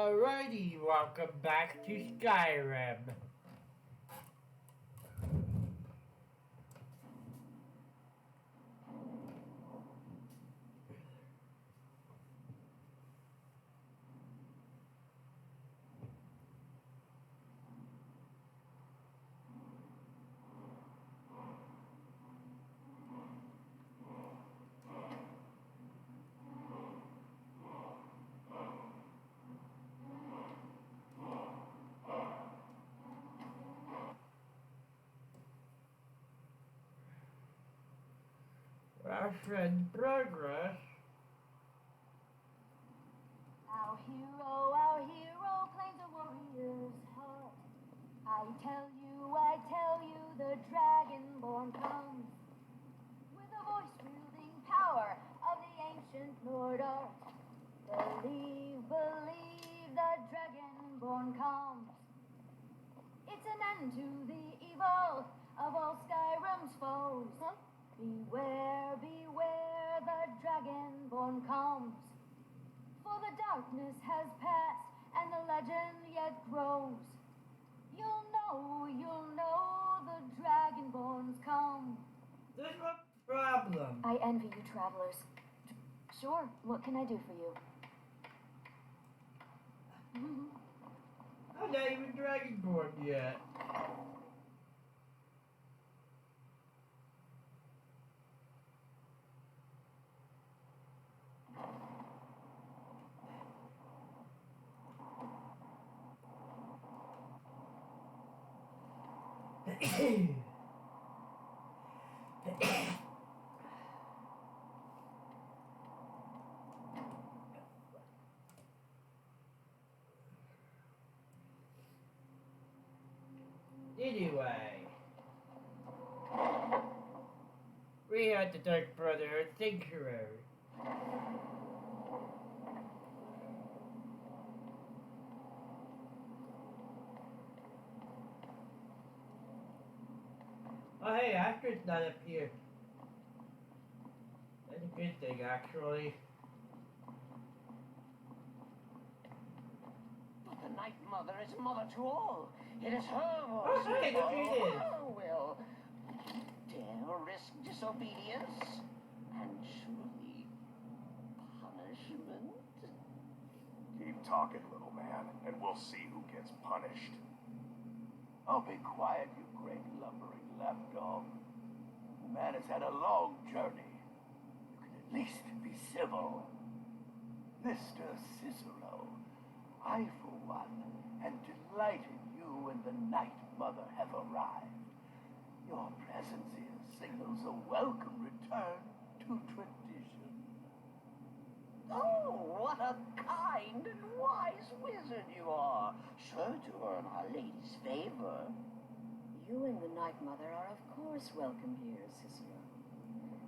Alrighty, welcome back to Skyrim. Our friend Brogrash. Our hero claims a warrior's heart. I tell you, the Dragonborn comes with a voice-wielding power of the ancient Lord art. Believe, the Dragonborn comes. It's an end to the evil of all Skyrim's foes. Beware, the Dragonborn comes. For the darkness has passed, and the legend yet grows. You'll know, the Dragonborn's come. There's no problem. I envy you, travelers. Sure, what can I do for you? I'm not even Dragonborn yet. Anyway, we had the Dark Brotherhood Sanctuary. Oh hey, Astrid's not up here. That's a good thing, actually. But the Night Mother is mother to all. It is her voice. Oh, hey, look who it is. Her will. Dare risk disobedience and surely punishment. Keep talking, little man, and we'll see who gets punished. Oh, be quiet, you great lumbering lapdog. The man has had a long journey. You can at least be civil. Mr. Cicero, I, for one, am delighted you and the Night Mother have arrived. Your presence here signals a welcome return to tradition. Oh, what a kind and wise wizard you are. Sure to earn Our Lady's favor. You and the Night Mother are of course welcome here, Cicero.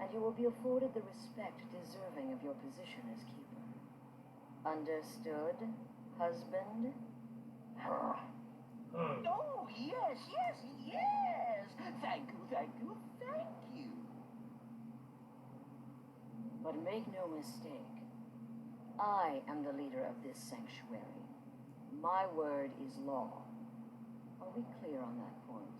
And you will be afforded the respect deserving of your position as keeper. Understood, husband? Oh, yes. Thank you. But make no mistake, I am the leader of this sanctuary. My word is law. Are we clear on that point?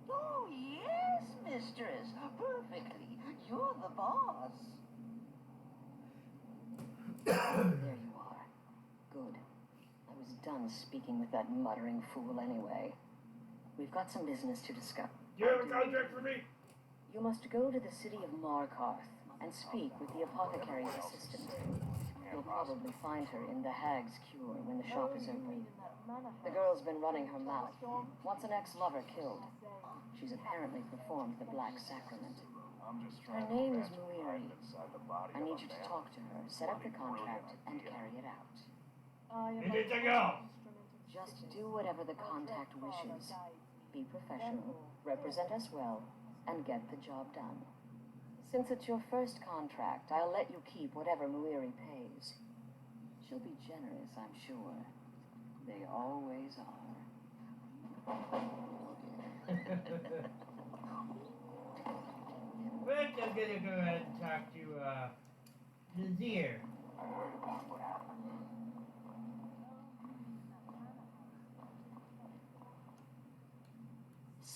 Oh, yes, mistress. Perfectly. You're the boss. There you are. Good. I was done speaking with that muttering fool anyway. We've got some business to discuss. Do you have a contract for me? You must go to the city of Markarth and speak with the apothecary's assistant. You'll probably find her in the Hag's Cure when the shop is open. The girl's been running her mouth. Wants an ex-lover killed. She's apparently performed the Black Sacrament. Her name is Muiri. I need you to talk to her, set up the contract, and carry it out. Anything else? Just do whatever the contact wishes. Be professional, represent us well, and get the job done. Since it's your first contract, I'll let you keep whatever Muiri pays. She'll be generous, I'm sure. They always are. First, I'm gonna go ahead and talk to, Nazir. I heard about what happened.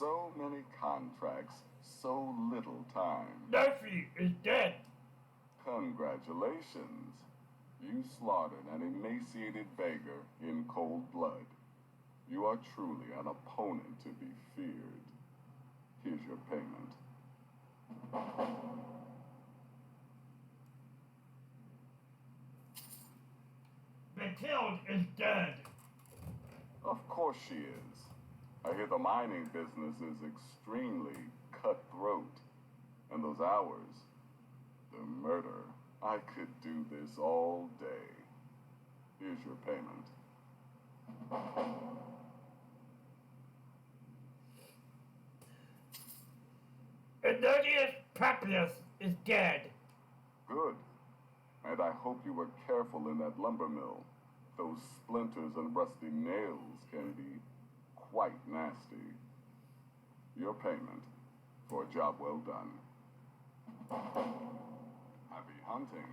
So many contracts, so little time. Nephew is dead. Congratulations. You slaughtered an emaciated beggar in cold blood. You are truly an opponent to be feared. Here's your payment. Mathilde is dead. Of course she is. I hear the mining business is extremely cutthroat. And those hours, the murder, I could do this all day. Here's your payment. Ananias Papias is dead. Good. And I hope you were careful in that lumber mill. Those splinters and rusty nails can be quite nasty. Your payment for a job well done. Happy hunting.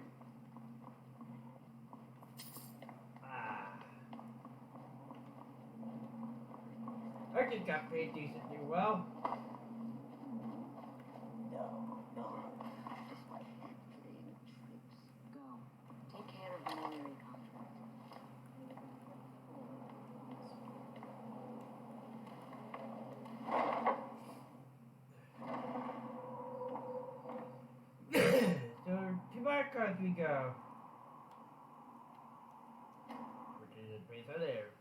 I just got paid decently well. No. I hate playing tricks. Go. Take care of the Mary contract. So, to Marcos we go. Which is a place I live.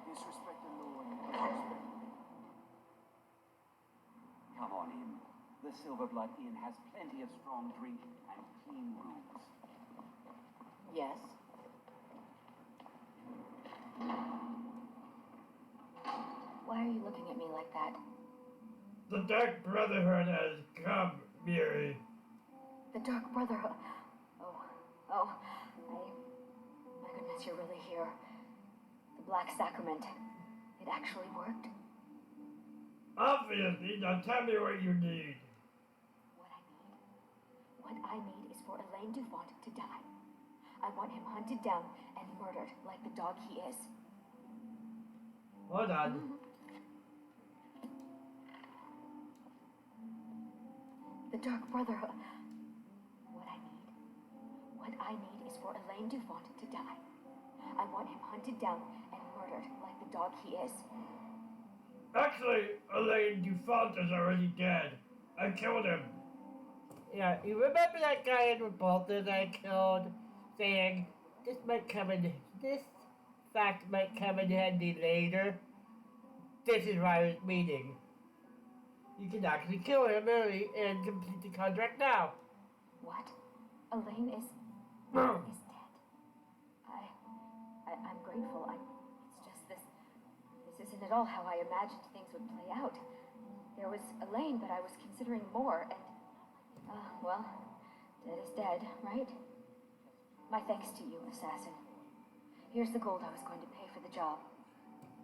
Disrespect the law and disrespect. Come on in. The Silverblood Inn has plenty of strong drink and clean rooms. Yes? Why are you looking at me like that? The Dark Brotherhood has come, Miri. The Dark Brotherhood. My goodness, you're really here. The Black Sacrament. It actually worked. Obviously, now tell me what you need. What I need is for Elaine Dufont to die. I want him hunted down and murdered like the dog he is. Hold on. The Dark Brotherhood. What I need is for Elaine Dufont to die. I want him hunted down and murdered like the dog he is. Actually, Elaine Dufont is already dead. I killed him. Yeah, you remember that guy in Revolta that I killed, saying this fact might come in handy later? This is what I was meaning. You can actually kill him early and complete the contract now. What? Elaine is No. dead. I'm grateful. It's just this isn't at all how I imagined things would play out. There was Elaine, but I was considering more, and well, dead is dead, right? My thanks to you, assassin. Here's the gold I was going to pay for the job.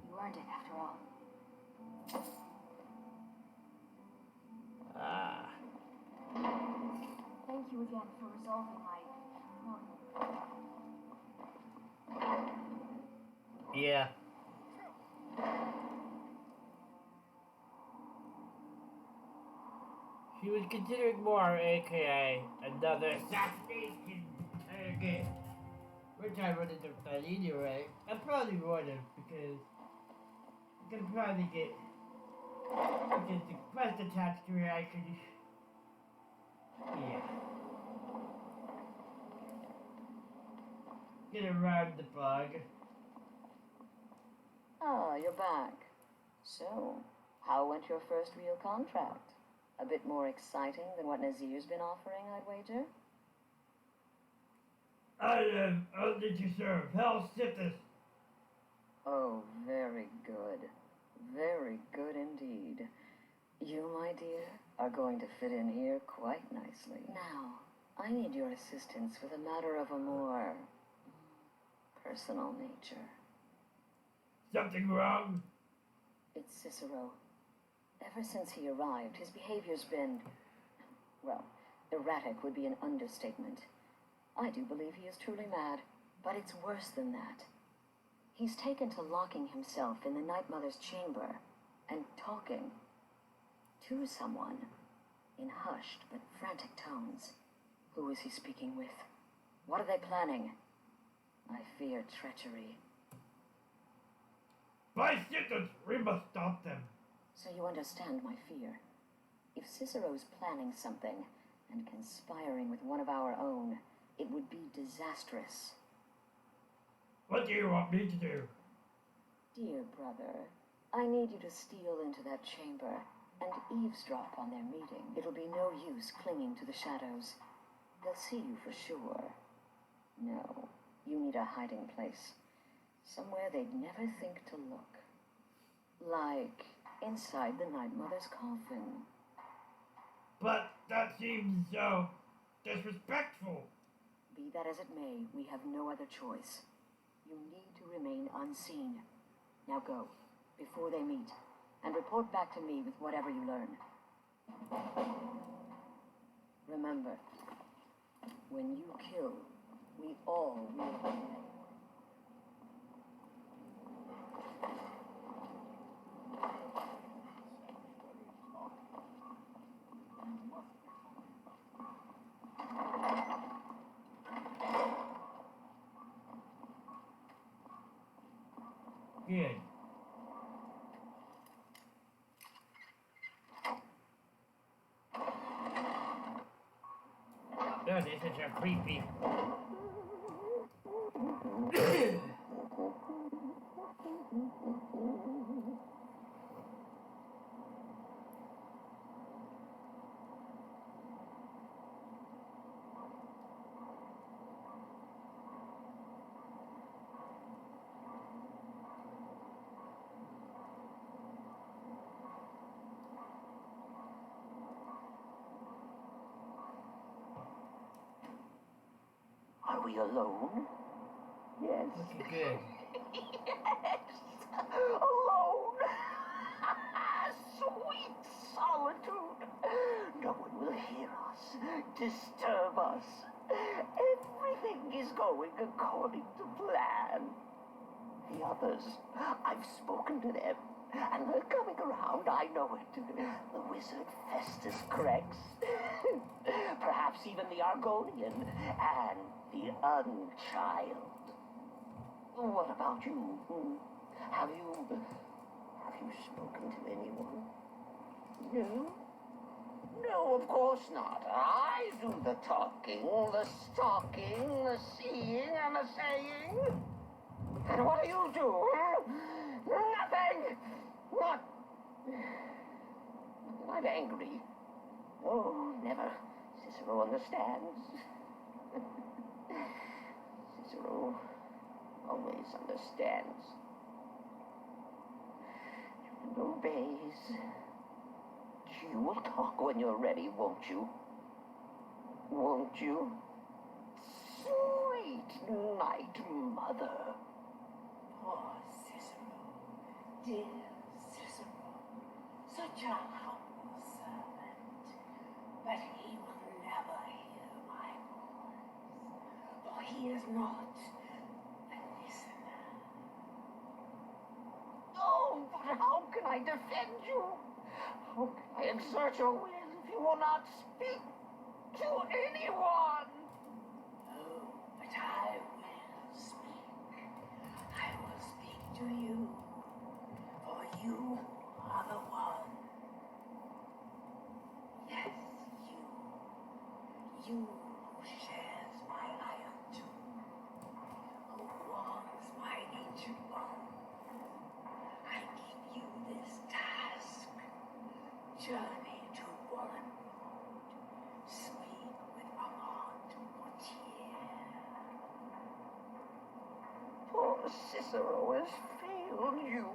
You earned it, after all. Thank you again for resolving my problem. Yeah. She was considering more, aka another assassination target. Which I wouldn't have done anyway. I probably would have, because I could probably get, because the quest attached to it, I could, yeah. Get around the bug. Ah, you're back. So, how went your first real contract? A bit more exciting than what Nazir's been offering, I'd wager? I am only to serve. Hell Sithis. Oh, very good. Very good indeed. You, my dear, are going to fit in here quite nicely. Now, I need your assistance with a matter of a more personal nature. Something wrong? It's Cicero. Ever since he arrived, his behavior's been, well, erratic would be an understatement. I do believe he is truly mad. But it's worse than that. He's taken to locking himself in the Night Mother's chamber and talking to someone in hushed but frantic tones. Who is he speaking with? What are they planning? I fear treachery. By Sittus, we must stop them. So you understand my fear. If Cicero's planning something and conspiring with one of our own, it would be disastrous. What do you want me to do? Dear brother, I need you to steal into that chamber and eavesdrop on their meeting. It'll be no use clinging to the shadows. They'll see you for sure. No, you need a hiding place. Somewhere they'd never think to look. Like inside the Night Mother's coffin. But that seems so disrespectful. Be that as it may, we have no other choice. You need to remain unseen. Now go, before they meet, and report back to me with whatever you learn. Remember, when you kill, we all will pay. Good. No, this is a creepy. Are we alone? Yes. Looking good. Yes. Alone. Sweet solitude. No one will hear us, disturb us. Everything is going according to plan. The others, I've spoken to them, and they're coming around, I know it. The wizard Festus Crex, perhaps even the Argonian, and the Unchild. What about you? Have you spoken to anyone? No? No, of course not. I do the talking, the stalking, the seeing, and the saying. And what do you do? Nothing! Not... I'm angry. Oh, never. Cicero understands. Cicero always understands. And obeys. You will talk when you're ready, won't you? Won't you? Sweet Night Mother. Poor Cicero, dear Cicero, such a humble servant, but he will never hear my voice, for he is not a listener. Oh, but how can I defend you? How can I exert your will if you will not speak to anyone? Oh, but I will speak. I will speak to you, for you are the one. Yes, you. You who shares my iron tomb, who warms my ancient bones. I give you this task. Journey to Wallenwood. Speak with Armand Mortier. Poor Cicero has failed you.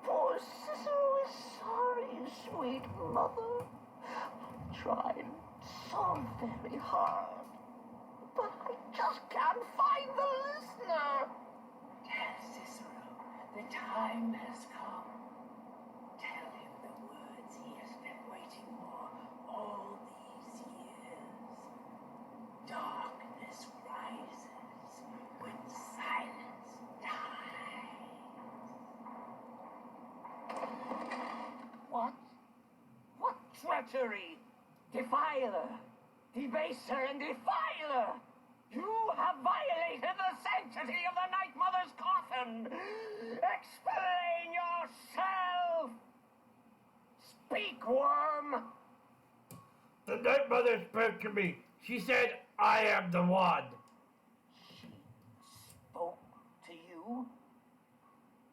Poor Cicero is sorry, sweet mother. I've tried so very hard, but I just can't find the listener. Tell Cicero the time has come. Tell him the words he has been waiting for all these years. Darkness rises when treachery, defiler, debaser, and defiler! You have violated the sanctity of the Night Mother's coffin! Explain yourself! Speak, worm! The Night Mother spoke to me. She said, I am the one. She spoke to you?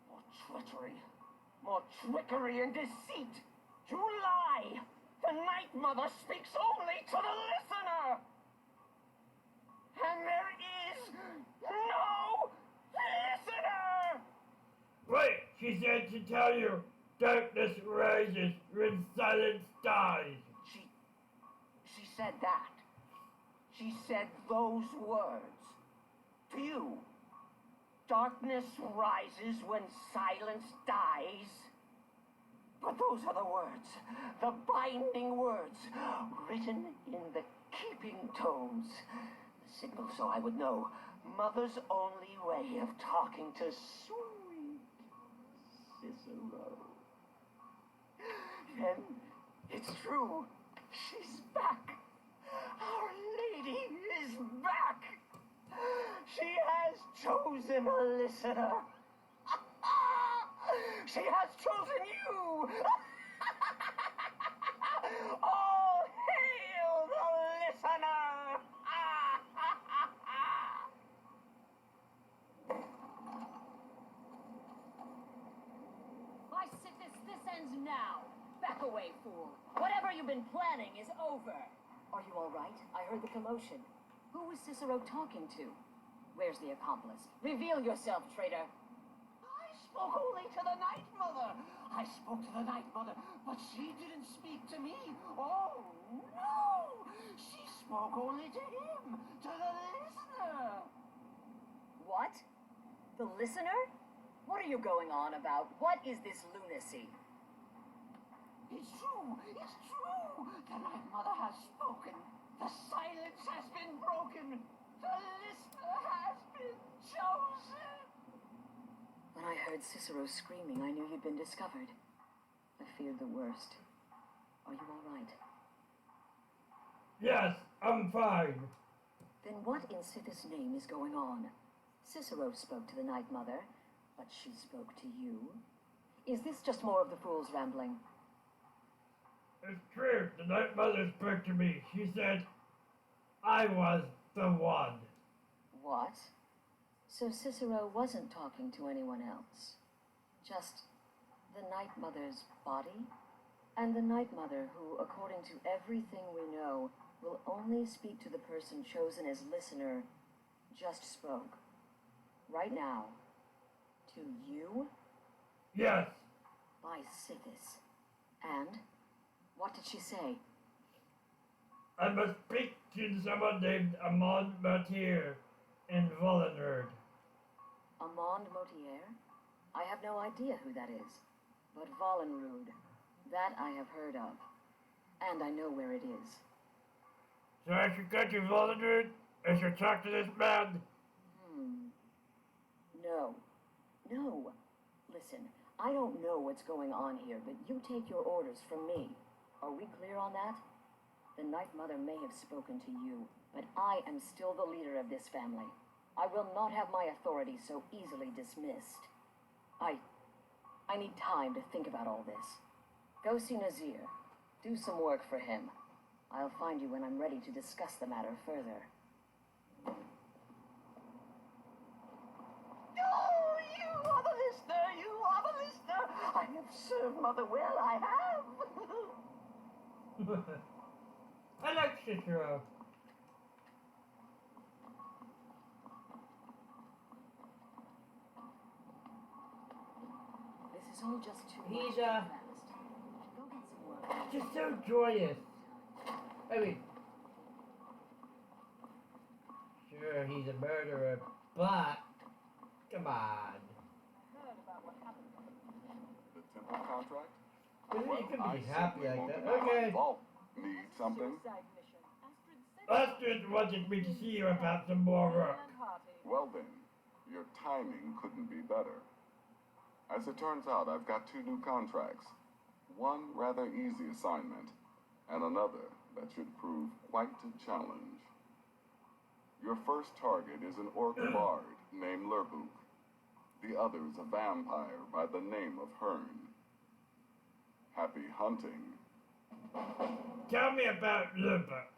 More treachery, more trickery and deceit. You lie! The Night Mother speaks only to the listener! And there is no listener! Wait, she said to tell you, darkness rises when silence dies. She said that. She said those words. To you. Darkness rises when silence dies. But those are the words, the binding words, written in the keeping tones. The signal so I would know. Mother's only way of talking to sweet Cicero. Then it's true. She's back. Our Lady is back. She has chosen a listener. She has chosen you. All hail the listener. By Sithis, this ends now. Back away, fool. Whatever you've been planning is over. Are you all right? I heard the commotion. Who was Cicero talking to? Where's the accomplice? Reveal yourself, traitor. I spoke only to the Night Mother. I spoke to the Night Mother, but she didn't speak to me. Oh, no! She spoke only to him, to the listener. What? The listener? What are you going on about? What is this lunacy? It's true. It's true. The Night Mother has spoken. The silence has been broken. The listener has been chosen. When I heard Cicero screaming, I knew you'd been discovered. I feared the worst. Are you all right? Yes, I'm fine. Then what in Sithis' name is going on? Cicero spoke to the Night Mother, but she spoke to you? Is this just more of the fool's rambling? It's true. The Night Mother spoke to me. She said, I was the one. What? So Cicero wasn't talking to anyone else? Just the Night Mother's body? And the Night Mother who, according to everything we know, will only speak to the person chosen as listener, just spoke. Right now. To you? Yes. By Sithis. And? What did she say? I must speak to someone named Amon Martyr in Volenerd. Amand Motier? I have no idea who that is. But Volenrud, that I have heard of. And I know where it is. So I should go to Volenerd? I should talk to this man? No. No. Listen, I don't know what's going on here, but you take your orders from me. Are we clear on that? The Night Mother may have spoken to you, but I am still the leader of this family. I will not have my authority so easily dismissed. I need time to think about all this. Go see Nazir. Do some work for him. I'll find you when I'm ready to discuss the matter further. Oh, you are the listener. You are the listener. I have served Mother well. I have. I like Cicero. This is all just too He's, much too fast. Go get some work. Just so joyous. I mean, sure, he's a murderer, but come on. The temple contract? You can I be happy simply like won't that. deny my Okay. involvement. Need something? Astrid wanted me to see you about some more work. Well then, your timing couldn't be better. As it turns out, I've got 2 new contracts. One rather easy assignment, and another that should prove quite a challenge. Your first target is an orc bard named Lerbuk. The other is a vampire by the name of Hearn. Happy hunting. Tell me about Lubbock.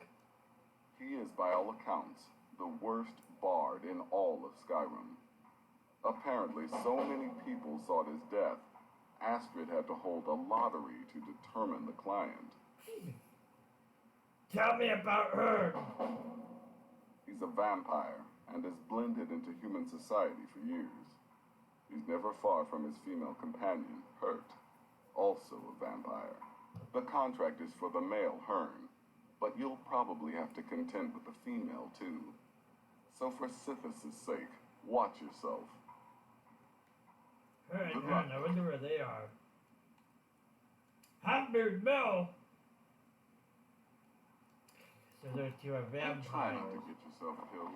He is, by all accounts, the worst bard in all of Skyrim. Apparently, so many people sought his death, Astrid had to hold a lottery to determine the client. Tell me about her. He's a vampire and has blended into human society for years. He's never far from his female companion, Hurt, also a vampire. The contract is for the male Hearn, but you'll probably have to contend with the female too. So for Sithis' sake, watch yourself. Her and Hearn, I wonder where they are. Hamburg Mill! So those two are vampires. Try not to get yourself killed.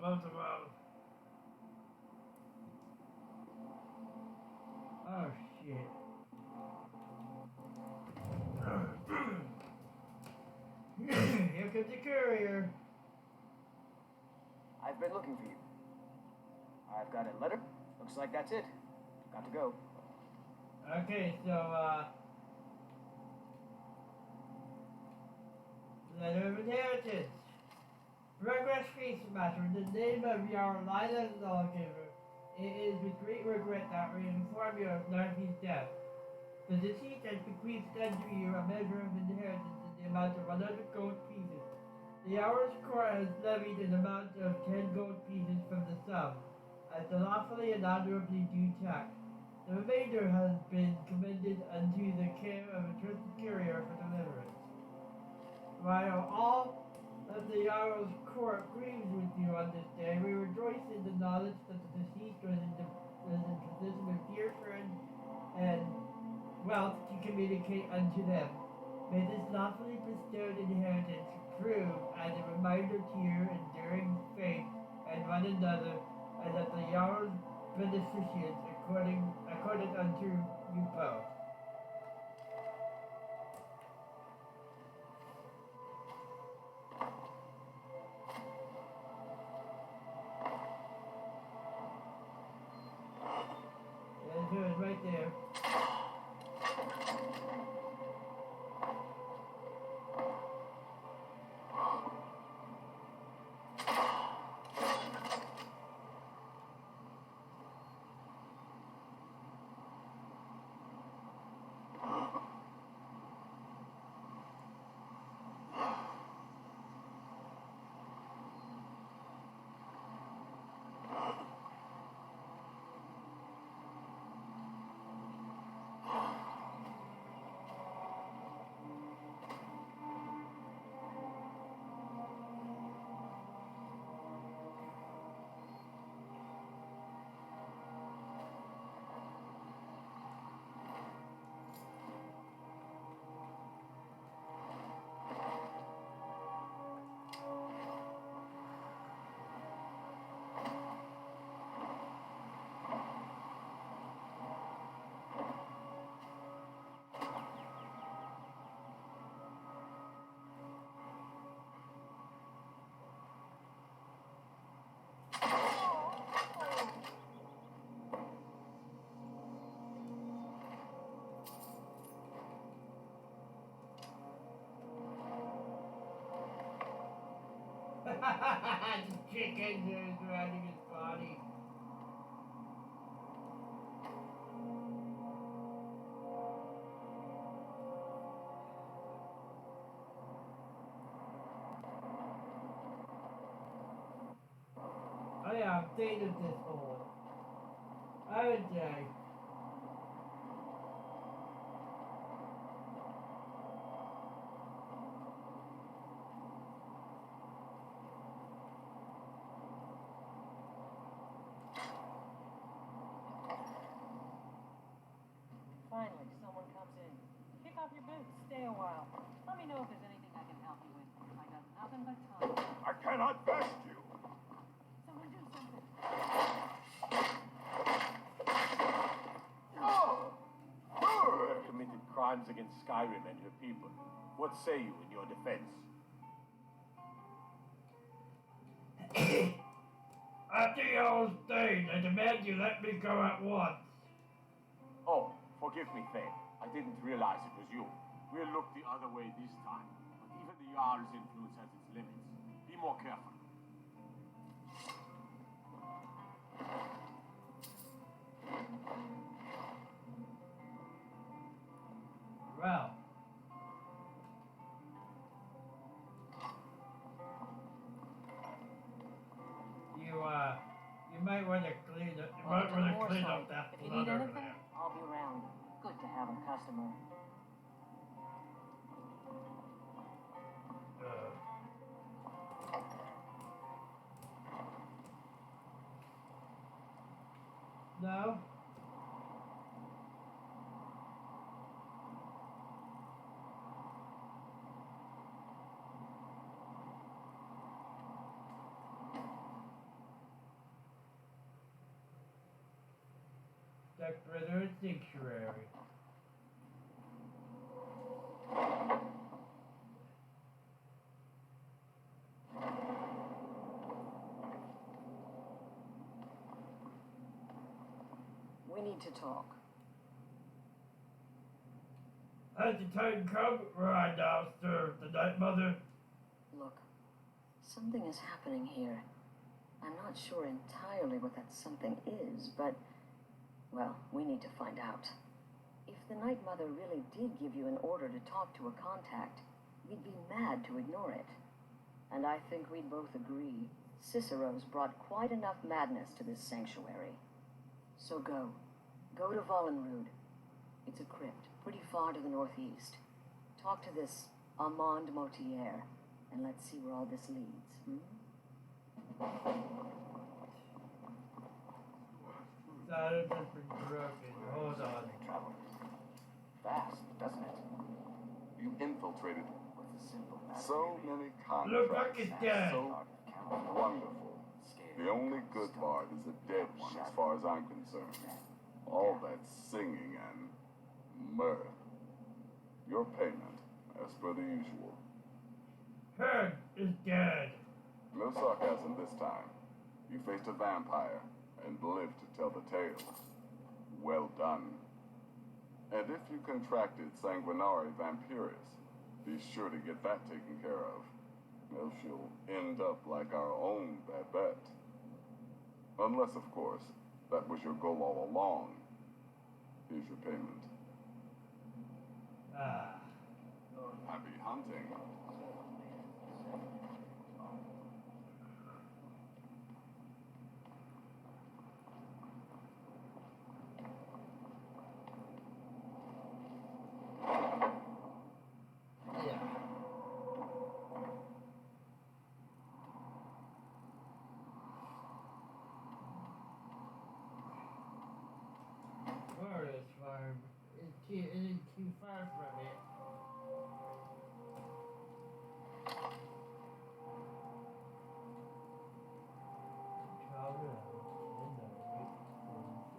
Both of them. Oh shit. Here comes the courier. I've been looking for you. I've got a letter. Looks like that's it. Got to go. Okay, so letter of inheritance. Brogrash Feastmaster, in the name of your Lila Lawgiver, it is with great regret that we inform you of Narfi's death. The deceased has bequeathed unto you a measure of inheritance in the amount of 100 gold pieces. The Hours Court has levied an amount of 10 gold pieces from the sum, as the lawfully and honorably due tax. The remainder has been commended unto the care of a trusted courier for deliverance. While all of the Jarl's court grieves with you on this day, we rejoice in the knowledge that the deceased was in possession of dear friends and wealth to communicate unto them. May this lawfully bestowed inheritance prove as a reminder to your enduring faith and one another, and that the Jarl's beneficence accorded unto you both. Right there. The chicken is riding his body. Oh yeah, I'm thinking of this hole. I would say. stay a while. Let me know if there's anything I can help you with. I got nothing but time. I cannot vest you. Someone do something. You have committed crimes against Skyrim and her people. What say you in your defense? After your stage, I demand you let me go at once. Oh, forgive me, Thane. I didn't realize it was you. We'll look the other way this time. But even the Jarl's influence has its limits. Be more careful. Well. You might want to clean up. You might want to clean up that If you blood need over anything, there. I'll be around. Good to have a customer. No. Decorator Sanctuary. We need to talk. Has the time come where I now serve the Night Mother? Look, something is happening here. I'm not sure entirely what that something is, but, well, we need to find out. If the Night Mother really did give you an order to talk to a contact, we'd be mad to ignore it. And I think we'd both agree Cicero's brought quite enough madness to this sanctuary. So go. Go to Vollenrude. It's a crypt, pretty far to the northeast. Talk to this Armand Motier, and let's see where all this leads, That has been broken. Hold on. Travel fast, doesn't it? You infiltrated With a simple map. so many Look like contracts. it's dead. So wonderful. The only good bard is a dead one as far as I'm concerned. All that singing and mirth. Your payment, as per the usual. Head is dead. No sarcasm this time. You faced a vampire and lived to tell the tale. Well done. And if you contracted Sanguinari Vampiris, be sure to get that taken care of. Else you'll end up like our own Babette. Unless, of course, that was your goal all along. Here's your payment. Happy hunting. Yeah. Forest farm. It isn't too far from it. Travel around in the right places.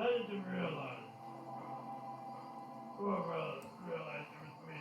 started to realize. Poor brother realized it was me.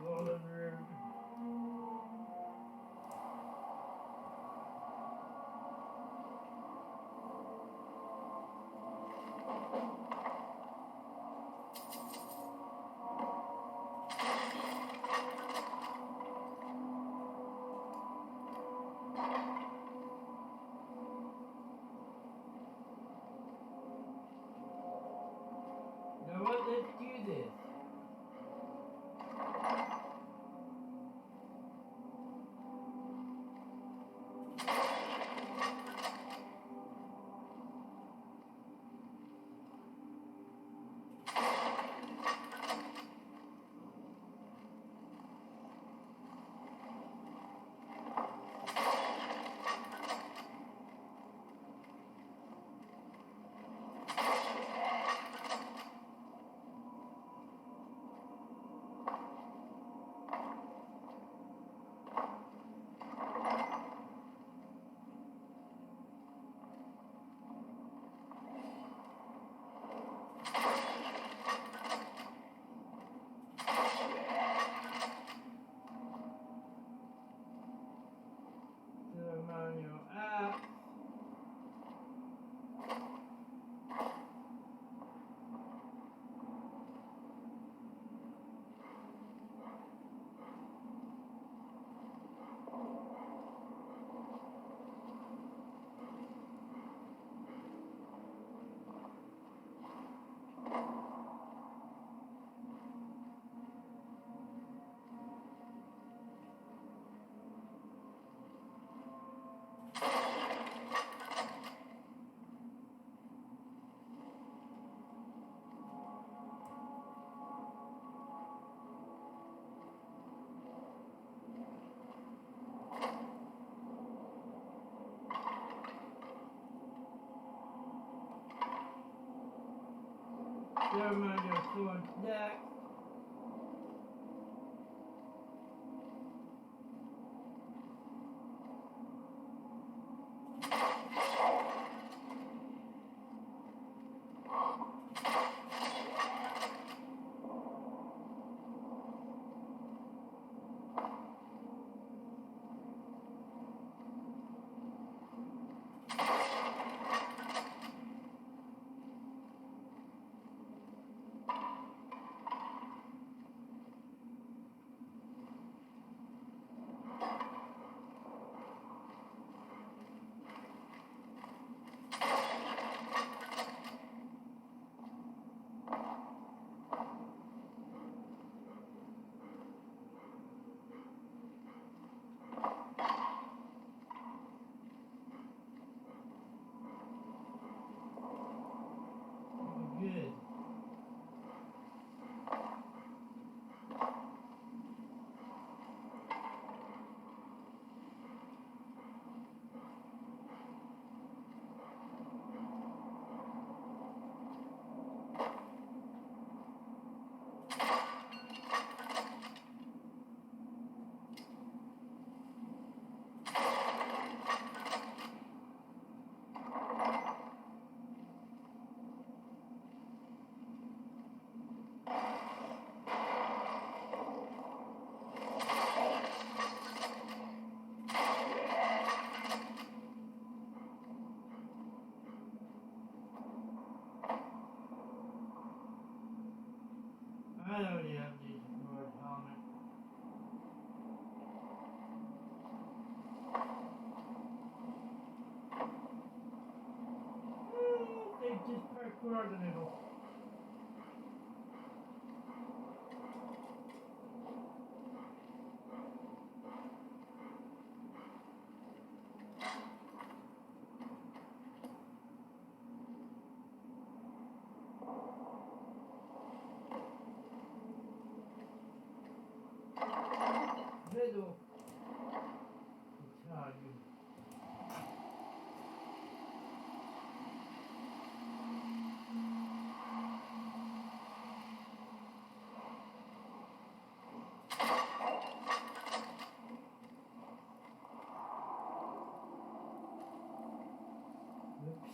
Golden Road. Now what? Let's do this. Manual app. Ceremonial sword next. Where are the noodles? Noodle. Italian. Oops.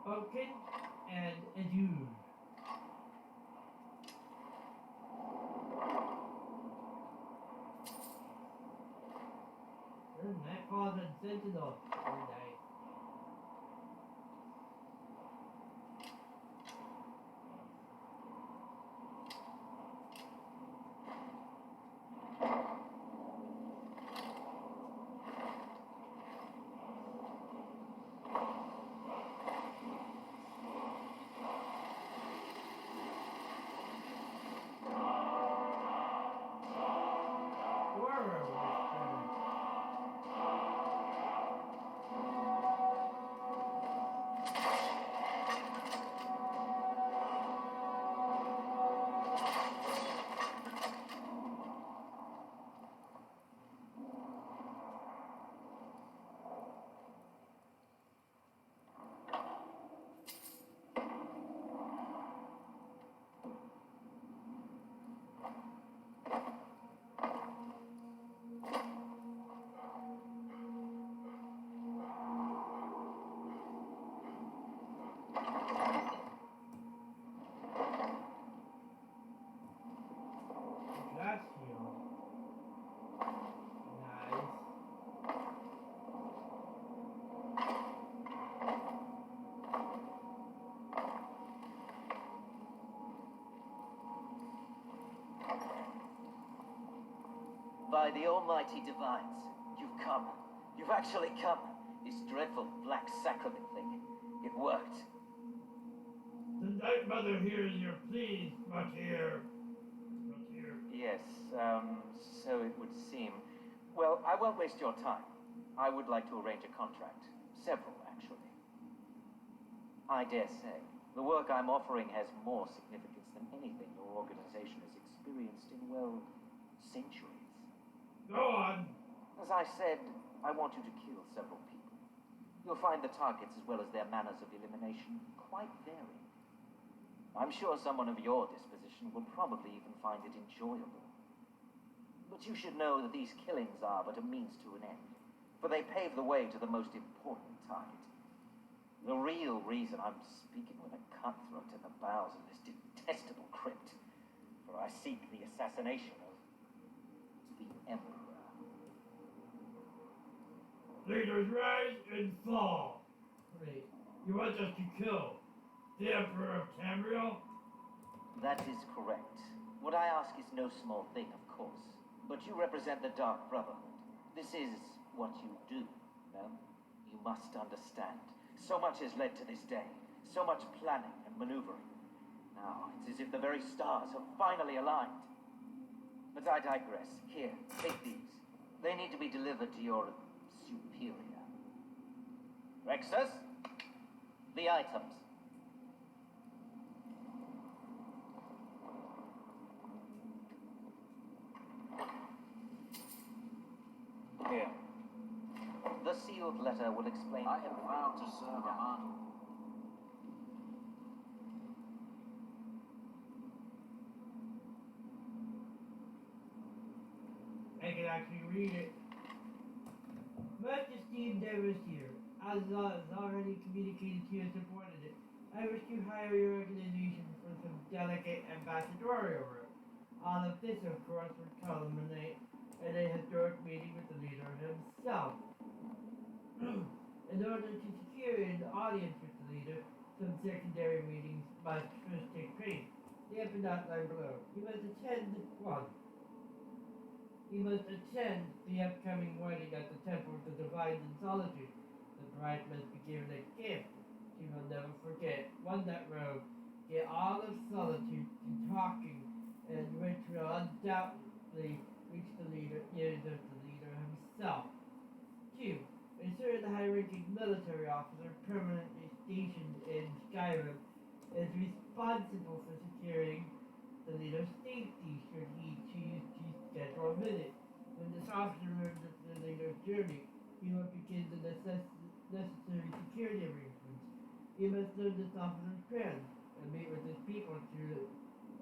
Pumpkin and a dude. Nightfall and Sentinel. Very nice. That's you. Nice. By the almighty divines, you've come. You've actually come. This dreadful black sacrament thing. It worked. The Night Mother hears your pleas, Matir. Yes, so it would seem. Well, I won't waste your time. I would like to arrange a contract. Several, actually. I dare say, the work I'm offering has more significance than anything your organization has experienced in, well, centuries. Go on! As I said, I want you to kill several people. You'll find the targets as well as their manners of elimination quite varied. I'm sure someone of your disposition will probably even find it enjoyable. But you should know that these killings are but a means to an end, for they pave the way to the most important target. The real reason I'm speaking with a cutthroat in the bowels of this detestable crypt, for I seek the assassination of the Emperor. Leaders rise and fall. Wait, you want us to kill the Emperor of Tamriel? That is correct. What I ask is no small thing, of course. But you represent the Dark Brotherhood. This is what you do, no? You must understand. So much has led to this day. So much planning and maneuvering. Now, it's as if the very stars have finally aligned. But I digress. Here, take these. They need to be delivered to your superior. Rexus, the items. Here. The sealed letter will explain. I am proud to serve Amano. can actually read it. Much esteemed Davis here. As already communicated to you and supported it, I wish to hire your organization for some delicate ambassadorial work. All of this, of course, would culminate in a historic meeting with the leader himself. In order to secure an audience with the leader, some secondary meetings must first take place. The epilogue line below. You must attend the upcoming wedding at the Temple of the Divine in Solitude. The bride must be given a gift she will never forget. One that will get all of Solitude to talking, and which will undoubtedly reach the ears of the leader himself. 2. A certain high-ranking military officer permanently stationed in Skyrim is responsible for securing the leader's safety should he choose to schedule a visit. When this officer learns of the leader's journey, he will begin the necessary security arrangements. He must learn this officer's plans and meet with his people to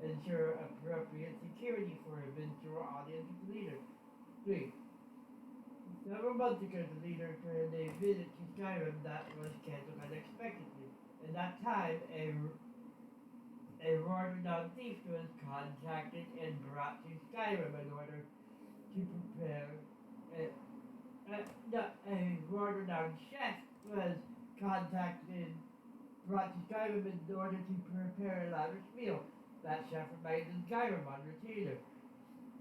ensure appropriate security for a eventual audience with the leader. 3. Several months ago, the leader planned a visit to Skyrim that was cancelled unexpectedly. In that time, a world-renowned thief was contacted and brought to Skyrim in order to prepare. A world-renowned chef was contacted and brought to Skyrim in order to prepare a lavish meal. That chef remains in Skyrim on retainer.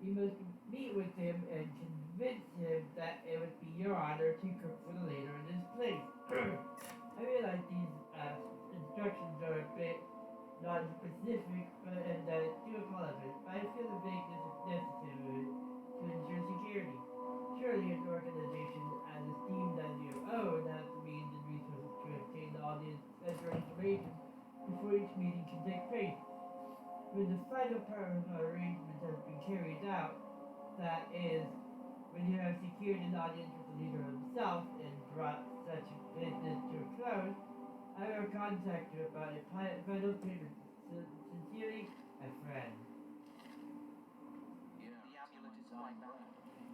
You must meet with him and convince him that it would be your honor to cook for the leader in his place. I realize these instructions are a bit non-specific, and I do apologize, but I feel the vagueness is necessary to ensure security. Surely an organization as esteemed as your own has the means and resources to obtain all the essential information before each meeting can take place. When the final part of our arrangement has been carried out, that is, when you have secured an audience with the leader himself and brought such business to a close, I will contact you about a final payment. Sincerely, a friend. The amulet is my brand.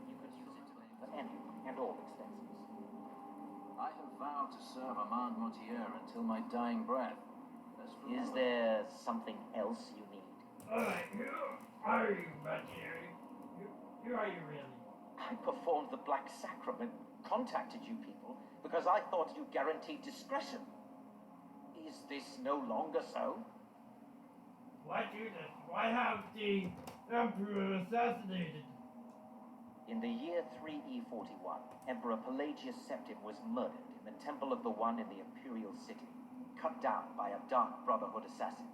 You can use it to pay for any and all expenses. I have vowed to serve Armand Motier until my dying breath. Is there something else you need? Alright, who are you, Motier? Who are you really? I performed the Black Sacrament, contacted you people, because I thought you guaranteed discretion. Is this no longer so? Why do this? Why have the Emperor assassinated? In the year 3E41, Emperor Pelagius Septim was murdered in the Temple of the One in the Imperial City, cut down by a Dark Brotherhood assassin.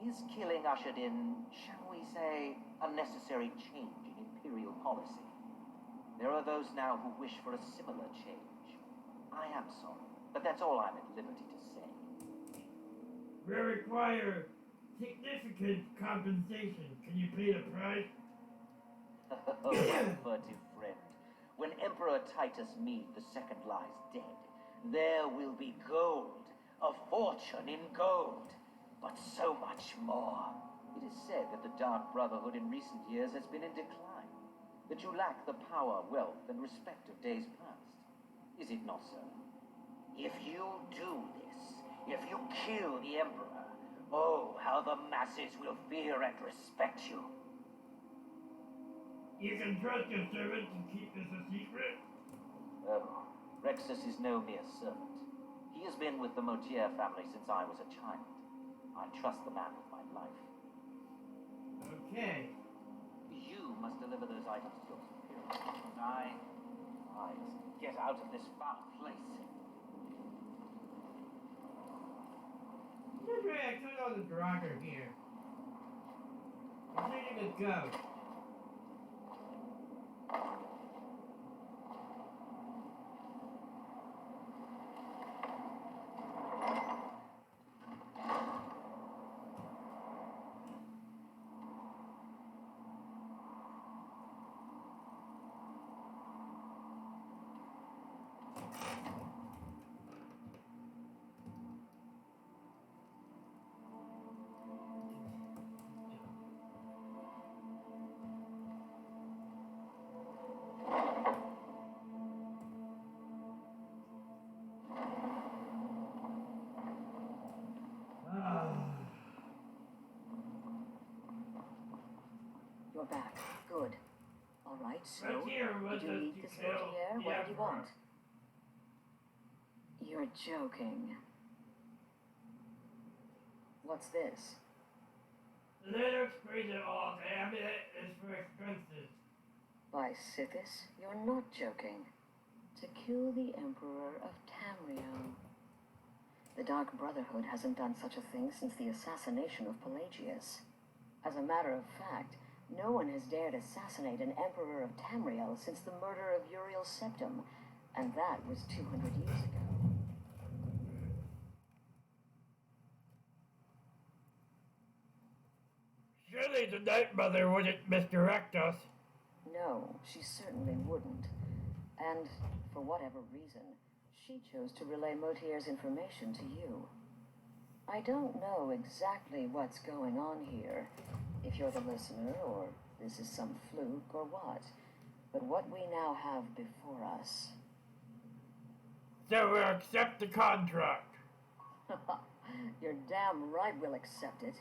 His killing ushered in, shall we say, a necessary change in Imperial policy. There are those now who wish for a similar change. I am sorry, but that's all I'm at liberty to say. We require significant compensation. Can you pay the price? Oh, my furtive friend. When Emperor Titus Mede II lies dead, there will be gold, a fortune in gold, but so much more. It is said that the Dark Brotherhood in recent years has been in decline, that you lack the power, wealth, and respect of days past. Is it not so? If you do this, if you kill the Emperor, oh, how the masses will fear and respect you. You can trust your servant to keep this a secret? Oh, Rexus is no mere servant. He has been with the Motier family since I was a child. I trust the man with my life. Okay. You must deliver those items to your superior. And I must get out of this foul place. That's right, I took all the Brogrash here. I'm ready to go. You're back. Good. All right, so Rotier was did you meet to this kill Rotier? the What did he Emperor. want? You're joking. What's this? Little explain it all. The amulet is for expenses. By Sithis, you're not joking. To kill the Emperor of Tamriel. The Dark Brotherhood hasn't done such a thing since the assassination of Pelagius. As a matter of fact, no one has dared assassinate an Emperor of Tamriel since the murder of Uriel Septim, and that was 200 years ago. Surely the Night Mother wouldn't misdirect us. No, she certainly wouldn't. And, for whatever reason, she chose to relay Motier's information to you. I don't know exactly what's going on here, if you're the listener, or this is some fluke, or what. But what we now have before us... So we'll accept the contract. You're damn right we'll accept it.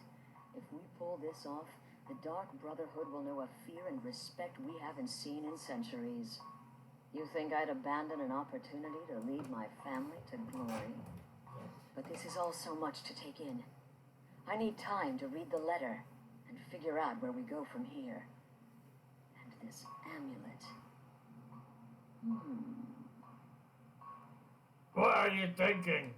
If we pull this off, the Dark Brotherhood will know a fear and respect we haven't seen in centuries. You think I'd abandon an opportunity to lead my family to glory? But this is all so much to take in. I need time to read the letter and figure out where we go from here. And this amulet. What are you thinking?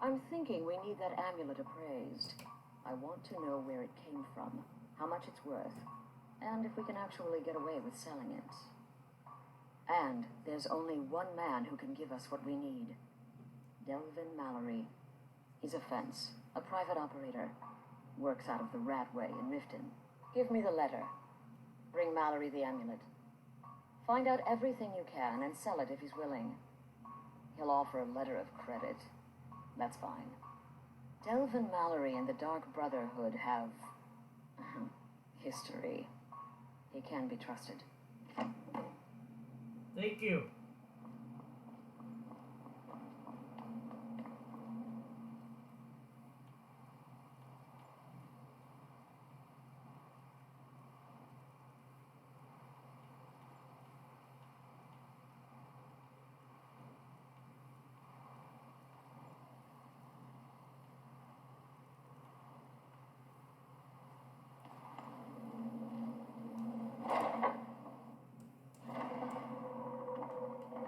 I'm thinking we need that amulet appraised. I want to know where it came from, how much it's worth, and if we can actually get away with selling it. And there's only one man who can give us what we need. Delvin Mallory. He's a fence, a private operator. Works out of the Ratway in Riften. Give me the letter. Bring Mallory the amulet. Find out everything you can and sell it if he's willing. He'll offer a letter of credit. That's fine. Delvin Mallory and the Dark Brotherhood have... history. He can be trusted. Thank you.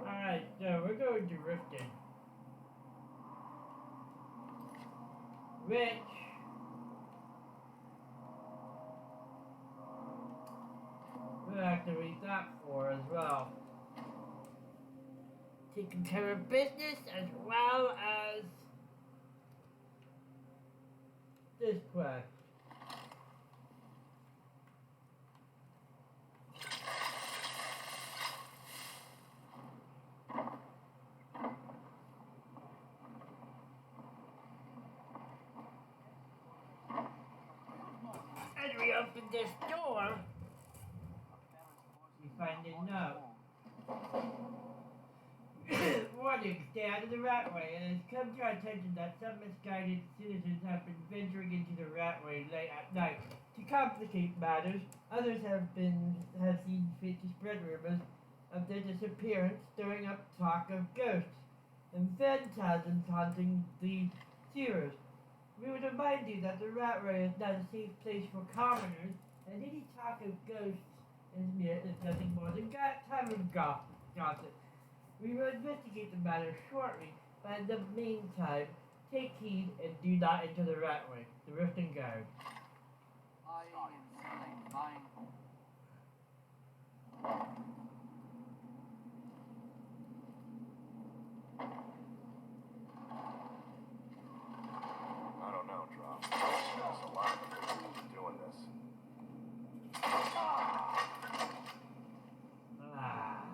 Alright, so we're going to Riften. Which we'll have to read that for as well. Taking care of business as well as this quest. As we open this door, we find a note. Warning, stay out of the Ratway. It has come to our attention that some misguided citizens have been venturing into the Ratway late at night. To complicate matters, others have seen fit to spread rumors of their disappearance, stirring up talk of ghosts and phantasms haunting the seers. We would remind you that the Ratway is not a safe place for commoners, and any talk of ghosts is nothing more than tavern gossip. We will investigate the matter shortly, but in the meantime, take heed and do not enter the Ratway. The Riften Guard. I don't know, Drop. There's a lot of people doing this. Ah.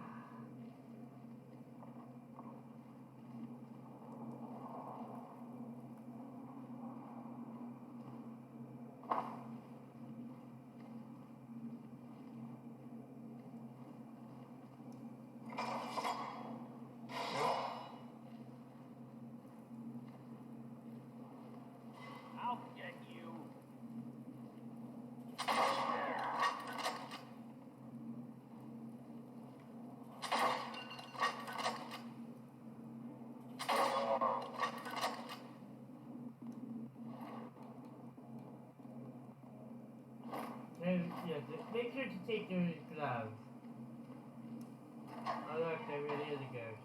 yes. Make sure to take those gloves. Oh look, there really is a ghost.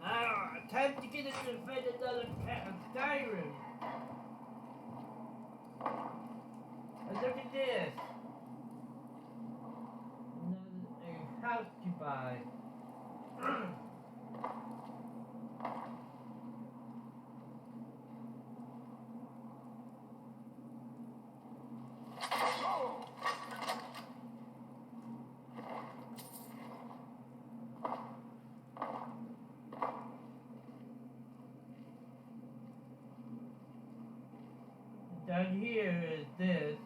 Ah, time to get us to find another cat of Skyrim. And look at this. A house to buy. Down here is this.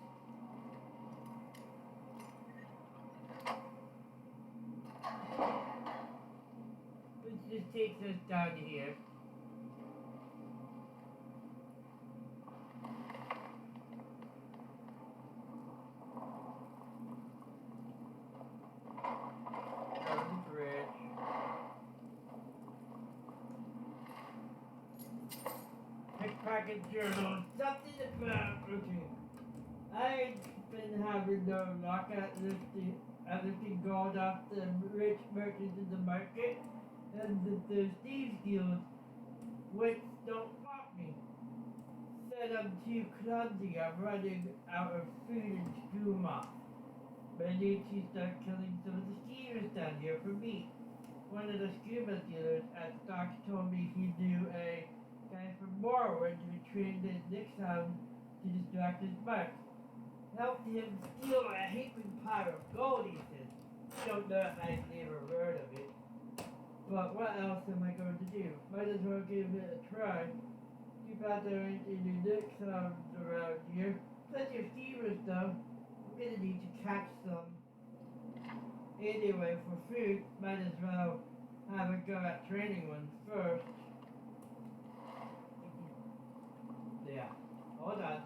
Which just takes us down here. Down the bridge. Pickpocket journal. Something about, okay. I've been having no luck at lifting gold off the rich merchants in the market, and the thieves guild, which don't want me. Said I'm too clumsy, I'm running out of food and skooma. But I need to start killing some of the skiers down here for meat. One of the scuba dealers at Stocks told me he knew a guy from Morrowind who trained in Nixon to distract his marks. Helped him steal a heaping pile of gold, he said. Don't know if I've ever heard of it. But what else am I going to do? Might as well give it a try. Too bad there ain't any Nixons around here. Plenty of steamers though. I'm gonna need to catch some. Anyway, for food, might as well have a go at training one first. Yeah, hold on.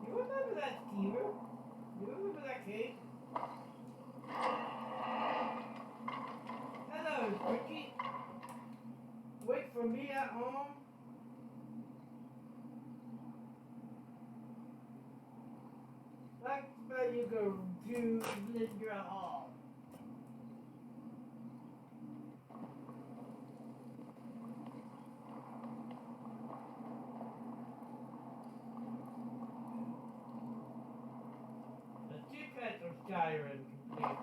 You remember that steamer? You remember that cave? Hello, Ricky. Wait for me at home? That's where you go to Lindra Hall. The two pets of Skyrim complete.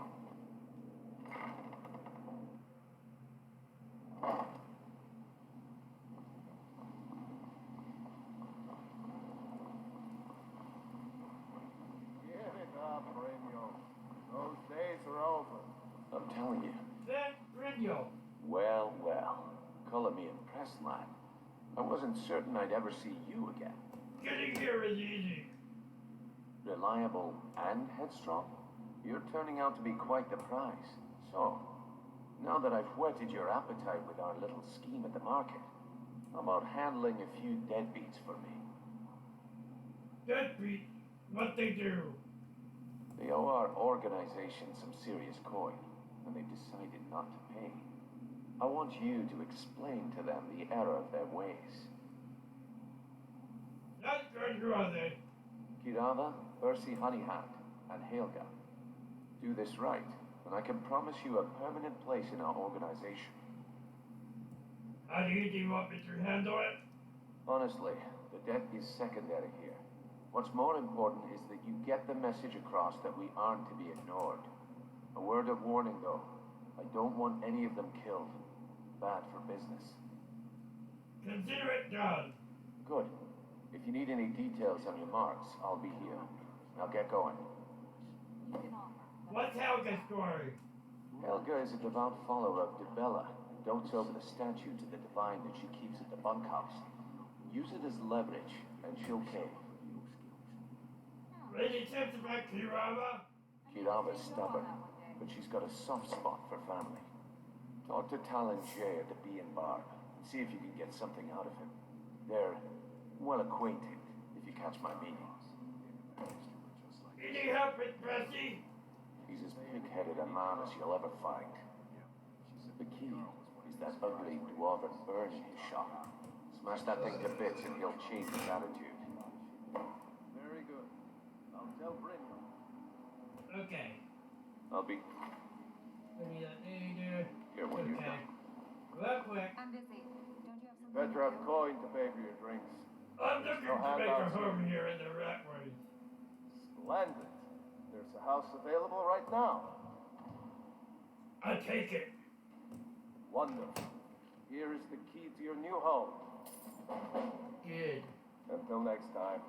Those days are over. I'm telling you. Then, Brynjol. Well, well. Color me impressed, lad. I wasn't certain I'd ever see you again. Getting here is easy. Reliable and headstrong? You're turning out to be quite the prize. So, now that I've whetted your appetite with our little scheme at the market, how about handling a few deadbeats for me? Deadbeat? What they do? They owe our organization some serious coin, and they've decided not to pay. I want you to explain to them the error of their ways. Not good, who are they? Kirava, Percy Honeyhand, and Helga. Do this right, and I can promise you a permanent place in our organization. How do you want me to handle it? Honestly, the debt is secondary here. What's more important is that you get the message across that we aren't to be ignored. A word of warning, though. I don't want any of them killed. Bad for business. Consider it done. Good. If you need any details on your marks, I'll be here. Now get going. What's Helga's story? Helga is a devout follower of Dibella, and dotes over the statue to the divine that she keeps at the bunkhouse. Use it as leverage, and she'll cave. Any tips about Kirava? Kirava's stubborn, but she's got a soft spot for family. Talk to Talon Jay at the Bee and Barb, and see if you can get something out of him. They're well acquainted, if you catch my meaning. Any help with Percy? He's as pig-headed a man as you'll ever find. The key is It's that ugly dwarven bird in his shop. Smash that thing to bits and he'll change his attitude. Very good. I'll tell Brynjar. Okay. I'll be What do you need? here when you're Okay. done. Real quick. I'm busy. Don't you have something Better to have do? coin to pay for your drinks. I'm looking No to make a handouts home here. here in the Ratways. Splendid. There's a house available right now. I take it. Wonderful. Here is the key to your new home. Good. Until next time.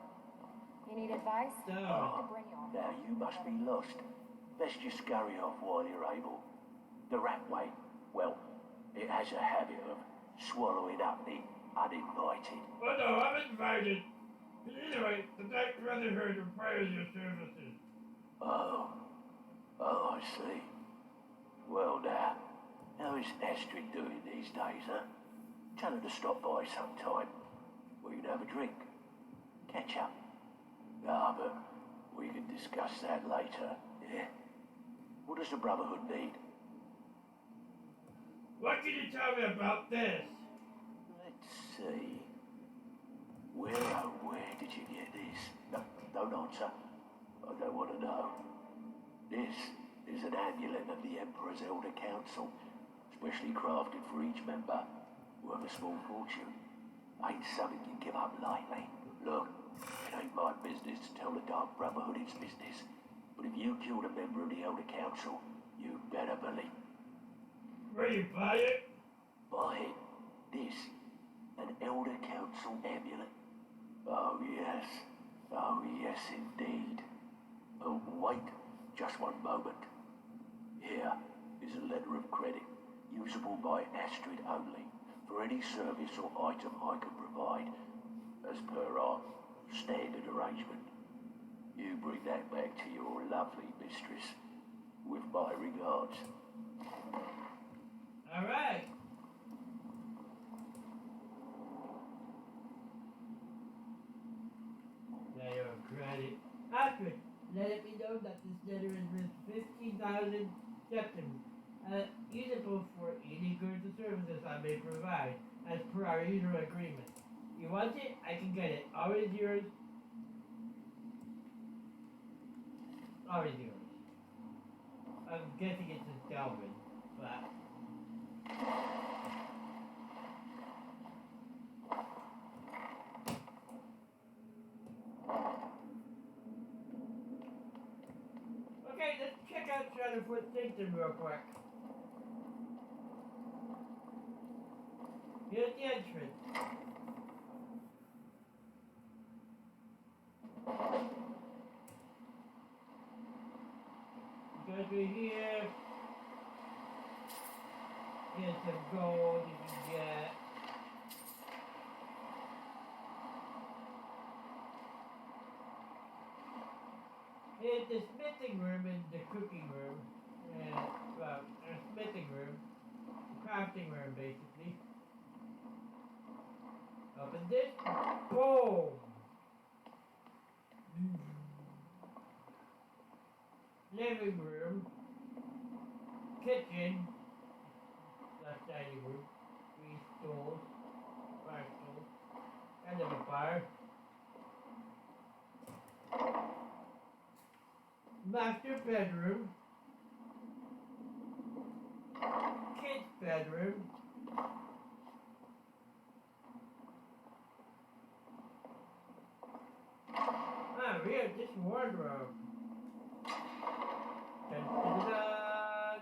You need advice? So, Oh, To bring you on. now you must be lost. Best you scurry off while you're able. The Ratway, well, it has a habit of swallowing up the uninvited. oh no, I'm invited. Anyway, the Black Brotherhood requires your services. Oh, I see. Well now, how is Astrid doing these days, huh? Tell her to stop by sometime. We can have a drink. Catch up. Ah, but we can discuss that later, yeah? What does the Brotherhood need? What can you tell me about this? Let's see. Where did you get this? No, don't answer. I don't want to know. This is an amulet of the Emperor's Elder Council, specially crafted for each member, worth a small fortune. Ain't something you give up lightly. Look, it ain't my business to tell the Dark Brotherhood its business, but if you killed a member of the Elder Council, you better believe. Will you buy it? Buy it. This, an Elder Council amulet. Oh yes indeed. Oh, wait, just one moment. Here is a letter of credit, usable by Astrid only, for any service or item I can provide, as per our standard arrangement. You bring that back to your lovely mistress, with my regards. Alright. Letter of credit. Astrid, let it be known that this letter is worth 15,000 septims, usable for any goods or services I may provide, as per our usual agreement. You want it? I can get it. Always yours. Always yours. I'm guessing it's a Delvin, but... Okay, let's check out Shadowfoot Station real quick. Here's the entrance. You go through here. Here's some gold you can get. Here's the smithing room and the cooking room. And, well, a smithing room. Crafting room, basically. Open this. Boom! Living room. Kitchen. Left dining room. 3 stools. 5 stools. Kind of a fire. Master bedroom. Kids bedroom. Ah, we have this wardrobe. Dun, dun, dun, dun.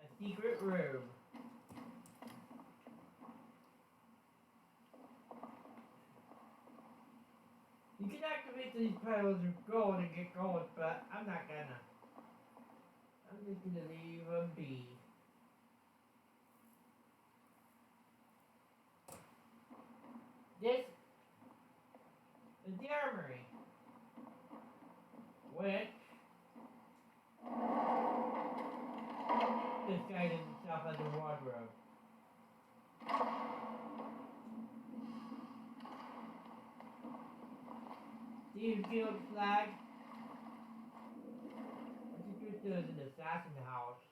A secret room. You can activate these piles of gold and get gold, but I'm not gonna. I'm just gonna leave them be. This is the armory, which disguises itself as a wardrobe. Steve Guild flag. I think this is an assassin house.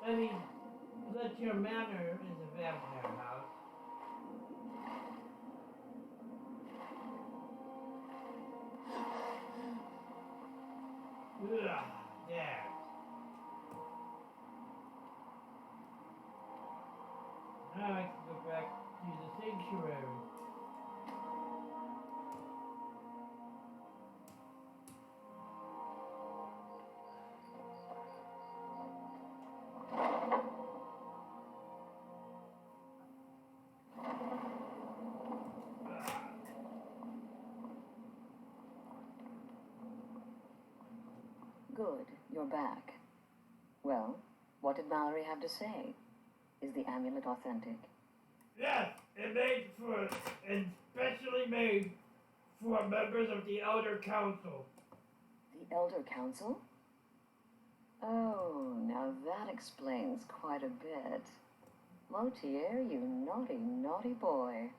I mean, Fletcher Manor is a vampire house. Ugh, there. Now I can go back to the sanctuary. Good, you're back. Well, what did Mallory have to say? Is the amulet authentic? Yes, and specially made for members of the Elder Council. The Elder Council? Oh, now that explains quite a bit. Motier, you naughty, naughty boy.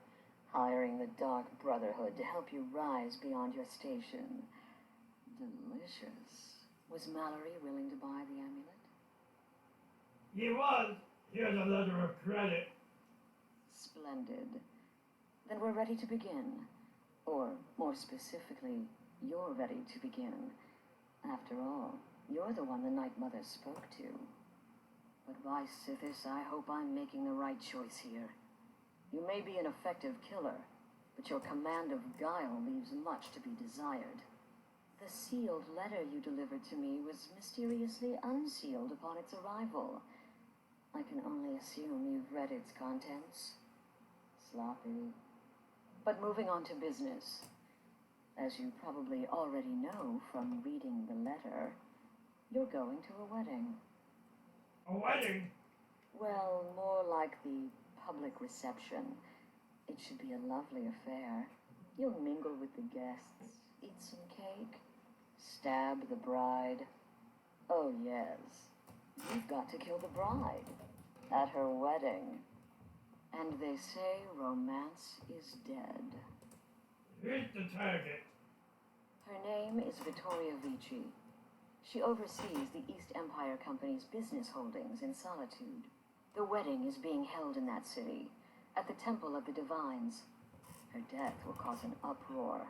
Hiring the Dark Brotherhood to help you rise beyond your station. Delicious. Was Mallory willing to buy the amulet? He was. Here's a letter of credit. Splendid. Then we're ready to begin. Or, more specifically, you're ready to begin. After all, you're the one the Night Mother spoke to. But by Sithis, I hope I'm making the right choice here. You may be an effective killer, but your command of guile leaves much to be desired. The sealed letter you delivered to me was mysteriously unsealed upon its arrival. I can only assume you've read its contents. Sloppy. But moving on to business. As you probably already know from reading the letter, you're going to a wedding. A wedding? Well, more like the public reception. It should be a lovely affair. You'll mingle with the guests, eat some cake, stab the bride. Oh, yes. You've got to kill the bride at her wedding. And they say romance is dead. Who's the target? Her name is Vittoria Vici. She oversees the East Empire Company's business holdings in Solitude. The wedding is being held in that city, at the Temple of the Divines. Her death will cause an uproar,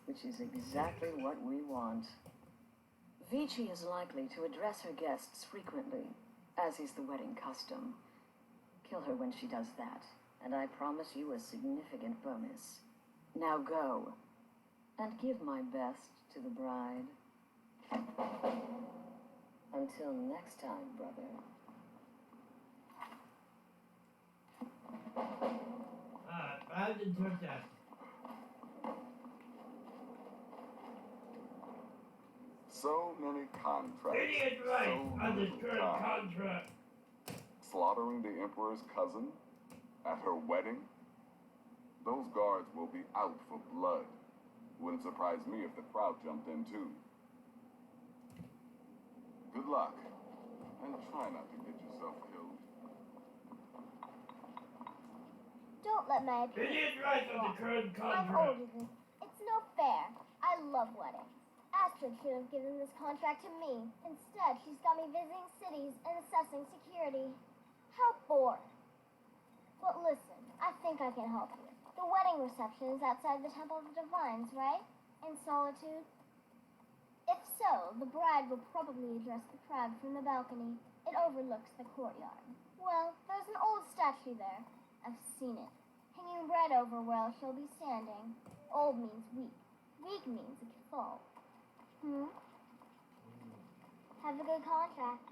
which is exactly what we want. Vici is likely to address her guests frequently, as is the wedding custom. Kill her when she does that, and I promise you a significant bonus. Now go, and give my best to the bride. Until next time, brother. I didn't touch that. So many contracts. Idiot right so on this little current time. contract. Slaughtering the Emperor's cousin at her wedding? Those guards will be out for blood. Wouldn't surprise me if the crowd jumped in too. Good luck, and try not to get yourself killed. Don't let my opinion. Idiot right on the current I'm contract. older than. It's no fair. I love weddings. Astrid should have given this contract to me. Instead, she's got me visiting cities and assessing security. How boring. But listen, I think I can help you. The wedding reception is outside the Temple of the Divines, right? In Solitude? If so, the bride will probably address the crowd from the balcony. It overlooks the courtyard. Well, there's an old statue there. I've seen it. Hanging right over where she'll be standing. Old means weak. Weak means it could fall. Have a good contract.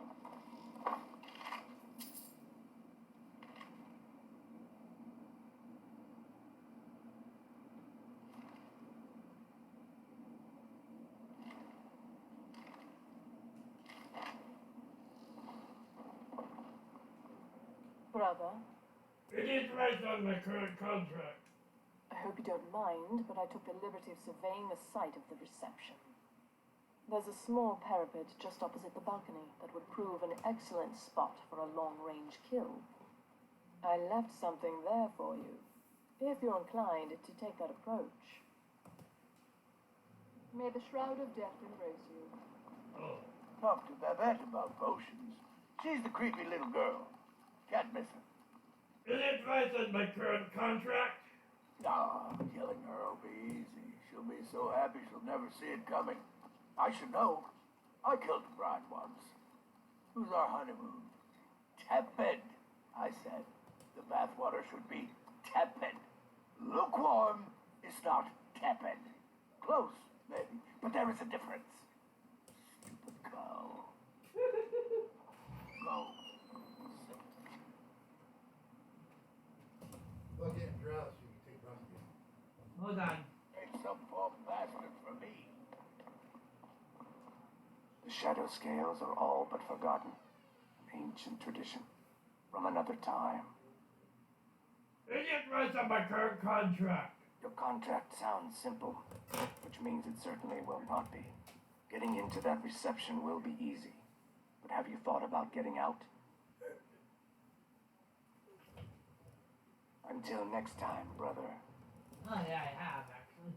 Brother, It is right on my current contract. I hope you don't mind, but I took the liberty of surveying the site of the reception. There's a small parapet just opposite the balcony that would prove an excellent spot for a long-range kill. I left something there for you, if you're inclined to take that approach. May the Shroud of Death embrace you. Oh. Talk to Babette about potions. She's the creepy little girl. Can't miss her. Any advice on my current contract? Ah, killing her will be easy. She'll be so happy she'll never see it coming. I should know. I killed a bride once. Who's our honeymoon? Tepid, I said. The bathwater should be tepid. Lukewarm is not tepid. Close, maybe, but there is a difference. Stupid cow. Go. Well, getting dressed, you can take rest again. Hold on. Make some poor bastard for me. The shadow scales are all but forgotten. An ancient tradition from another time. Any advice on my current contract? Your contract sounds simple, which means it certainly will not be. Getting into that reception will be easy. But have you thought about getting out? Until next time, brother. Oh yeah, I have actually.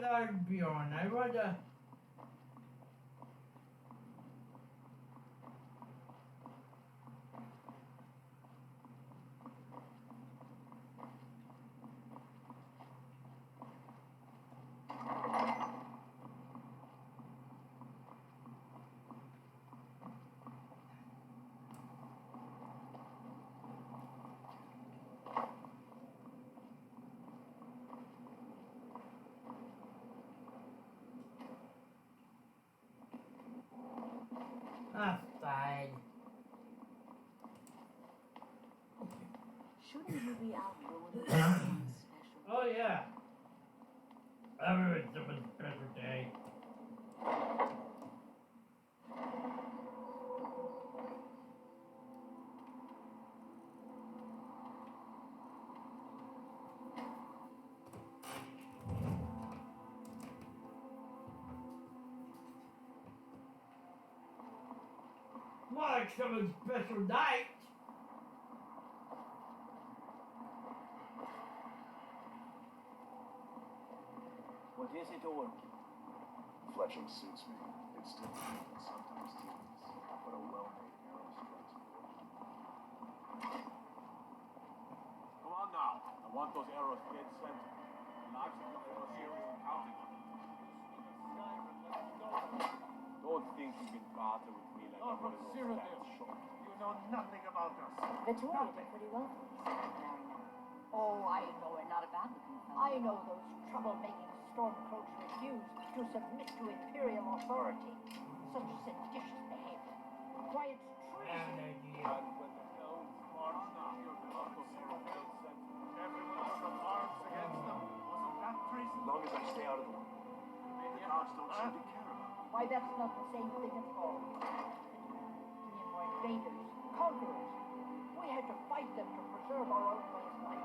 Lord Bjorn. I wanna. Ah, fine. Shouldn't you be out doing something special? Oh yeah. Everyone's someone's special day. Like someone's special night. What is it, Owen? Fletching suits me. It's different and sometimes tedious, but a well-made arrow strikes first. Come on now. I want those arrows dead center. Lives of your arrow series are counting on it. Don't think you can barter with me like I'm one of those fat short. You know nothing about us. Victoria did pretty well for herself marrying him. Oh, I know it. Not a bad looking fellow. I know those troublemaking stormcloaks refuse to submit to imperial authority. Such seditious behavior. Why, it's treason. And when the elves marched down your uncle's arrow dead center, everyone took up arms against them. Wasn't that treason? As long as I stay out of the way. The gods don't seem to care about me. Why, that's not the same thing at all. We were invaders, conquerors. We had to fight them to preserve our own way of life.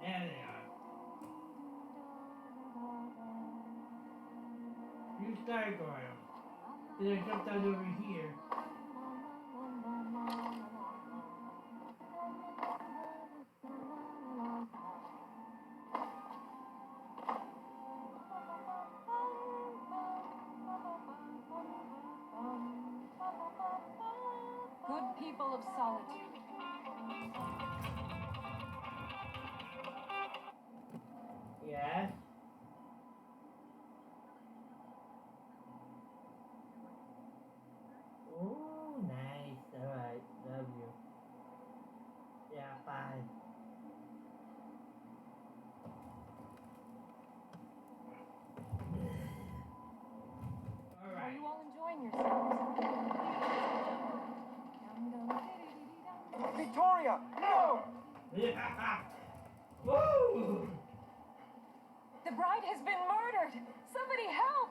There they are. You start going. Then I jump down over here. Good people of solitude. Yes. Oh, nice. Alright, love you. Yeah, bye. Are Alright. you all enjoying yourselves? Victoria! No! Yeah. Woo! The bride has been murdered! Somebody help!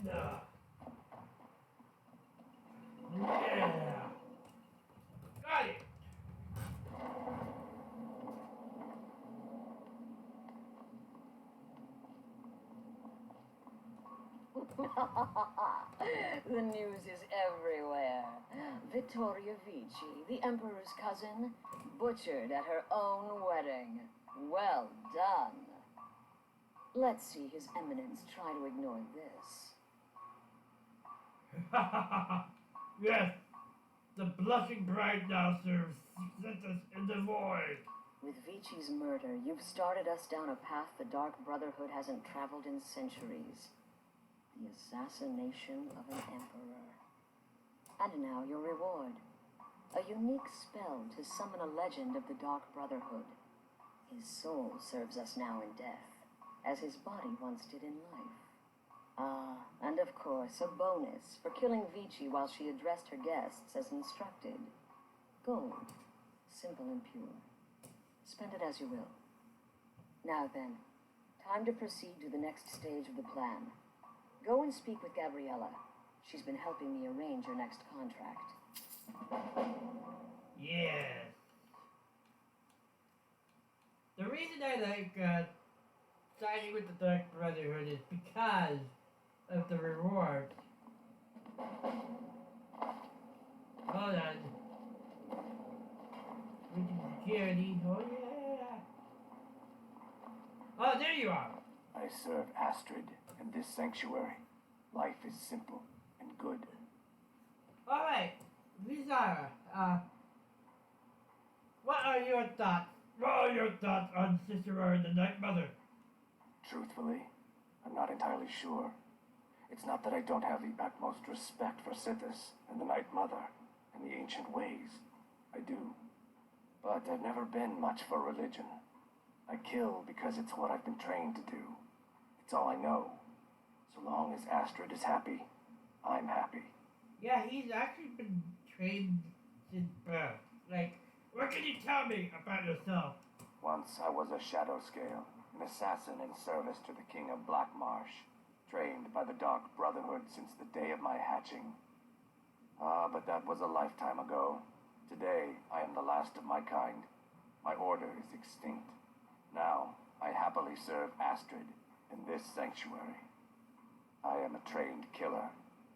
No. Yeah. Got it. The news is everywhere. Vittoria Vici, the Emperor's cousin, butchered at her own wedding. Well done. Let's see His Eminence try to ignore this. Yes, the blushing bride now serves Sixtus in the void. With Vici's murder, you've started us down a path the Dark Brotherhood hasn't traveled in centuries. The assassination of an emperor. And now your reward. A unique spell to summon a legend of the Dark Brotherhood. His soul serves us now in death, as his body once did in life. Ah, and of course, a bonus for killing Vici while she addressed her guests as instructed. Gold. Simple and pure. Spend it as you will. Now then, time to proceed to the next stage of the plan. Go and speak with Gabriella. She's been helping me arrange your next contract. Yes. The reason I like signing with the Dark Brotherhood is because of the reward. Hold on. Security. Oh yeah. Oh, there you are. I serve Astrid in this sanctuary. Life is simple and good. All right, Vizara. What are your thoughts? What are your thoughts on Cicero and the Night Mother? Truthfully, I'm not entirely sure. It's not that I don't have the utmost respect for Sithis and the Night Mother and the ancient ways. I do. But I've never been much for religion. I kill because it's what I've been trained to do. It's all I know. So long as Astrid is happy, I'm happy. Yeah, he's actually been trained since birth. Like, what can you tell me about yourself? Once I was a shadow scale, an assassin in service to the King of Blackmarsh, trained by the Dark Brotherhood since the day of my hatching. But that was a lifetime ago. Today, I am the last of my kind. My order is extinct. Now, I happily serve Astrid in this sanctuary. I am a trained killer,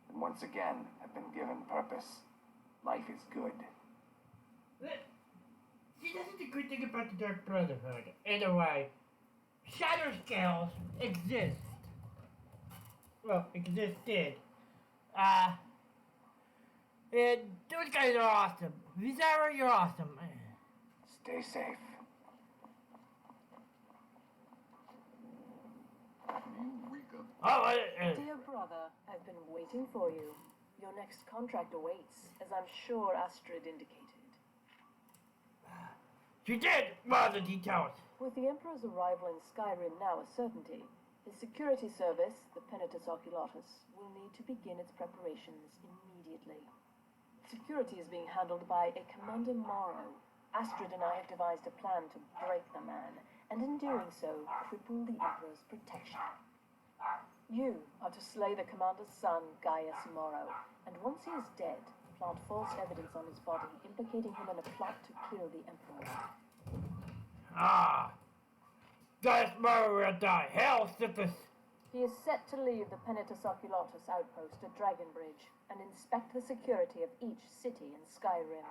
and once again have been given purpose. Life is good. See, this is the good thing about the Dark Brotherhood. In a way, shadow scales exist. Well, existed. And those guys are awesome. Vizara, you're awesome. Stay safe. Dear brother, I've been waiting for you. Your next contract awaits, as I'm sure Astrid indicated. She did! What are the details? With the Emperor's arrival in Skyrim now a certainty, his security service, the Penitus Oculatus, will need to begin its preparations immediately. Security is being handled by a Commander Morrow. Astrid and I have devised a plan to break the man, and in doing so, cripple the Emperor's protection. You are to slay the Commander's son, Gaius Morrow, and once he is dead, plant false evidence on his body, implicating him in a plot to kill the Emperor. Ah! Gaius Morrow will die. Hell, Sithis! He is set to leave the Penitus Oculatus outpost at Dragonbridge and inspect the security of each city in Skyrim.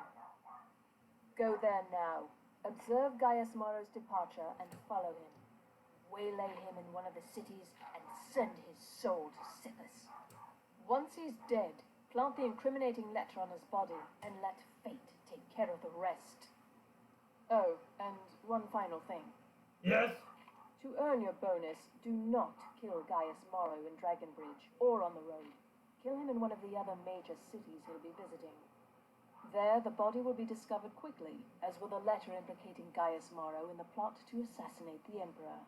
Go there now, observe Gaius Morrow's departure and follow him. Waylay him in one of the cities and send his soul to Sithis. Once he's dead, plant the incriminating letter on his body and let fate take care of the rest. Oh, and one final thing. Yes? To earn your bonus, do not kill Gaius Morrow in Dragonbridge or on the road. Kill him in one of the other major cities he'll be visiting. There, the body will be discovered quickly, as will the letter implicating Gaius Morrow in the plot to assassinate the Emperor.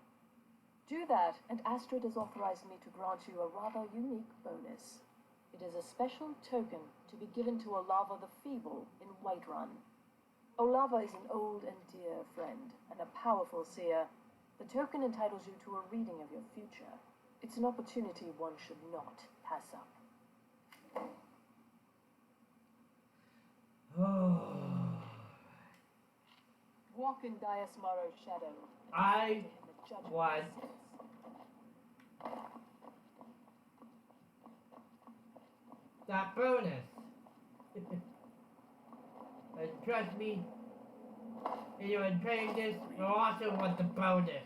Do that, and Astrid has authorized me to grant you a rather unique bonus. It is a special token to be given to Olava the Feeble in Whiterun. Olava is an old and dear friend, and a powerful seer. The token entitles you to a reading of your future. It's an opportunity one should not pass up. Walk in Gaius Morrow's shadow. I want that bonus. And trust me, anyone paying this will also want the bonus.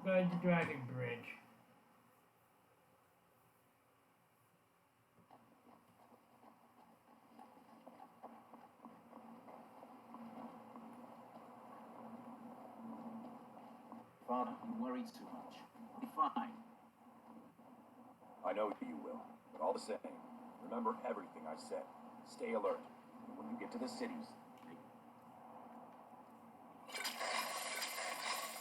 Going to Dragon Bridge. Father, you worry too much. We'll be fine. I know you will, but all the same, remember everything I said. Stay alert. And when you get to the cities,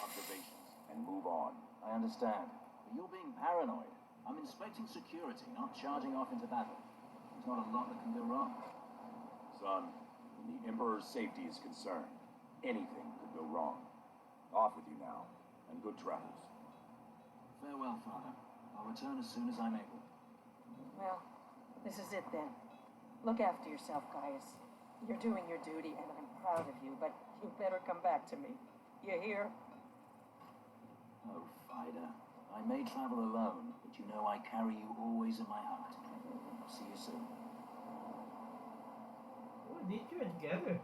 observations and move on. I understand, but you're being paranoid. I'm inspecting security, not charging off into battle. There's not a lot that can go wrong. Son, when the Emperor's safety is concerned, anything could go wrong. Off with you now, and good travels. Farewell, Father. I'll return as soon as I'm able. Well, this is it then. Look after yourself, Gaius. You're doing your duty, and I'm proud of you, but you better come back to me. You hear? Oh, Fida. I may travel alone, but you know I carry you always in my heart. I'll see you soon. Oh, these two are together.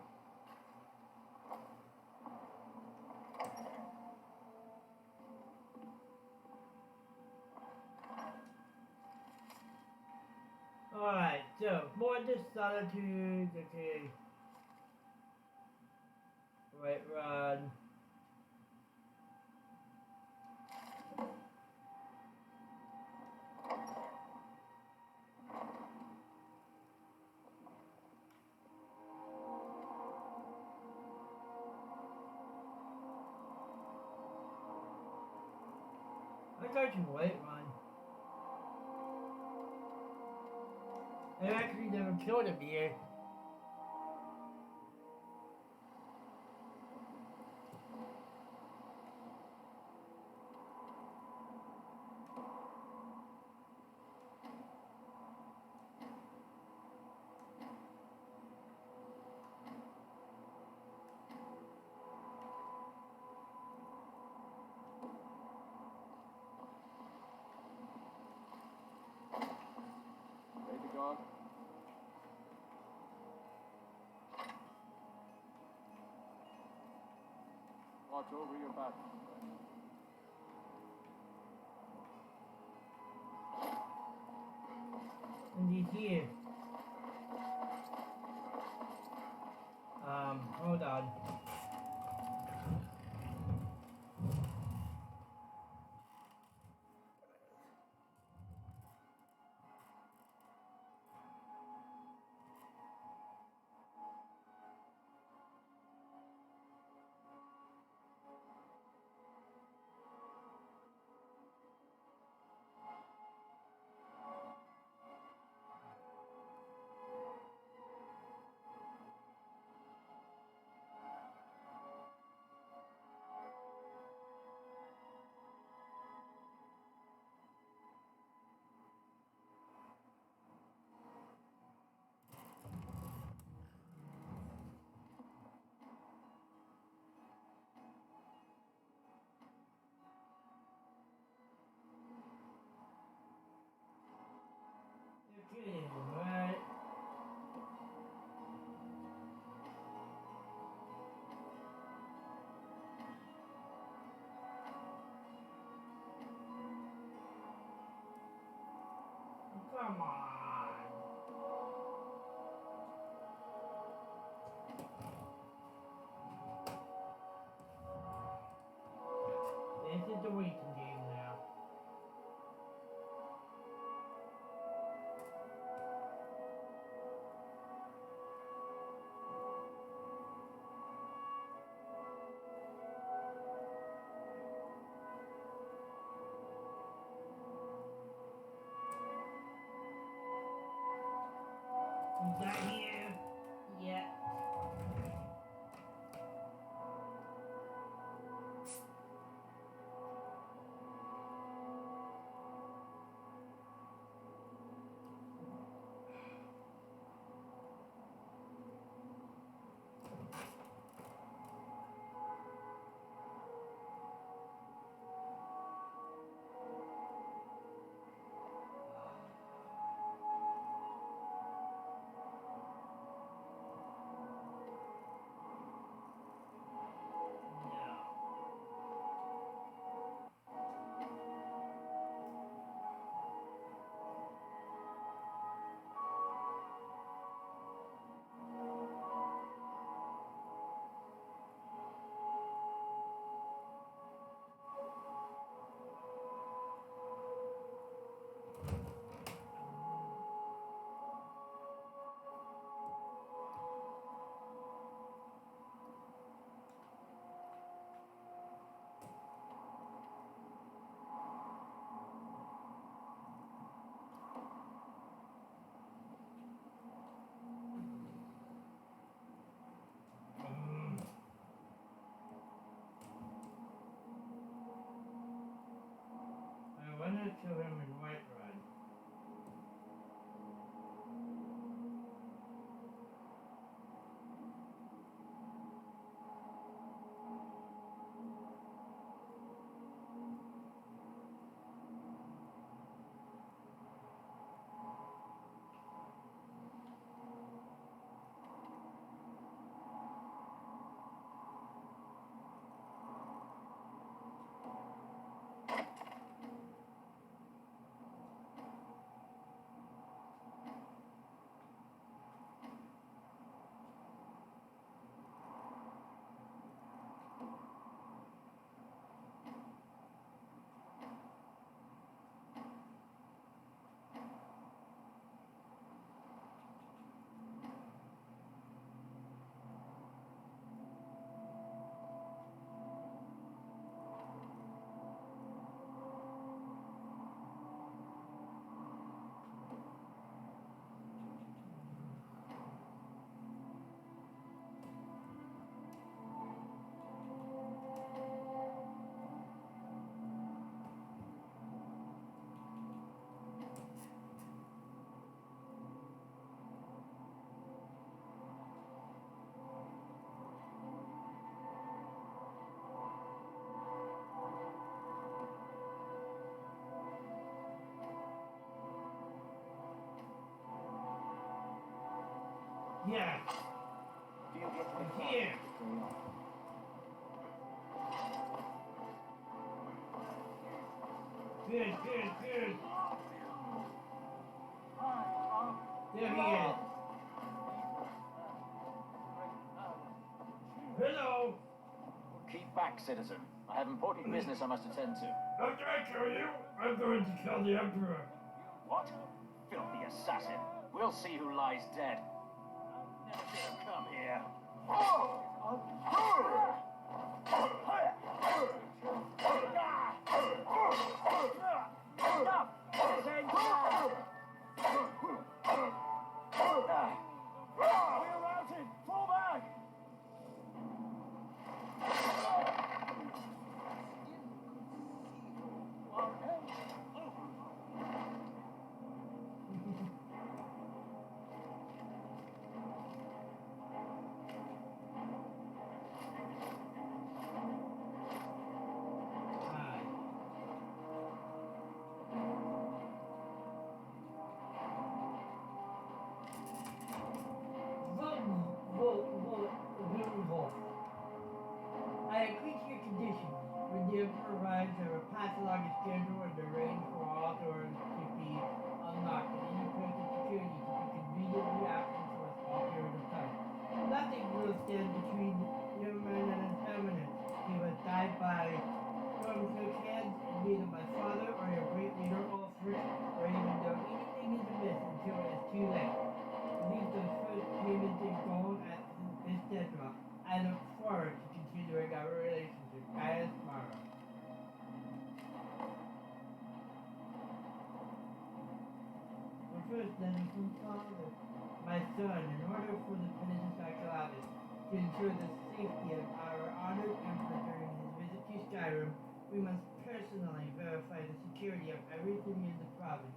Alright, so, more this solitude, okay. Right, run. I thought you wait, run. I actually never killed him here. Ready to go? Watch over your back. And he's here. Hold on. You're kidding, right? Come on. This is the waiting game now. kill him in Whiterun. Yes. Do you get to He's the here. Good, good, good. There he is. Hello. Keep back, citizen. I have important business I must attend to. After I kill you, I'm going to kill the Emperor. What? Filthy assassin. We'll see who lies dead. Never should have come here. Stop! This ain't bad. We're routed! Fall back! I agree to your conditions. When the Emperor arrives, I will pass along a schedule and arrange for all doors to be unlocked and any person security to be conveniently absent for a small period of time. Nothing will stand between the Emperor and his eminence. He was died by Stormcloak hands and neither my father or your great leader Ulfric or even know anything is amiss until it is too late. Leave those first payments in gold at this deadlock. I look forward to continuing our relationship. Gaius Mara. Well, first, letter from Father. My son, in order for the Penitent Acalatus to ensure the safety of our honored Emperor during his visit to Skyrim, we must personally verify the security of every city in the province.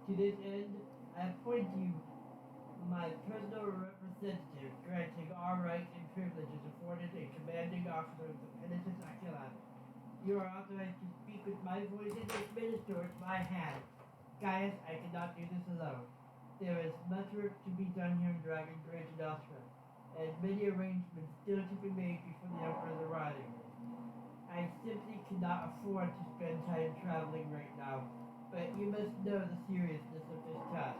To this end, I appoint you my personal representative, granting all rights and privileges afforded a commanding officer of the Penitent Acalatus. You are authorized to speak with my voice and administer with my hand. Gaius, I cannot do this alone. There is much work to be done here in Dragon Bridge and elsewhere, and many arrangements still to be made before the Emperor's arrival. I simply cannot afford to spend time traveling right now, but you must know the seriousness of this task.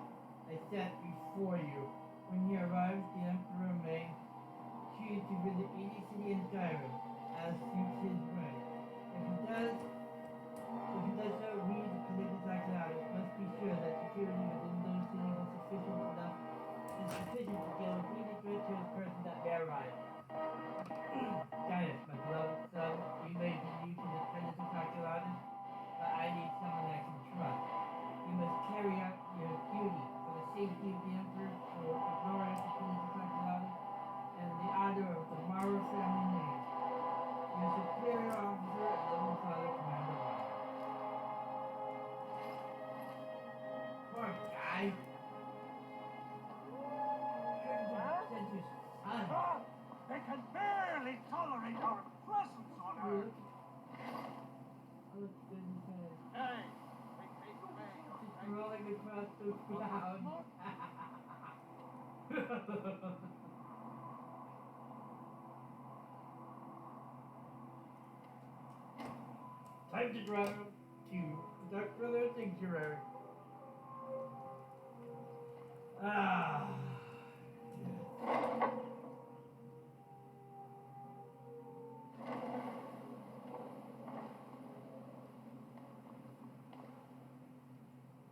I set before you. When he arrives, the Emperor may choose to visit any city in Skyrim, as suits his way. If he does so, we, the Penitent Acalatus, must be sure that security within those cities is sufficient to deal with any threat to his person that may arise. Gaius, my beloved son, you may be new to the Penitent Acalatus, but I need someone I can trust. You must carry out your duty for the safety of the Emperor, for the glory of the Penitent Acalatus, and the honor of the Mara family name. across the ground. Time to travel to Dark Brother Sanctuary. Ah.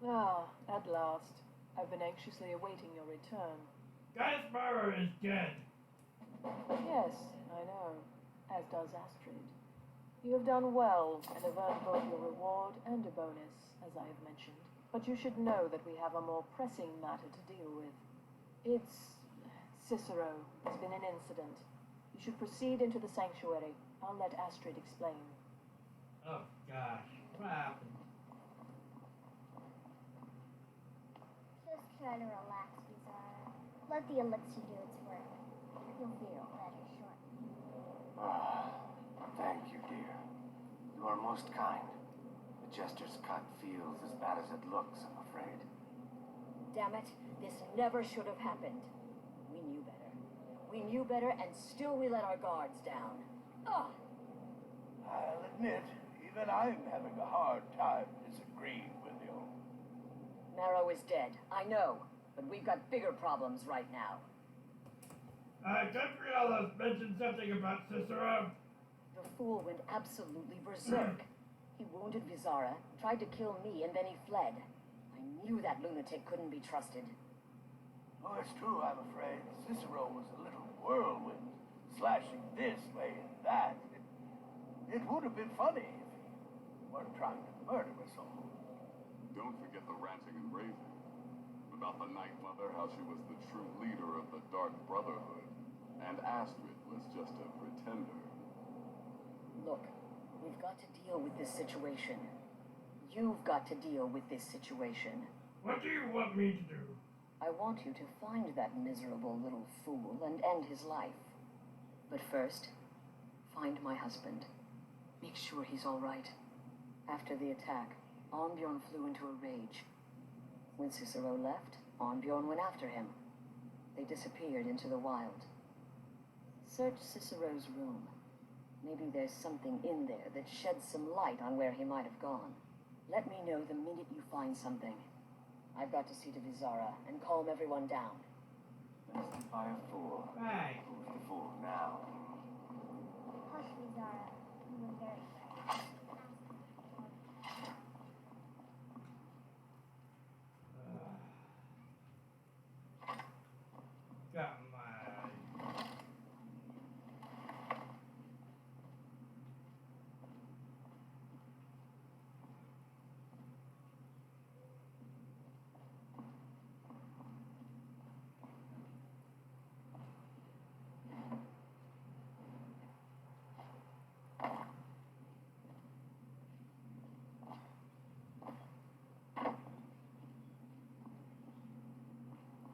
Ah, at last. I've been anxiously awaiting your return. Gaspar is dead. Yes, I know. As does Astrid. You have done well and have earned both your reward and a bonus, as I have mentioned. But you should know that we have a more pressing matter to deal with. It's Cicero. There's been an incident. You should proceed into the sanctuary. I'll let Astrid explain. Oh gosh, what happened? Just try to relax, Bizarre. Let the elixir do its work. You'll feel better shortly. Thank you, dear. You are most kind. The Jester's cut feels as bad as it looks, I'm afraid. Damn it, this never should have happened. We knew better. We knew better, and still we let our guards down. Ugh! I'll admit, even I'm having a hard time disagreeing with you. Marrow is dead, I know, but we've got bigger problems right now. Gabriella mentioned something about Cicero. The fool went absolutely berserk. He wounded Vizara, tried to kill me, and then he fled. I knew that lunatic couldn't be trusted. Oh, it's true, I'm afraid. Cicero was a little whirlwind, slashing this way and that. It would have been funny if he weren't trying to murder us all. Don't forget the ranting and raving. About the Night Mother, how she was the true leader of the Dark Brotherhood, and Astrid was just a pretender. Look, we've got to deal with this situation. You've got to deal with this situation. What do you want me to do? I want you to find that miserable little fool and end his life. But first, find my husband. Make sure he's all right. After the attack, Arnbjorn flew into a rage. When Cicero left, Arnbjorn went after him. They disappeared into the wild. Search Cicero's room. Maybe there's something in there that sheds some light on where he might have gone. Let me know the minute you find something. I've got to see to Vizara and calm everyone down. Best by a fool. Right. Who's the fool now? Hush, Bizarre. You were very right. Got my...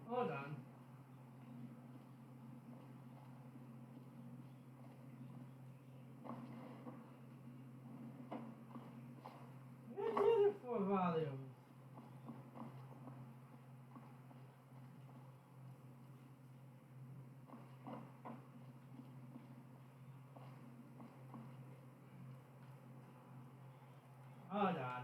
Hold on. Where's the other 4 volumes? Hold on.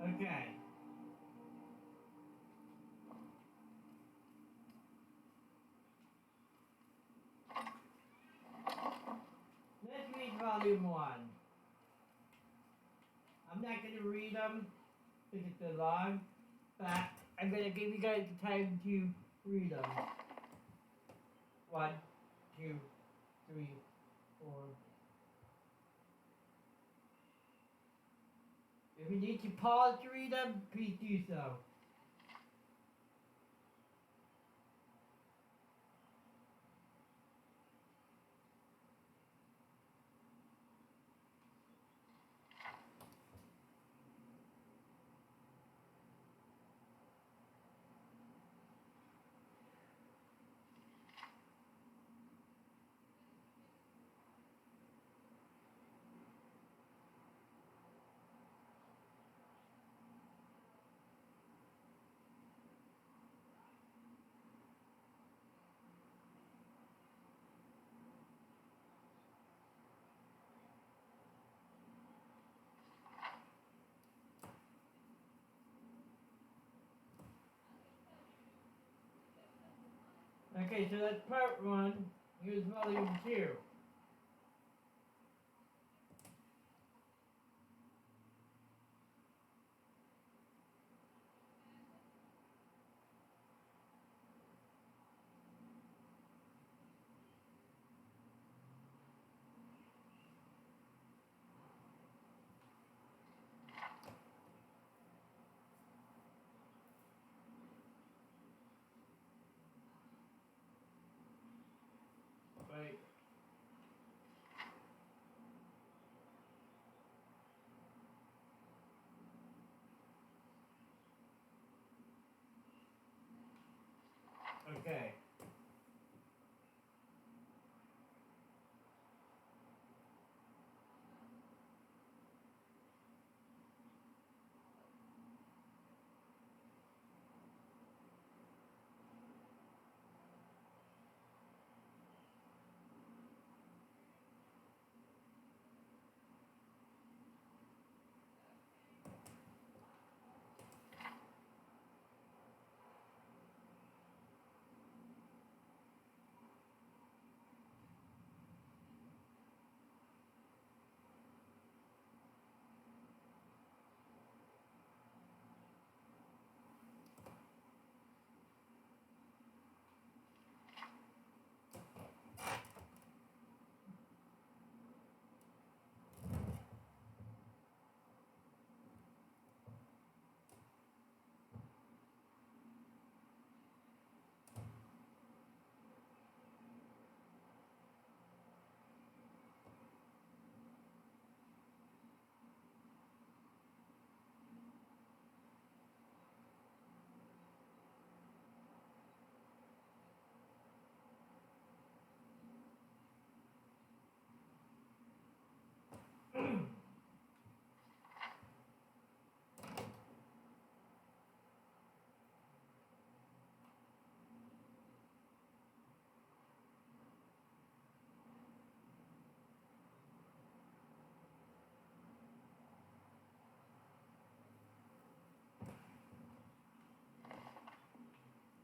Okay. Let's read volume 1. I'm not going to read them because they're long. But I'm gonna give you guys the time to read them. 1, 2, 3, 4. If you need to pause to read them, please do so. Okay, so that's part 1. Here's volume 2. Right. Okay.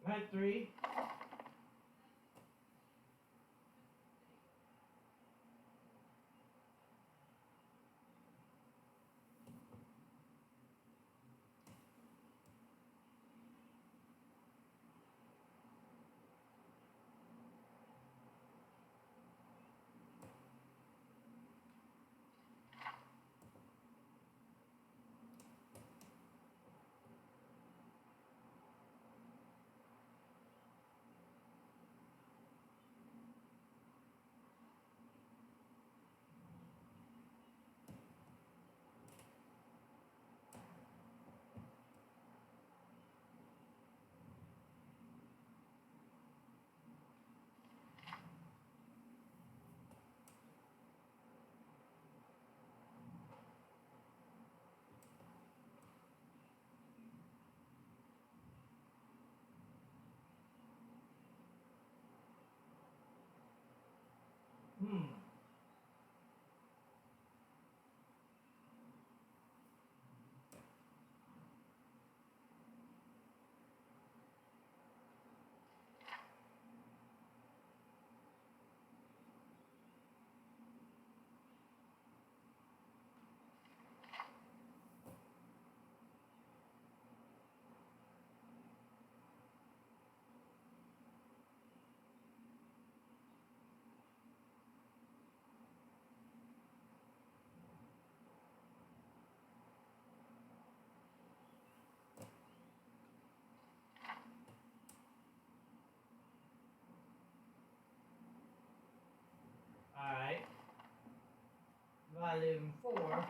Part 3. Volume 4.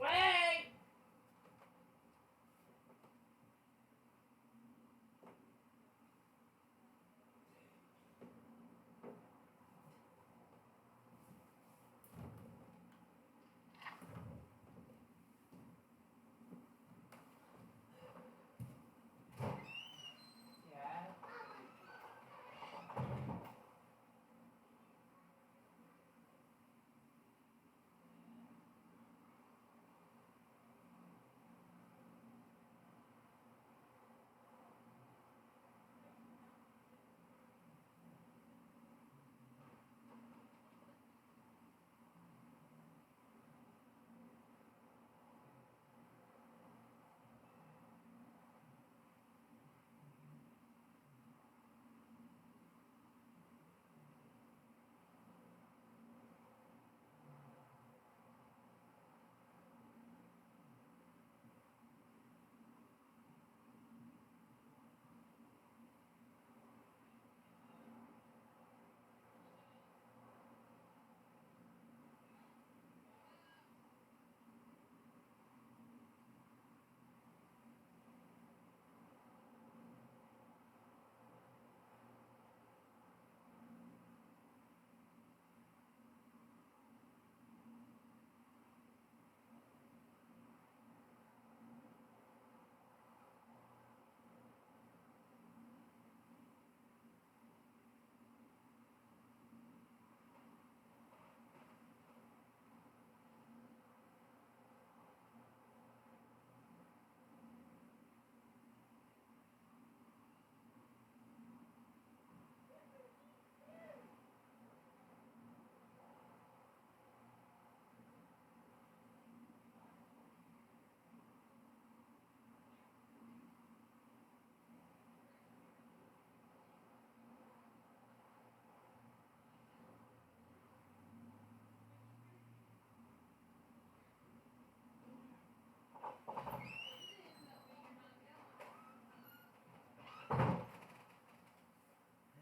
Wait!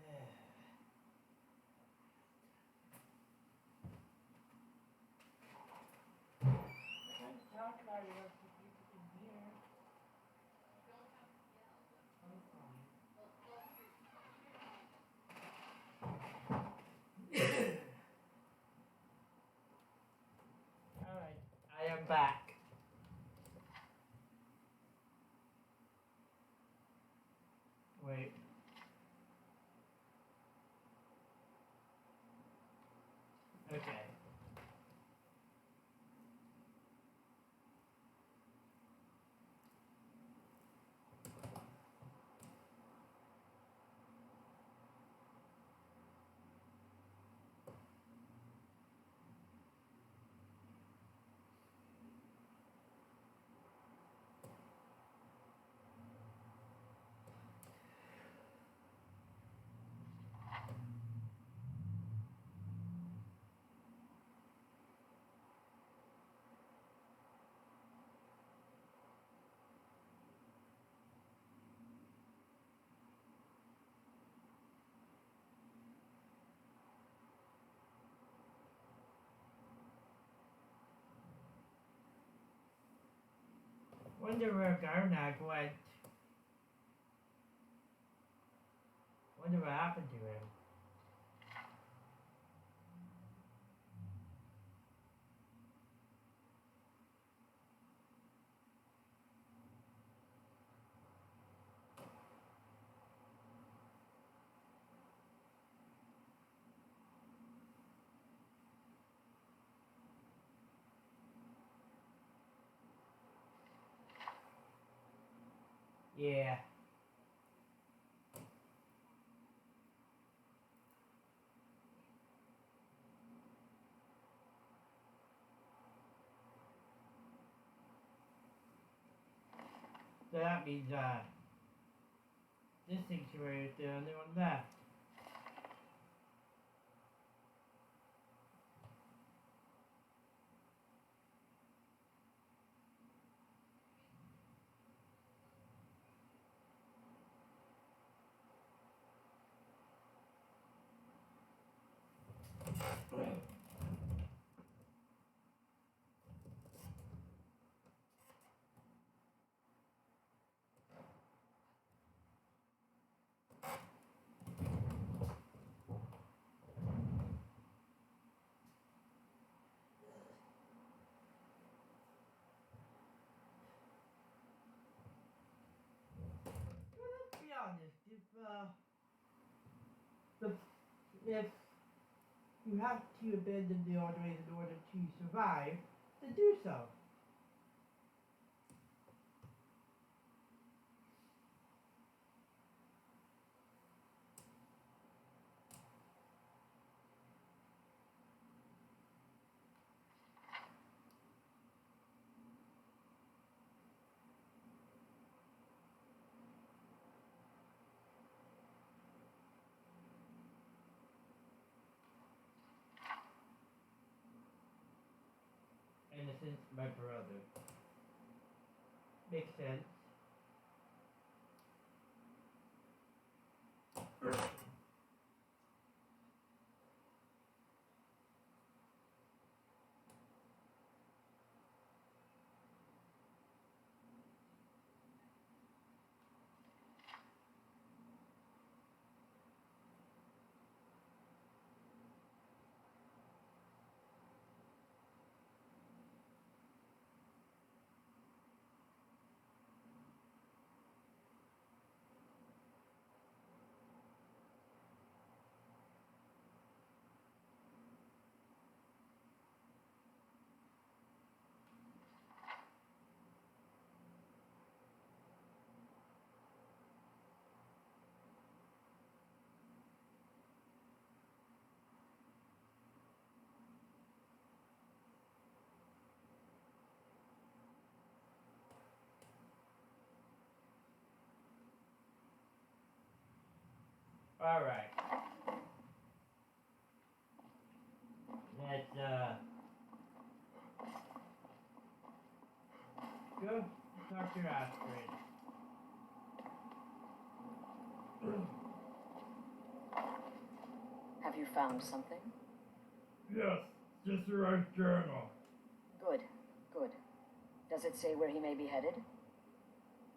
Yeah. Talk about it else if people can hear. Alright, I am back. Wait. Okay. Wonder where Garnak went. Wonder what happened to him. Yeah. So that means, this sanctuary is the only one left. Let's be honest, if you have to abandon the old ways in order to survive, then do so. Innocent, my brother. Makes sense. Alright. Let's, go talk to Astrid. Have you found something? Yes, Cicero's journal. Good, good. Does it say where he may be headed?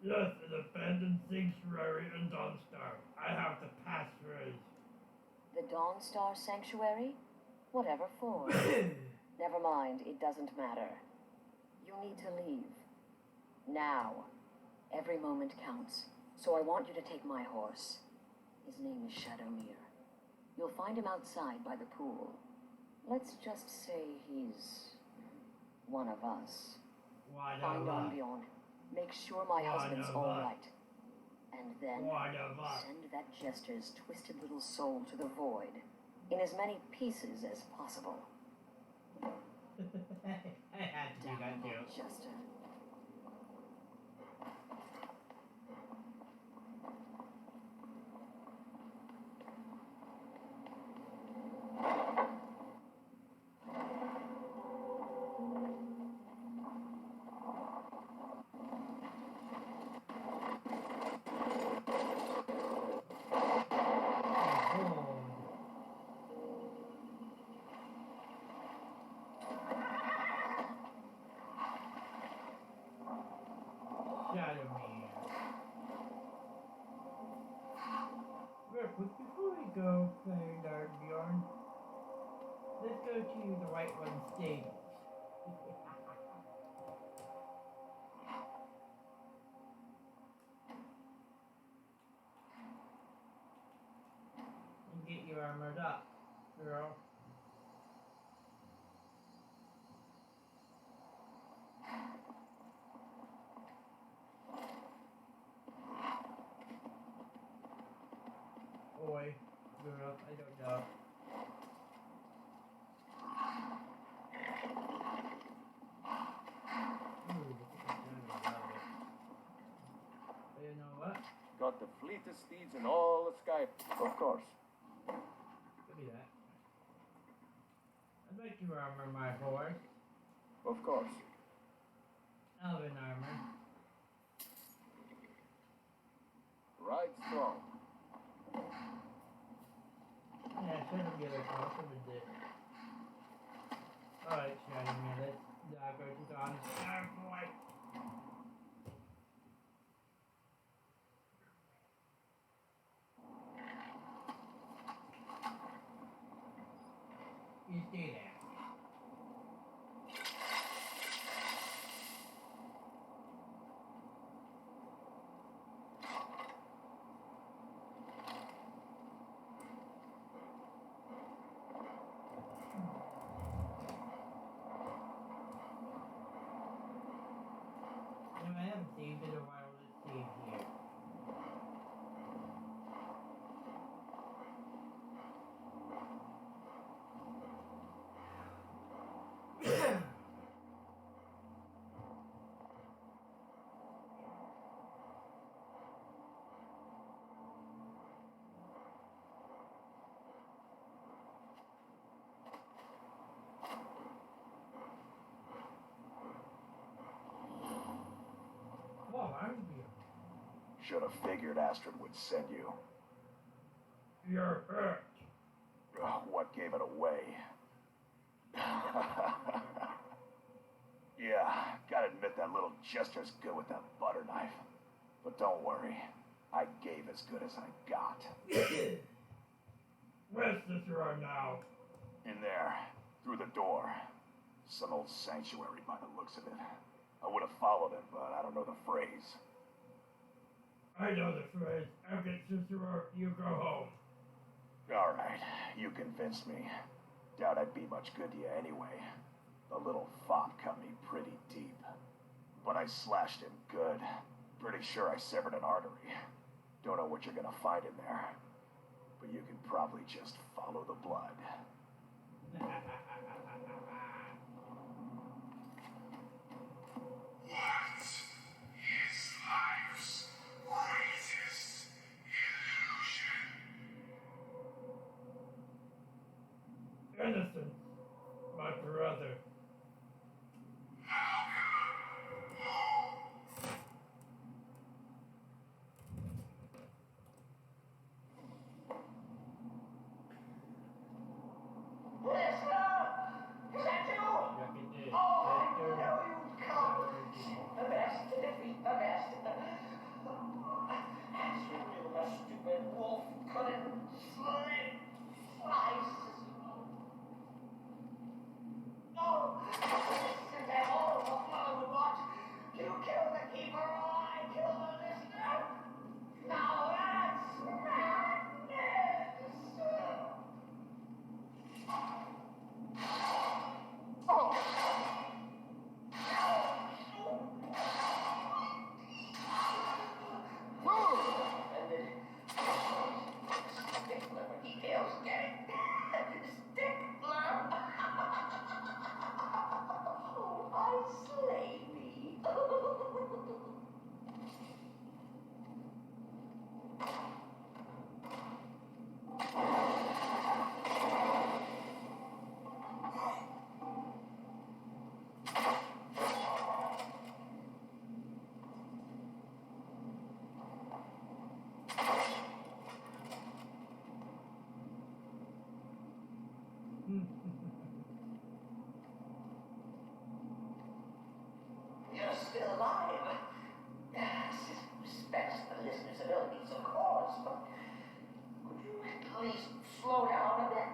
Yes, an abandoned sanctuary in Dawnstar. I have the passphrase. The Dawnstar Sanctuary? Whatever for. Never mind, it doesn't matter. You need to leave. Now. Every moment counts, so I want you to take my horse. His name is Shadowmere. You'll find him outside by the pool. Let's just say he's one of us. Find Arnbjorn. Make sure my husband's all right. And then send that jester's twisted little soul to the void, in as many pieces as possible. I had to do that too. Jester. Shadowmere. Real quick, before we go find Arnbjorn, let's go to the White One stage. And get you armored up, girl. Boy, girl, I don't know. Ooh, look at that, I love it. fleetest steeds in all of Sky. Of course. Give me that. I'd like to armor my horse. Of course. Elven armor. Right strong. Yeah, I should have given it off of a dick. Alright, Shiny Man, let's go to the on Star Boy. You stay there. I haven't saved in a while. Let's save here. Whoa, I'm here. Should have figured Astrid would send you. You're hurt. What gave it away? Yeah, gotta admit that little gesture's good with that butter knife. But don't worry, I gave as good as I got. Where's this run now? In there, through the door. Some old sanctuary by the looks of it. I would have followed him, but I don't know the phrase. I know the phrase. I'll get Sister Rourke, you go home. Alright, you convinced me. Doubt I'd be much good to you anyway. The little fop cut me pretty deep. But I slashed him good. Pretty sure I severed an artery. Don't know what you're gonna find in there. But you can probably just follow the blood. What is life's greatest illusion? Innocence, my brother. Is that you? Oh, I knew you'd come. The best, defeat the best. As you knew the stupid wolf couldn't slice. Oh, the devil, the blood would watch. You kill the keeper, or I kill the listener. Now that's madness. Oh. Stickler, details, get it? Stickler. Oh, I slay thee. You're still alive. Respects the listener's abilities, of course, but could you at least slow down a bit?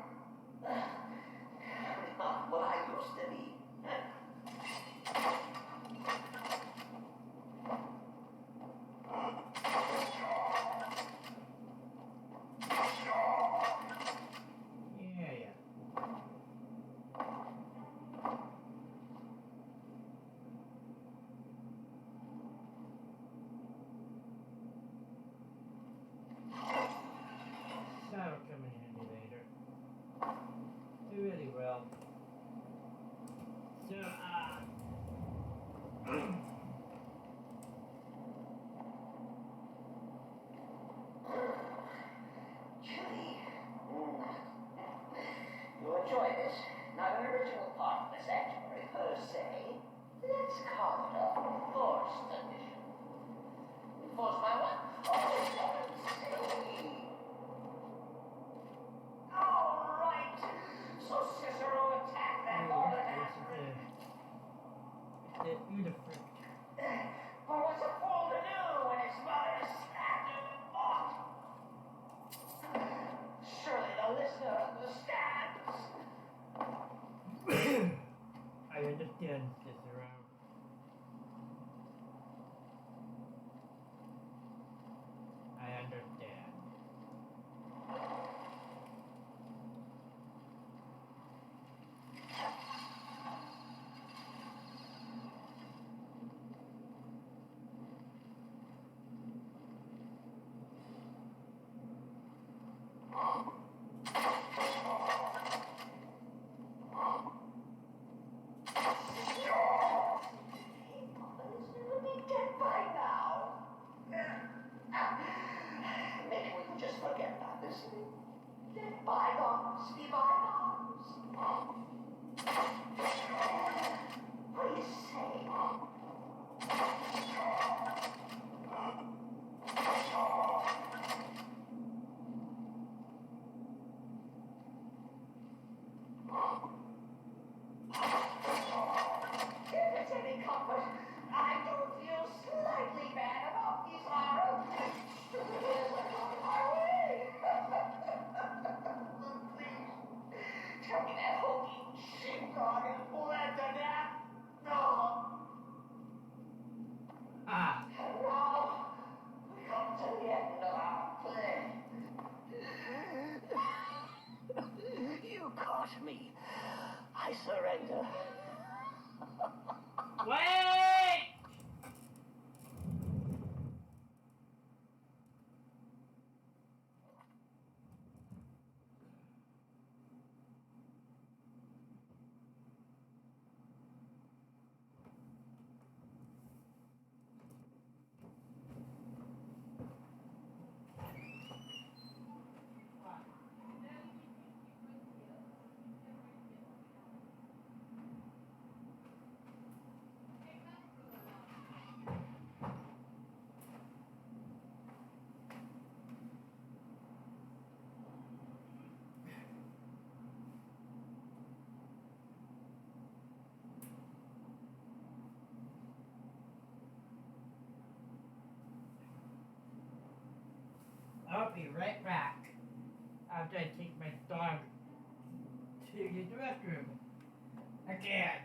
Not what I used to be. Yeah. That'll come in handy later. Do really well. So, understands. I understand, Cicero. I understand. Maybe we can just forget about this. Let bygones be bygones. What do you say? If it's any comfort, I do feel slightly bad about these horror. Please, tell me that hokey sheepdog is bled to death. No. Ah. And now, we come to the end of our play. You caught me. I surrender. Wait! I'll be right back after I take my dog to use the restroom again.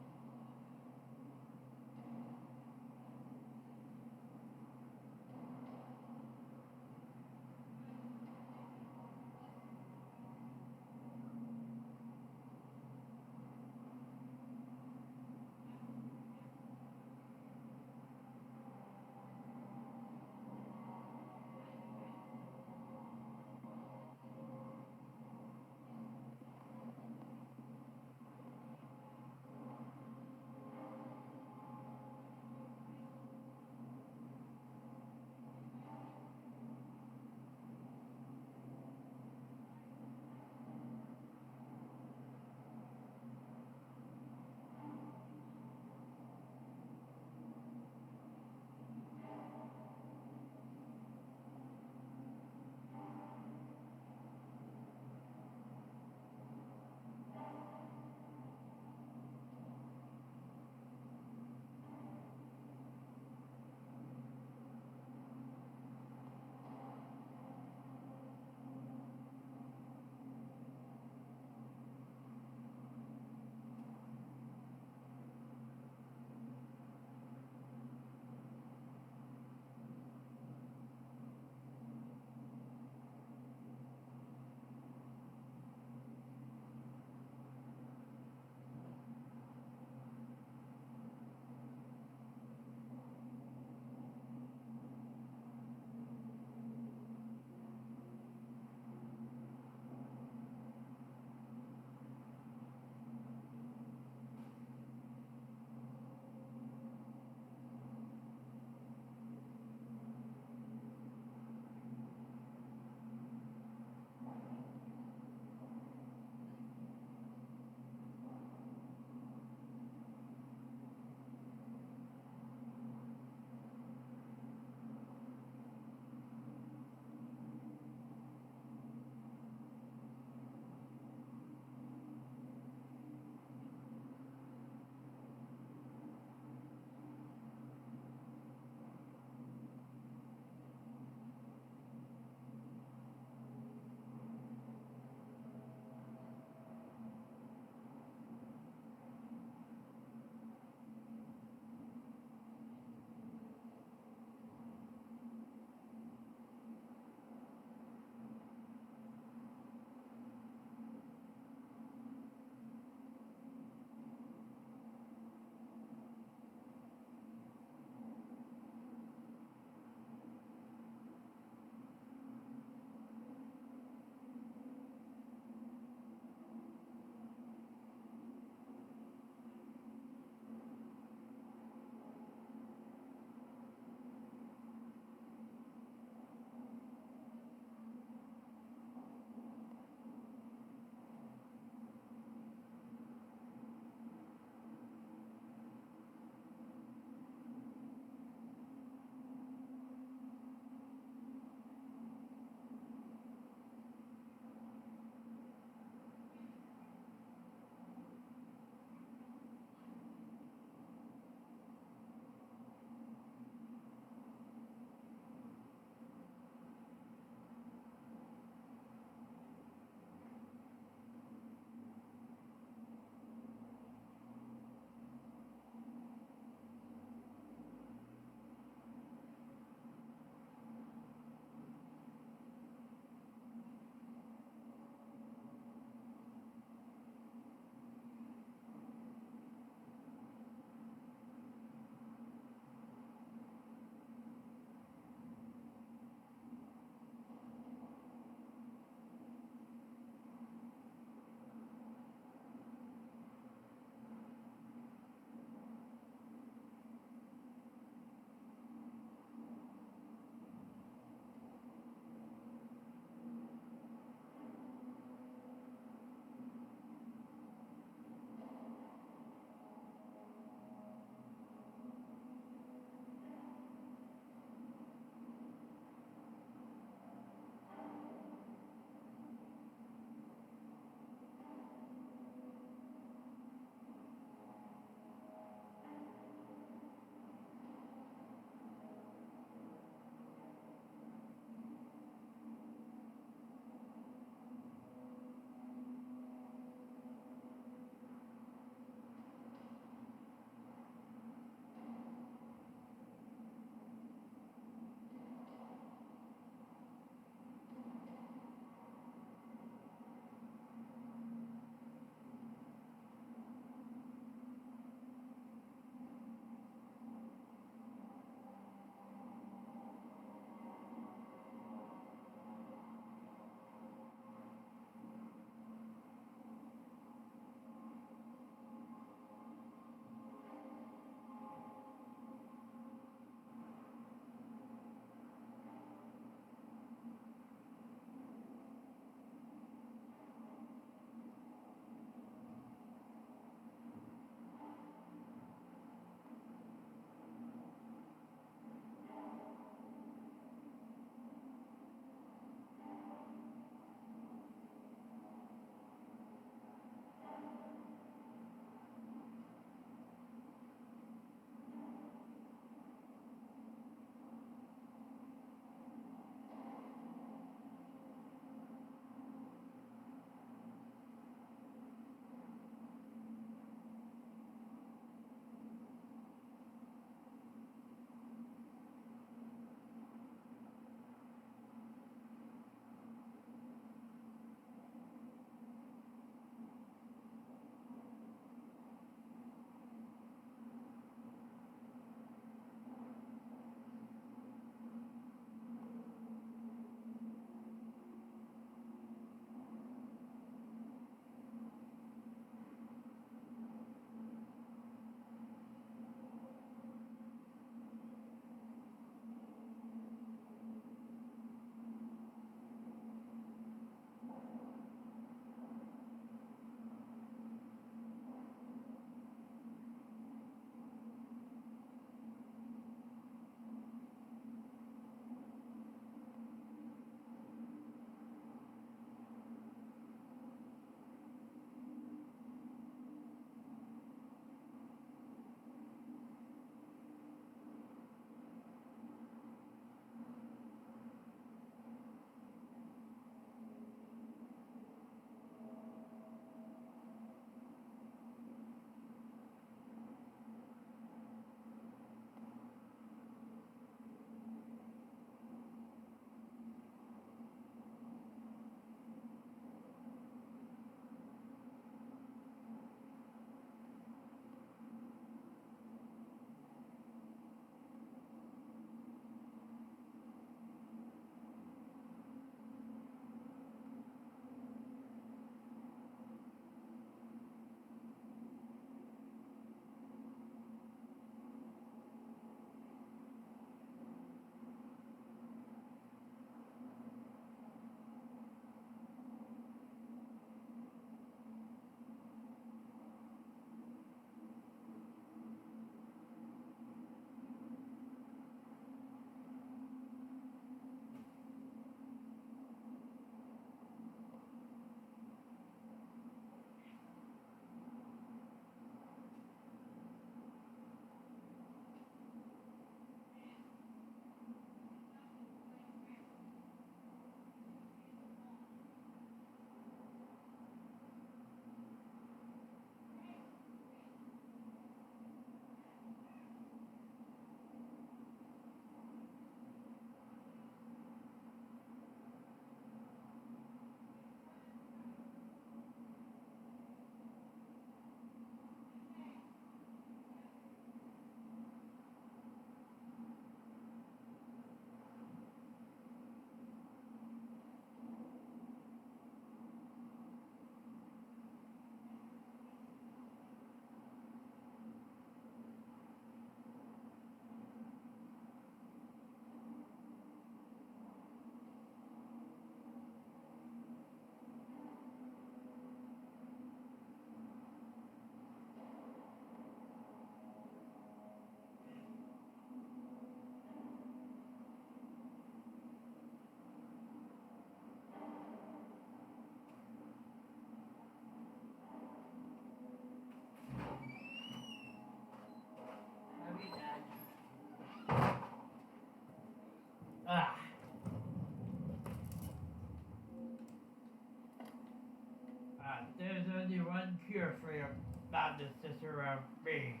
There's only one cure for your madness, Cicero, me.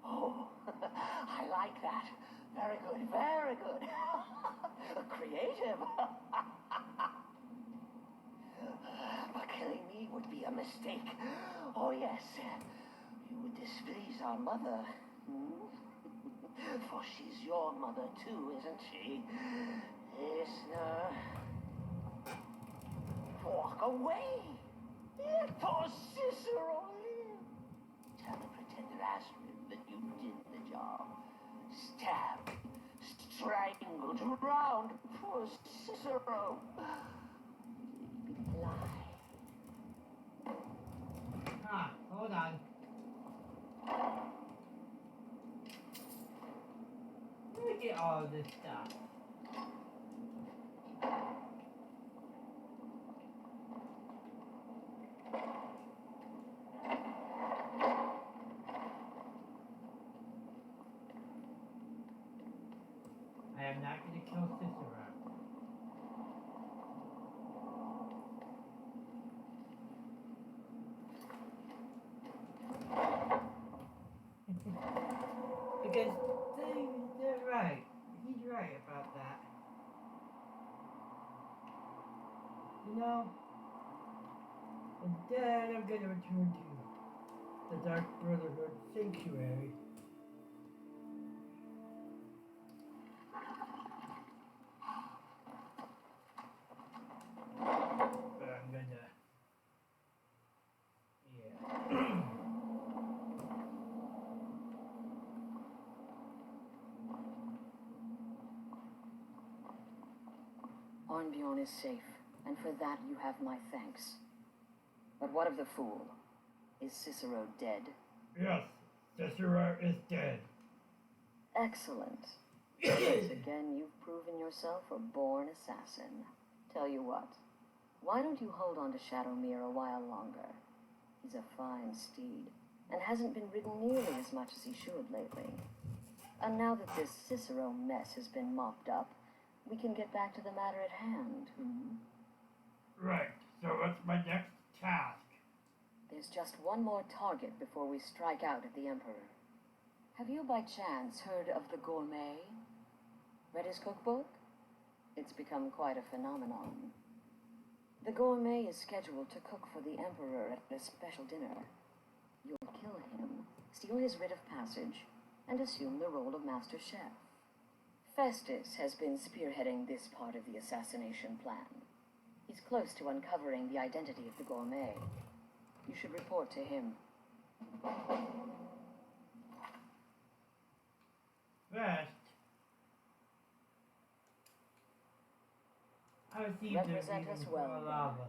Oh, I like that. Very good, very good. Creative. But killing me would be a mistake. Oh, yes. You would displease our mother. For she's your mother, too, isn't she? Listener. Walk away. For Cicero live. Tell the pretender Astrid that you did the job. Stabbed, strangled, drowned poor Cicero. Lie. Hold on. Let me get all of this stuff. I am not going to kill Cicero. Because they're right. He's right about that. You know? And then I'm going to return to the Dark Brotherhood Sanctuary. But I'm gonna... Yeah. Arnbjorn is safe, and for that you have my thanks. But what of the fool? Is Cicero dead? Yes, Cicero is dead. Excellent. Once again, you've proven yourself a born assassin. Tell you what, why don't you hold on to Shadowmere a while longer? He's a fine steed, and hasn't been ridden nearly as much as he should lately. And now that this Cicero mess has been mopped up, we can get back to the matter at hand, Right, so what's my next task? There's just one more target before we strike out at the Emperor. Have you by chance heard of the Gourmet? Read his cookbook? It's become quite a phenomenon. The Gourmet is scheduled to cook for the Emperor at a special dinner. You'll kill him, steal his writ of passage, and assume the role of Master Chef. Festus has been spearheading this part of the assassination plan. He's close to uncovering the identity of the Gourmet. You should report to him. First, I received Represent a us reading well, for then. lava.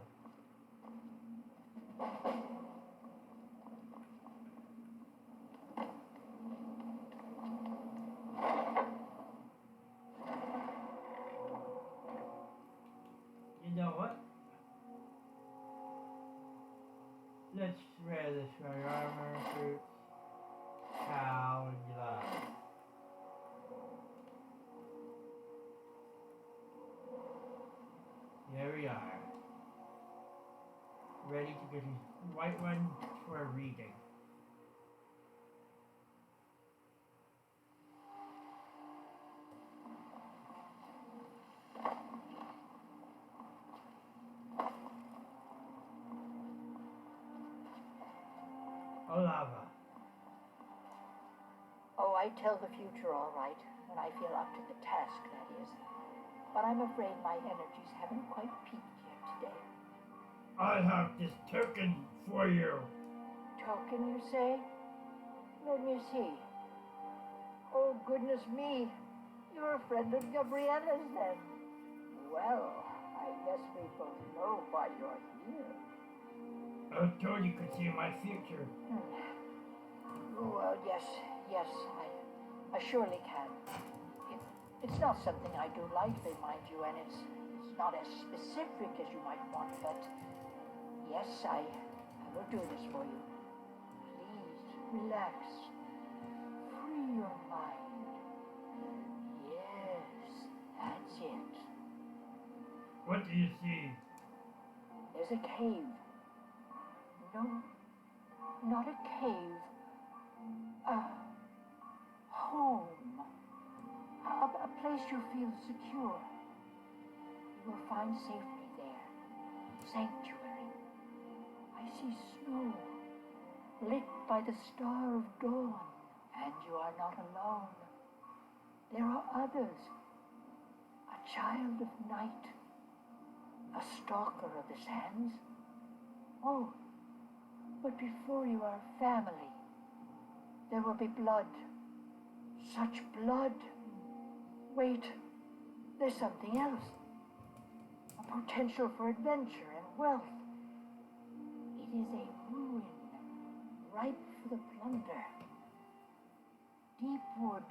You know what? Let's wear this for armor, fruits, cow, and gloves. Here we are. Ready to get his white one for reading. Olava. Oh, I tell the future all right, when I feel up to the task, that is. But I'm afraid my energies haven't quite peaked yet today. I have this token for you. Token, you say? Let me see. Oh, goodness me. You're a friend of Gabriella's, then. Well, I guess we both know why you're here. I was told you could see my future. Well, yes, I surely can. It's not something I do lightly, mind you, and it's not as specific as you might want, but yes, I will do this for you. Please, relax. Free your mind. Yes, that's it. What do you see? There's a cave. No, not a cave. A home. A place you feel secure. You will find safety there. Sanctuary. I see snow, lit by the star of dawn. And you are not alone. There are others. A child of night. A stalker of the sands. Oh, but before you are family, there will be blood. Such blood. Wait, there's something else. A potential for adventure and wealth. It is a ruin, ripe for the plunder. Deep wood,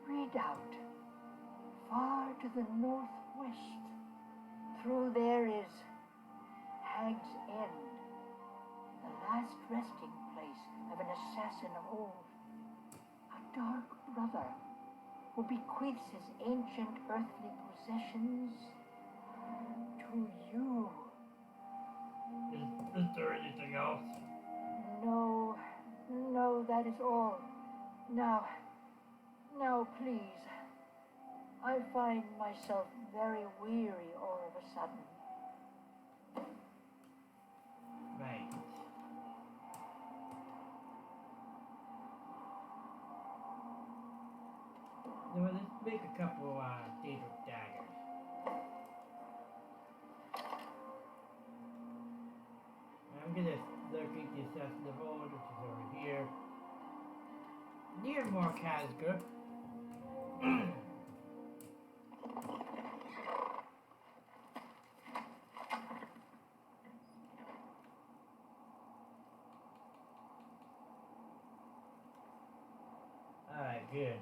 redoubt, far to the northwest. Through there is Hag's End, the last resting place of an assassin of old. A dark brother who bequeaths his ancient earthly possessions to you. Is there anything else? No, that is all. Now, please. I find myself very weary all of a sudden. Right. Now let's make a couple daedric daggers. I'm gonna locate the assassin of old, which is over here. Near more Kazga. Alright, good.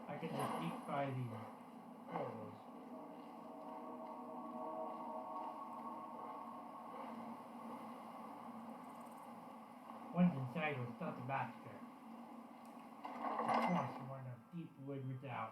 I can just sneak by these holes. One's inside was not the master. Of course, one of deep wood without.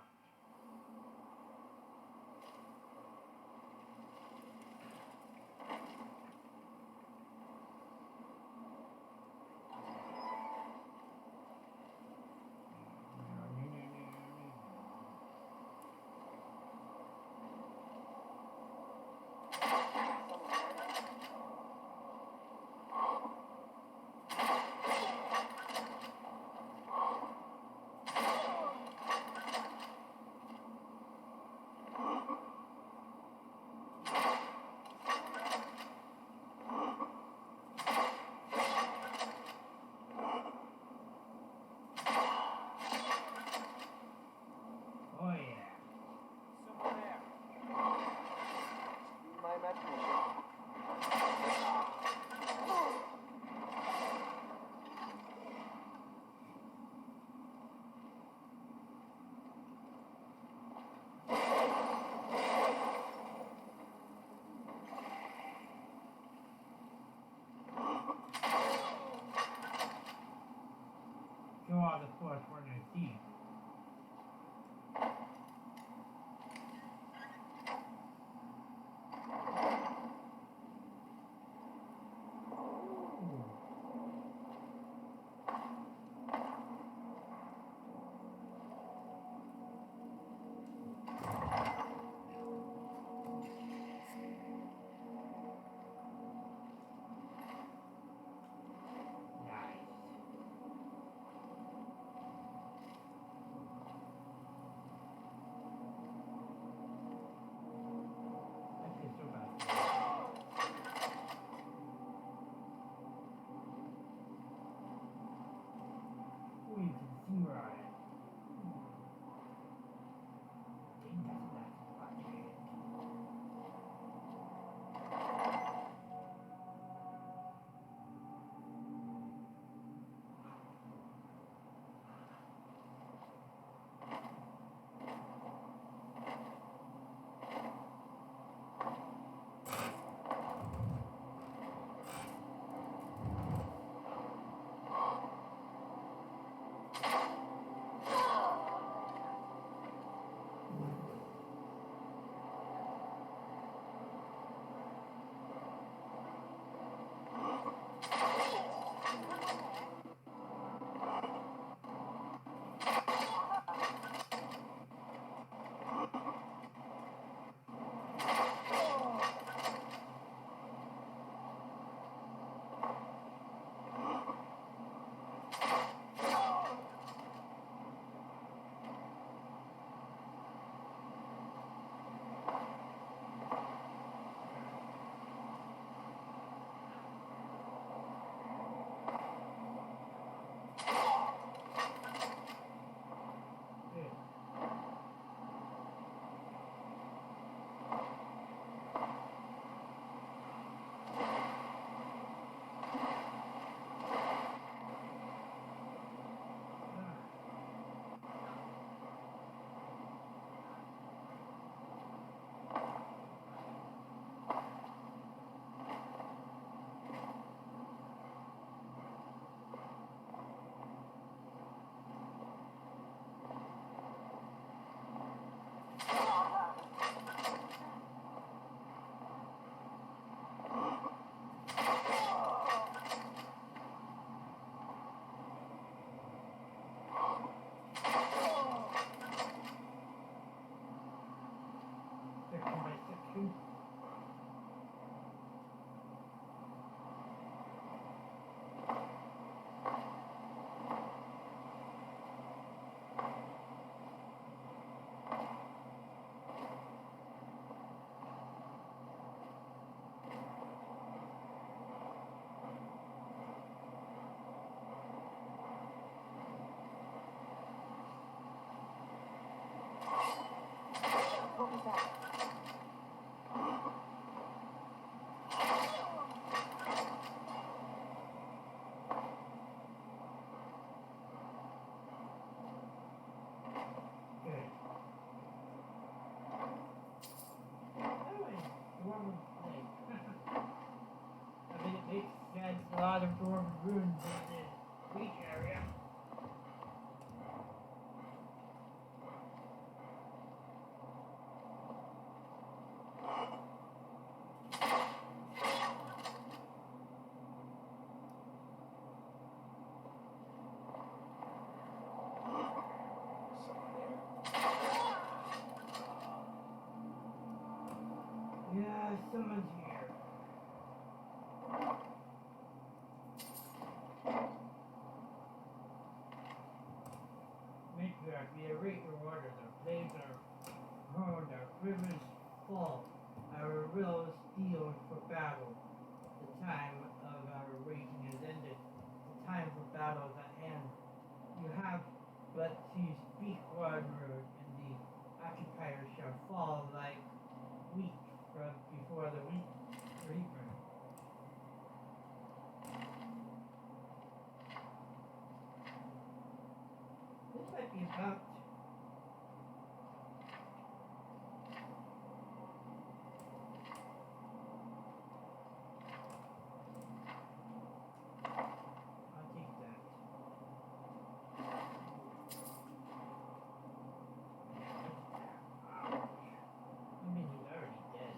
Oh yeah. Someone there. My imagination. Show all the force we're gonna see. You can see where I am. direction. What was that? Good. Anyway, Dwarven Lake. I mean, it makes sense. A lot of Dwarven ruins in this beach area. Yeah, someone's here. Matriarch, we await your orders. Our plagues are honed, our rivers full, our willows steeled for battle. The time of our raging has ended. The time for battle is at hand. You have but to speak one word, and the occupiers shall fall like wheat from before the wheat reaper. This might be about. I'll take that. Ouch. I mean, he's already dead.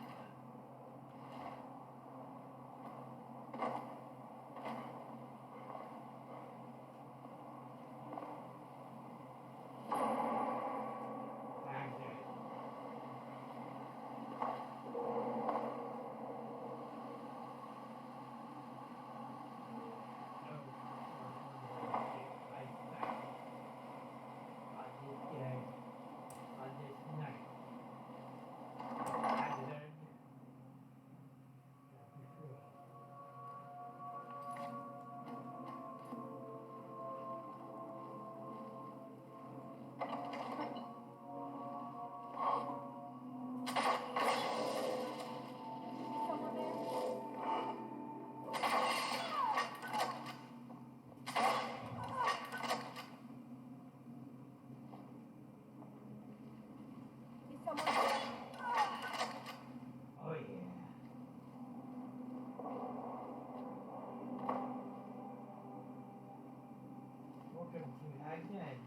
Back there. No. Right back. On this day. On this night. I learned. Before. Someone there? Is someone there? Oh yeah. Welcome to Agden.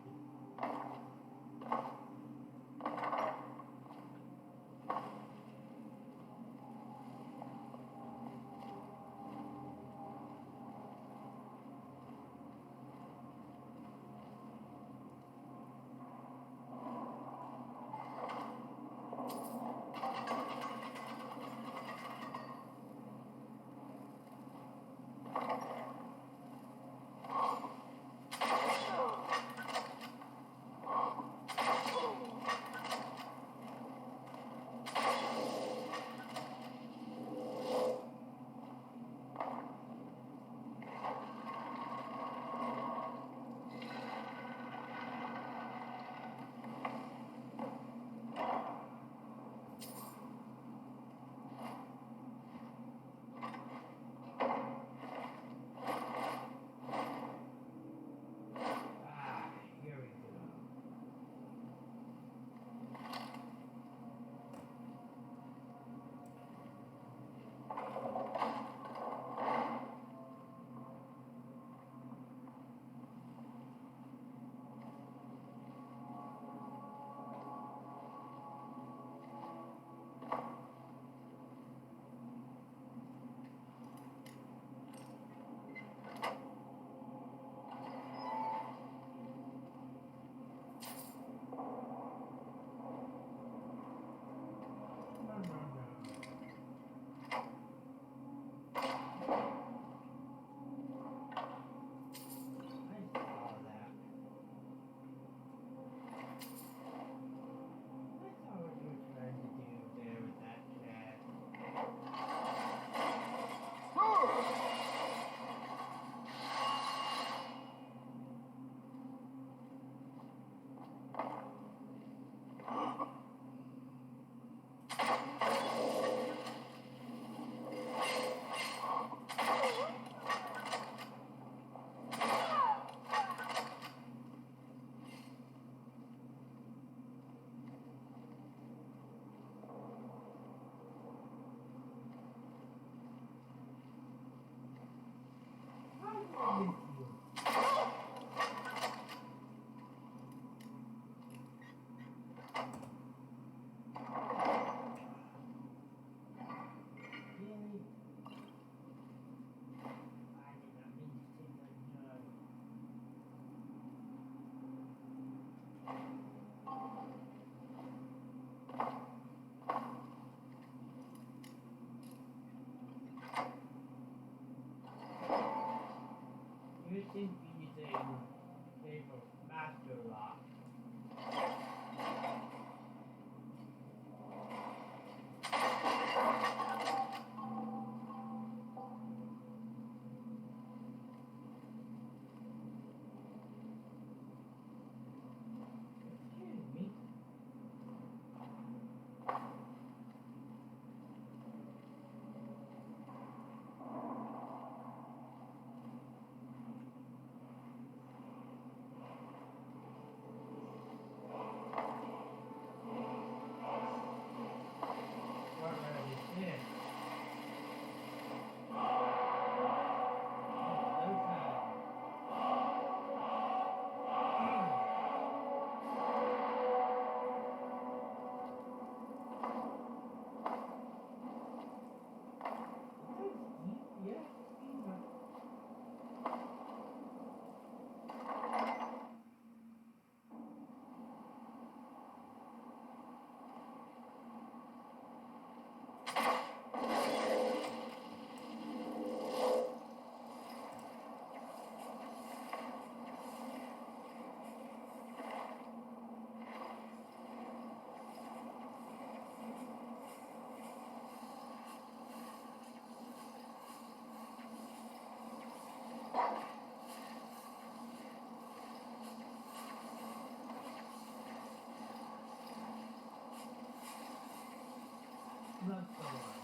with you. Really? I did not mean to take that job. You think anything table master lock? Excuse me. What are you saying? No time. Yes, not so long.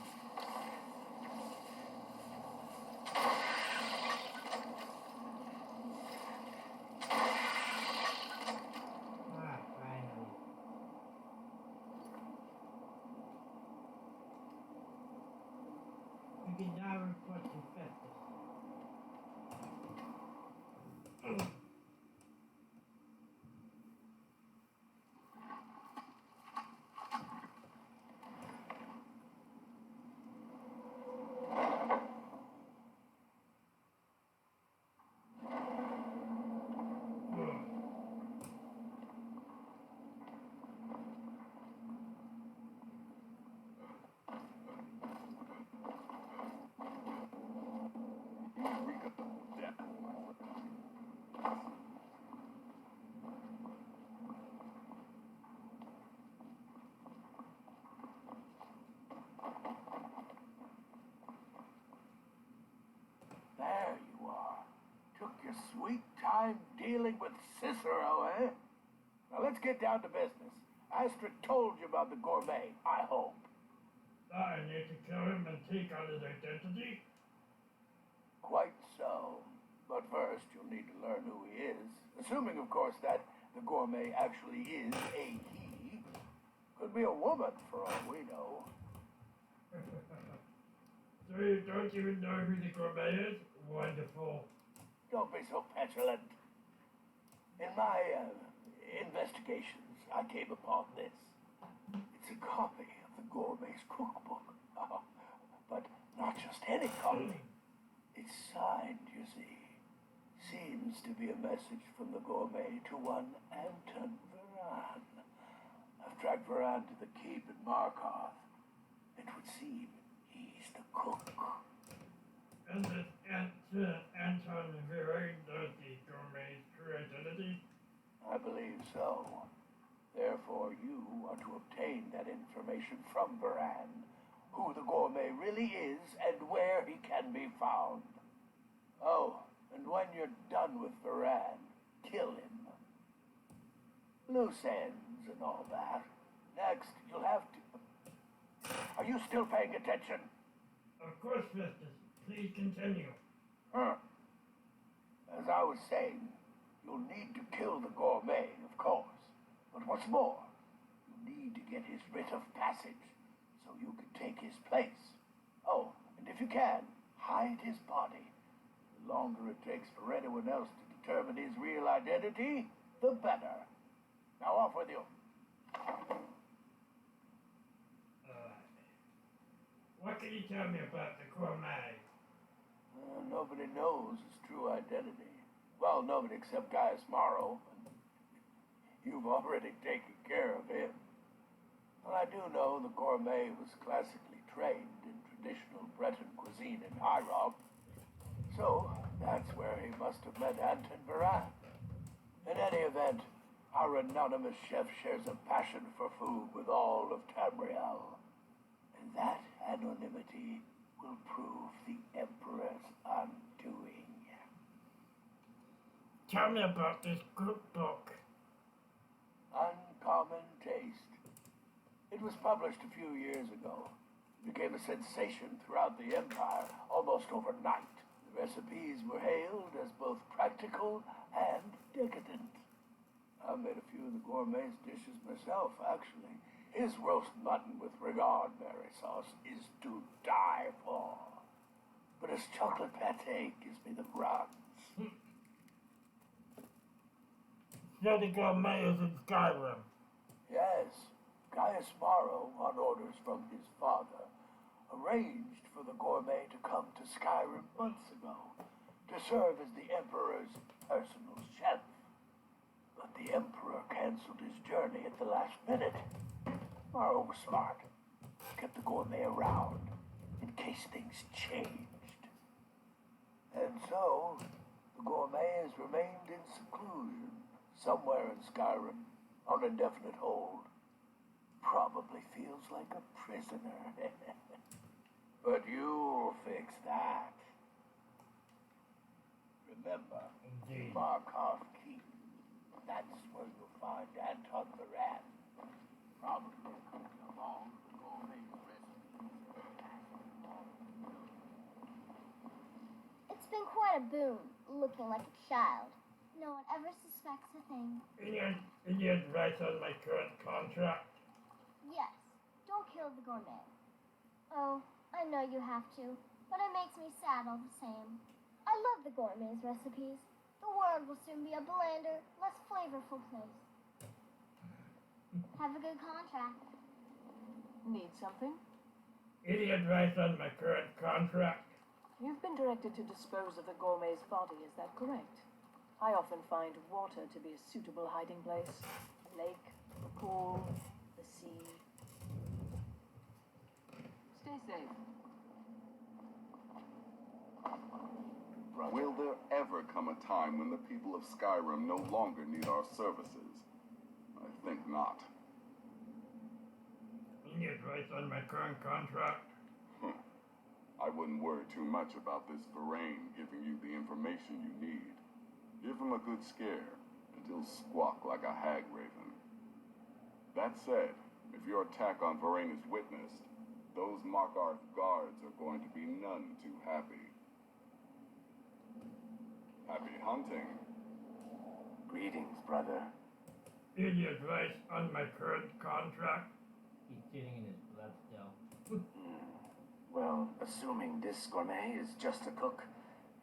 Ah, finally. We can now report to Festus. There you are. Took your sweet time dealing with Cicero, eh? Now let's get down to business. Astrid told you about the gourmet, I hope. I need to kill him and take out his identity? Quite so. But first, you'll need to learn who he is. Assuming, of course, that the gourmet actually is a he. Could be a woman, for all we know. So you don't even know who the gourmet is? Wonderful. Don't be so petulant. In my investigations, I came upon this. It's a copy of the gourmet's cookbook. But not just any copy. It's signed, you see. Seems to be a message from the gourmet to one Anton Varan. I've tracked Varan to the keep in Markarth. It would seem he's the cook. And this Anton Viren knows the gourmet's true identity? I believe so. Therefore, you are to obtain that information from Varan, who the gourmet really is and where he can be found. Oh, and when you're done with Varan, kill him. Loose ends and all that. Next, you'll have to... Are you still paying attention? Of course, Festus. Please continue. Huh. As I was saying, you'll need to kill the gourmet, of course. But what's more, you need to get his writ of passage so you can take his place. Oh, and if you can, hide his body. The longer it takes for anyone else to determine his real identity, the better. Now off with you. What can you tell me about the gourmet? Nobody knows his true identity. Well, nobody except Gaius Morrow. You've already taken care of him. Well, I do know the gourmet was classically trained in traditional Breton cuisine in High Rock. So, that's where he must have met Anton Varan. In any event, our anonymous chef shares a passion for food with all of Tamriel. And that anonymity will prove the Emperor's undoing. Tell me about this cookbook. Uncommon Taste. It was published a few years ago. It became a sensation throughout the Empire almost overnight. The recipes were hailed as both practical and decadent. I made a few of the gourmet's dishes myself, actually. His roast mutton with regard berry sauce is to die for. But his chocolate pate gives me the runs. So the gourmet is in Skyrim. Yes, Gaius Morrow, on orders from his father, arranged for the gourmet to come to Skyrim months ago to serve as the Emperor's personal chef. But the Emperor canceled his journey at the last minute. Morrow was smart. Kept the gourmet around in case things changed. And so, the gourmet has remained in seclusion somewhere in Skyrim on indefinite hold. Probably feels like a prisoner. But you'll fix that. Remember, Markov Keep. That's where you'll find Anton Varan. Probably along the gourmet recipes. It's been quite a boon, looking like a child. No one ever suspects a thing. Any advice on my current contract? Yes, don't kill the gourmet. Oh, I know you have to, but it makes me sad all the same. I love the gourmet's recipes. The world will soon be a blander, less flavorful place. Have a good contract. Need something? Any advice on my current contract? You've been directed to dispose of the gourmet's body, is that correct? I often find water to be a suitable hiding place. A lake, a pool, the sea. Stay safe. Will there ever come a time when the people of Skyrim no longer need our services? I think not. Any advice on my current contract? I wouldn't worry too much about this Varan giving you the information you need. Give him a good scare, and he'll squawk like a hag raven. That said, if your attack on Varan is witnessed, those Markarth guards are going to be none too happy. Happy hunting. Greetings, brother. Any advice on my current contract? He's sitting in his blood still. Well, assuming this gourmet is just a cook,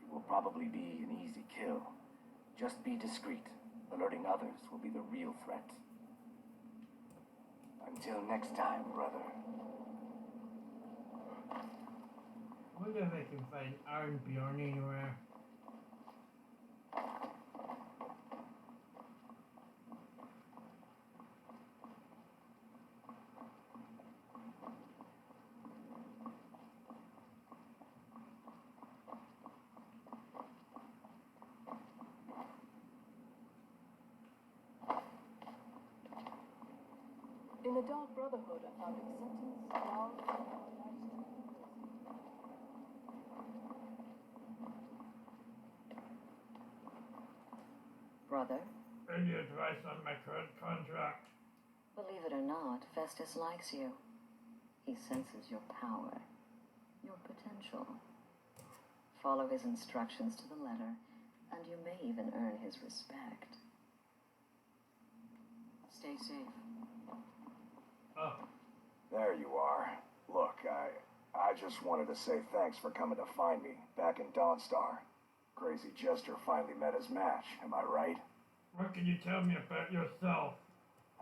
it will probably be an easy kill. Just be discreet. Alerting others will be the real threat. Until next time, brother. I wonder if I can find Iron Bjorn anywhere. In the Dark Brotherhood, I found acceptance, love, Brother? Any advice on my current contract? Believe it or not, Festus likes you. He senses your power, your potential. Follow his instructions to the letter, and you may even earn his respect. Stay safe. Oh. There you are. Look, I just wanted to say thanks for coming to find me back in Dawnstar. Crazy Jester finally met his match, am I right? What can you tell me about yourself?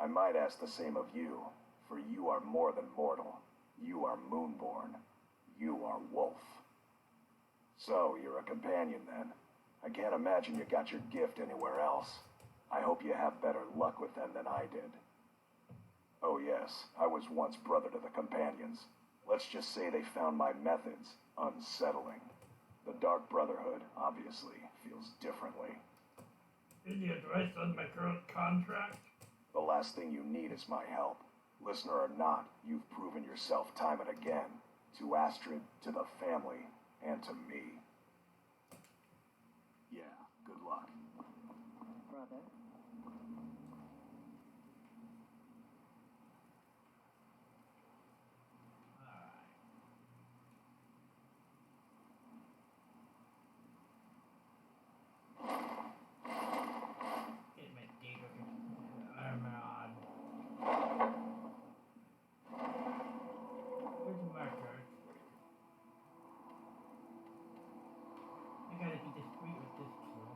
I might ask the same of you, for you are more than mortal. You are Moonborn. You are Wolf. So, you're a companion then. I can't imagine you got your gift anywhere else. I hope you have better luck with them than I did. Oh yes, I was once brother to the companions. Let's just say they found my methods unsettling. The Dark Brotherhood, obviously, feels differently. Any advice on my current contract? The last thing you need is my help. Listener or not, you've proven yourself time and again. To Astrid, to the family, and to me. Yeah, good luck. Brother? Get my digger armor on. Where's the marker? I gotta be discreet with this kill.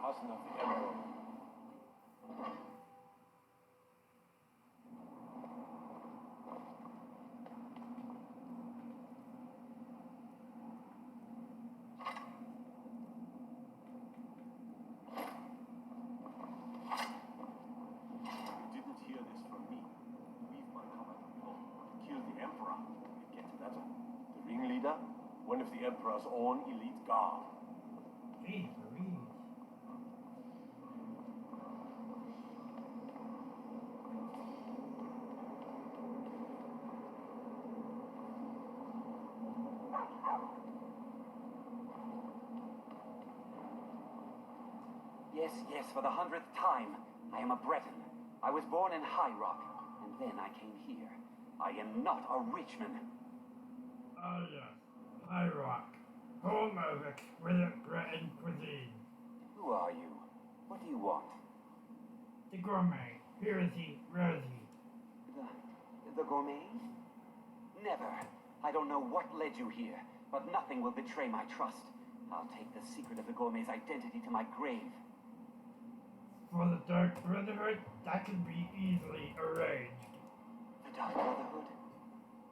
Cousin of the Emperor. You didn't hear this from me. Leave my command alone. Kill the Emperor and get better. The ringleader? One of the Emperor's own elite guard. Jeez, Louise. Yes, yes, for the 100th time. I am a Breton. I was born in High Rock, and then I came here. I am not a Richman. Oh yes, High Rock, home of exquisite Breton cuisine. Who are you? What do you want? The gourmet, Rosie. The gourmet? Never. I don't know what led you here, but nothing will betray my trust. I'll take the secret of the gourmet's identity to my grave. For the Dark Brotherhood, that can be easily arranged. The Dark Brotherhood?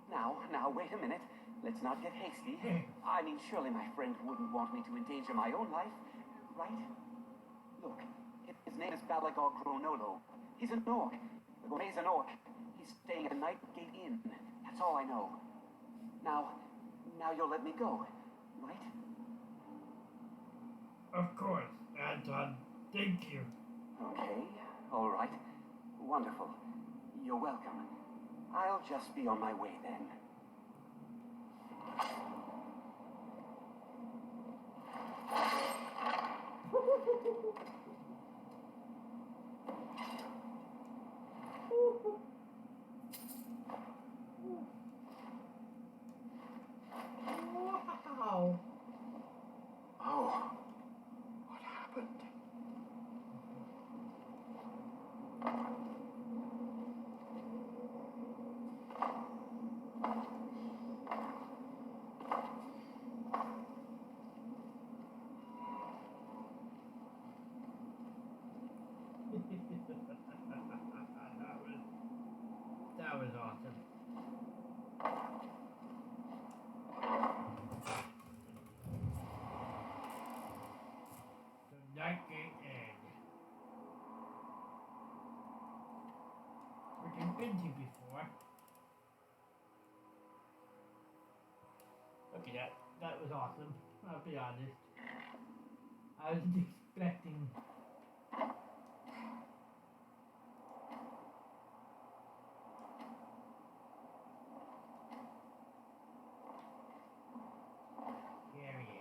Now, wait a minute. Let's not get hasty. I mean, surely my friend wouldn't want me to endanger my own life, right? Look, his name is Balagog Gronolo. He's an orc. The gourmet's an orc. He's staying at Nightgate Inn. That's all I know. Now you'll let me go, right? Of course, Anton. Thank you. Okay, all right. Wonderful. You're welcome. I'll just be on my way then. Wow. Oh, what happened? That was awesome. So Nightgate Inn. Which I've been to before. Okay, that was awesome. I'll be honest. I wasn't expecting. Here he is.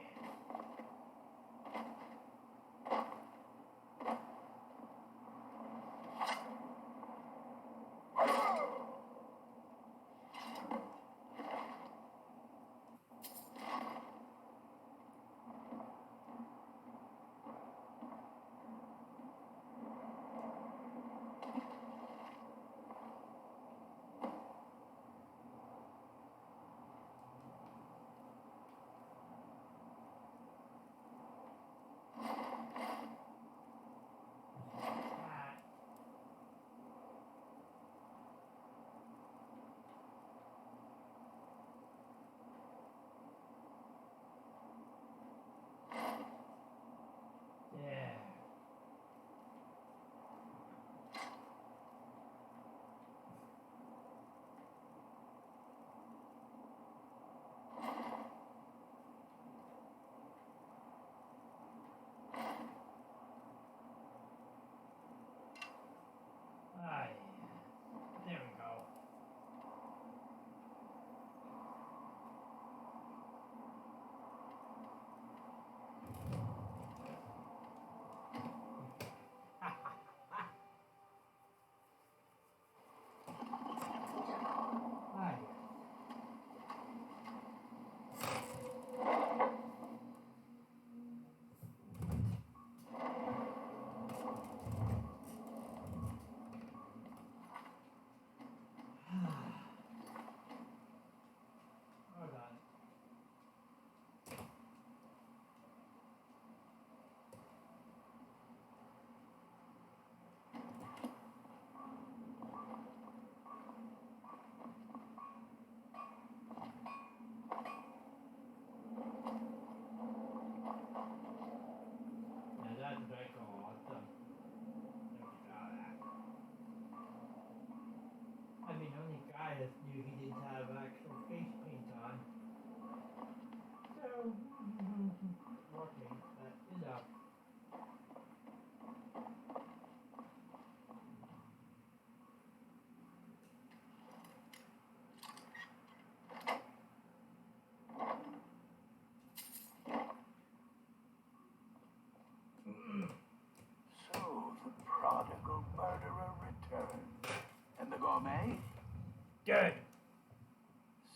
gourmet? Good.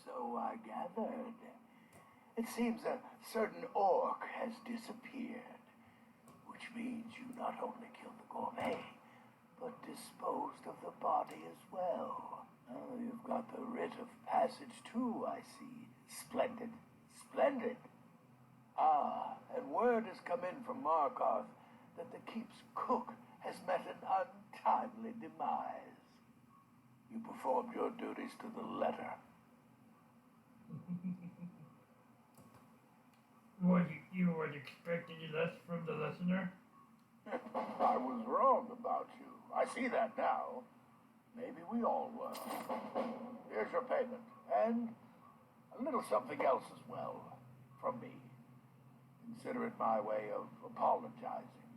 So I gathered. It seems a certain orc has disappeared, which means you not only killed the gourmet, but disposed of the body as well. Oh, you've got the writ of passage too, I see. Splendid. Splendid. Ah, and word has come in from Markarth that the keep's cook has met an untimely demise. You performed your duties to the letter. You weren't expecting less from the listener? I was wrong about you. I see that now. Maybe we all were. Here's your payment, and a little something else as well, from me. Consider it my way of apologizing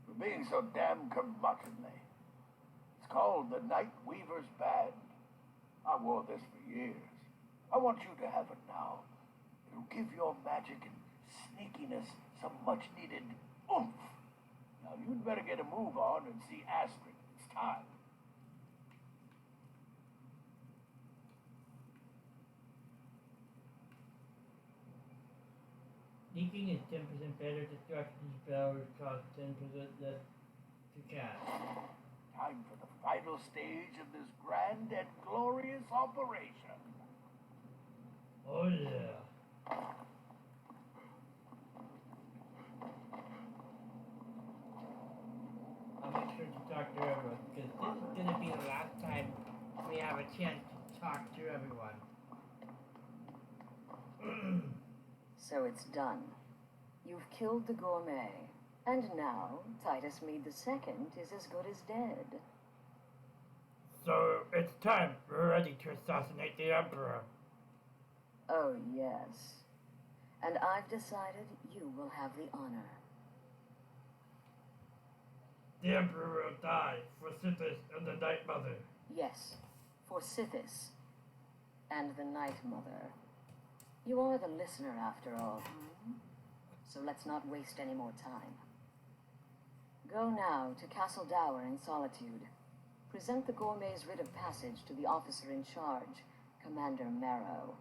for being so damn curmudgeonly. It's called the Night Weaver's Band. I wore this for years. I want you to have it now. It'll give your magic and sneakiness some much-needed oomph. Now, you'd better get a move on and see Astrid. It's time. Sneaking is 10% better. Destruction spells cost 10% less to cast. Time for the final stage of this grand and glorious operation. Oh yeah. I'll make sure to talk to everyone, because this is going to be the last time we have a chance to talk to everyone. So it's done. You've killed the gourmet, and now Titus Mead II is as good as dead. So it's time. We're ready to assassinate the Emperor. Oh, yes. And I've decided you will have the honor. The Emperor will die for Sithis and the Night Mother. Yes, for Sithis and the Night Mother. You are the listener, after all. So let's not waste any more time. Go now to Castle Dower in Solitude. Present the gourmet's writ of passage to the officer in charge, Commander Marrow.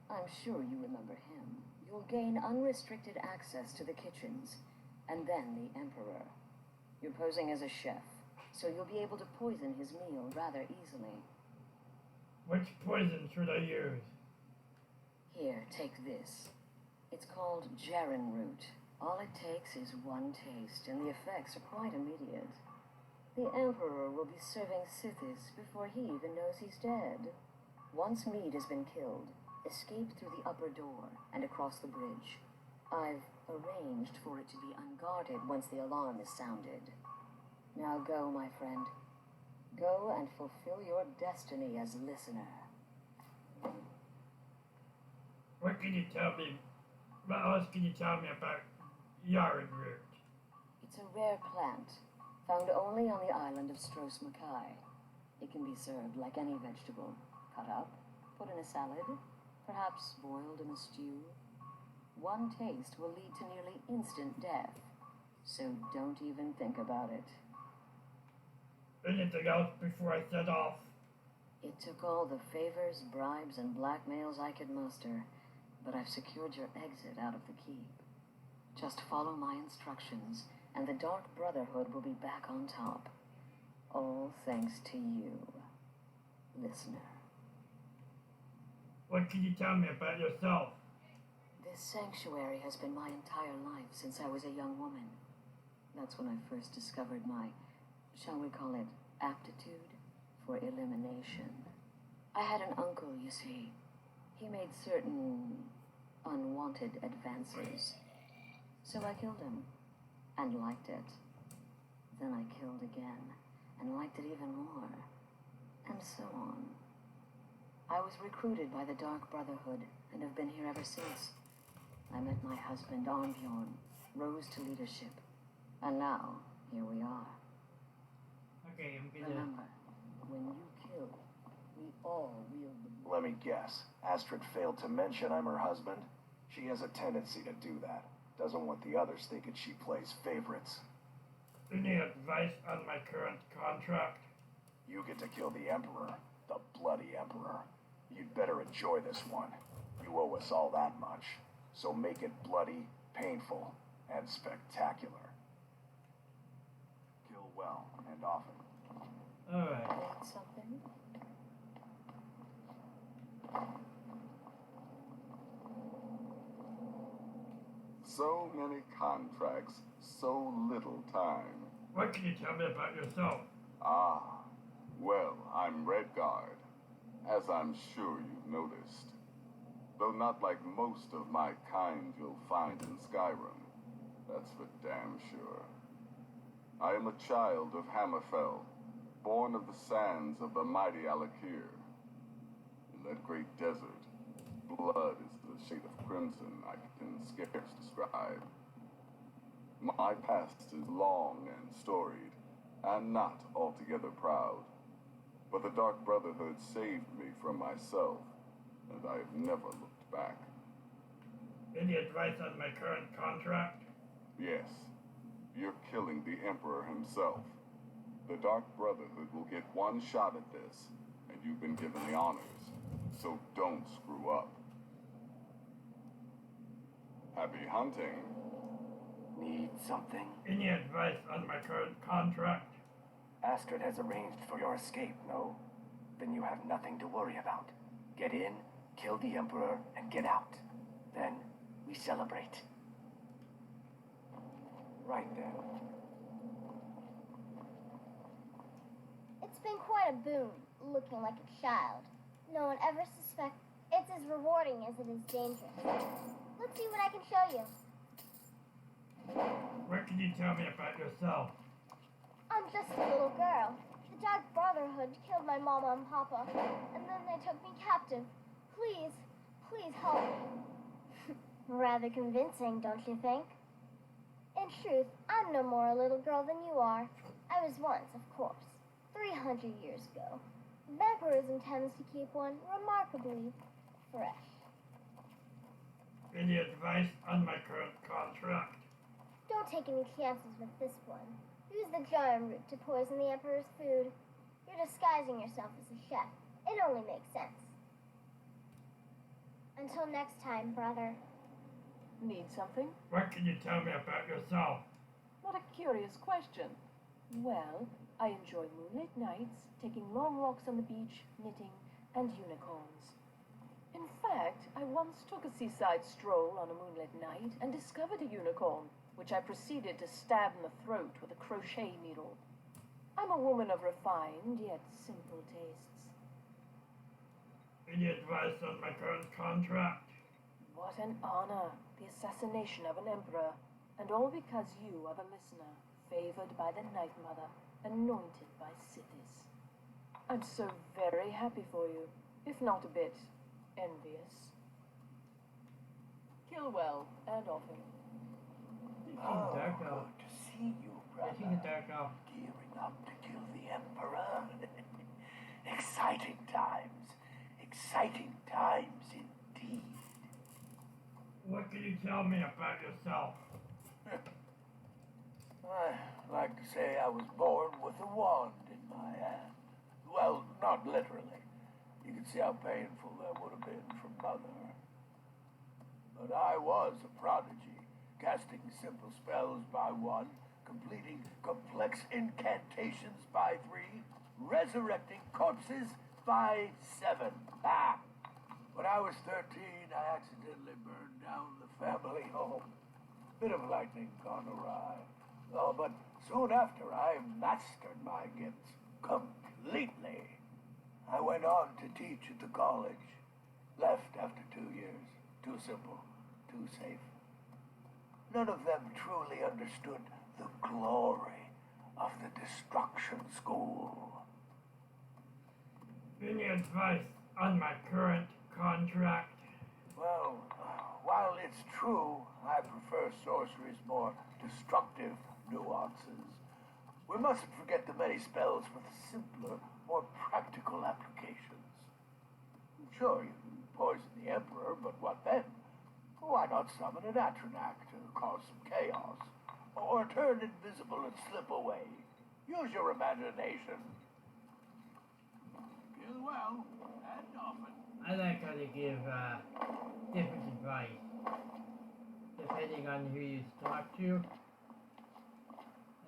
I'm sure you remember him. You'll gain unrestricted access to the kitchens, and then the Emperor. You're posing as a chef, so you'll be able to poison his meal rather easily. Which poison should I use? Here, take this. It's called Jaren root. All it takes is one taste, and the effects are quite immediate. The Emperor will be serving Sithis before he even knows he's dead. Once Mead has been killed, escape through the upper door and across the bridge. I've arranged for it to be unguarded once the alarm is sounded. Now go, my friend. Go and fulfill your destiny as listener. What can you tell me? What else can you tell me about Jaren root? It's a rare plant, found only on the island of Stros Mackay. It can be served like any vegetable, cut up, put in a salad, perhaps boiled in a stew. One taste will lead to nearly instant death, so don't even think about it. Anything else before I set off? It took all the favors, bribes, and blackmails I could muster, but I've secured your exit out of the keep. Just follow my instructions, and the Dark Brotherhood will be back on top. All thanks to you, listener. What can you tell me about yourself? This sanctuary has been my entire life since I was a young woman. That's when I first discovered my, shall we call it, aptitude for elimination. I had an uncle, you see. He made certain unwanted advances. So I killed him, and liked it. Then I killed again, and liked it even more, and so on. I was recruited by the Dark Brotherhood, and have been here ever since. I met my husband, Arnbjorn, rose to leadership, and now, here we are. Okay, I'm gonna... Remember, when you kill, we all wield the... Let me guess. Astrid failed to mention I'm her husband? She has a tendency to do that. Doesn't want the others thinking she plays favorites. Any advice on my current contract? You get to kill the Emperor. the bloody Emperor. You'd better enjoy this one. You owe us all that much. So make it bloody, painful, and spectacular. Kill well and often. Alright. Need something? So many contracts, so little time. What can you tell me about yourself? Ah, well, I'm Redguard, as I'm sure you've noticed. Though not like most of my kind you'll find in Skyrim. That's for damn sure. I am a child of Hammerfell, born of the sands of the mighty Alakir. In that great desert, blood is the shade of crimson I can scarce describe. My past is long and storied, and not altogether proud. But the Dark Brotherhood saved me from myself, and I have never looked back. Any advice on my current contract? Yes, you're killing the Emperor himself. The Dark Brotherhood will get one shot at this, and you've been given the honors, so don't screw up. Happy hunting. Need something? Any advice on my current contract? Astrid has arranged for your escape, no? Then you have nothing to worry about. Get in, kill the Emperor, and get out. Then we celebrate. Right then. It's been quite a boon, looking like a child. No one ever suspects it's as rewarding as it is dangerous. Let's see what I can show you. What can you tell me about yourself? I'm just a little girl. The Dark Brotherhood killed my mama and papa, and then they took me captive. Please, please help me. Rather convincing, don't you think? In truth, I'm no more a little girl than you are. I was once, of course, 300 years ago. Vampirism tends to keep one remarkably fresh. Any advice on my current contract? Don't take any chances with this one. Use the giant root to poison the Emperor's food. You're disguising yourself as a chef. It only makes sense. Until next time, brother. Need something? What can you tell me about yourself? What a curious question. Well, I enjoy moonlit nights, taking long walks on the beach, knitting, and unicorns. In fact, I once took a seaside stroll on a moonlit night and discovered a unicorn, which I proceeded to stab in the throat with a crochet needle. I'm a woman of refined yet simple tastes. Any advice on my current contract? What an honor, the assassination of an emperor, and all because you are the listener, favored by the Night Mother, anointed by Sithis. I'm so very happy for you, if not a bit envious. Kill well and often. Oh, dark good elf. to see you, brother. She's a dark elf. Gearing up to kill the Emperor. Exciting times. Exciting times indeed. What can you tell me about yourself? I like to say I was born with a wand in my hand. Well, not literally. You can see how painful that would have been for Mother. But I was a prodigy, casting simple spells by one, completing complex incantations by 3, resurrecting corpses by 7. Ah! When I was 13, I accidentally burned down the family home. Bit of lightning gone awry. Oh, but soon after, I mastered my gifts completely. I went on to teach at the college. Left after 2 years. Too simple, too safe. None of them truly understood the glory of the Destruction School. Any advice on my current contract? Well, while it's true, I prefer sorcery's more destructive nuances. We mustn't forget the many spells with simpler, more practical applications. Sure, you can poison the Emperor, but what then? Why not summon an Atronak to cause some chaos? Or turn invisible and slip away? Use your imagination. Kill well. probably give different advice depending on who you talk to.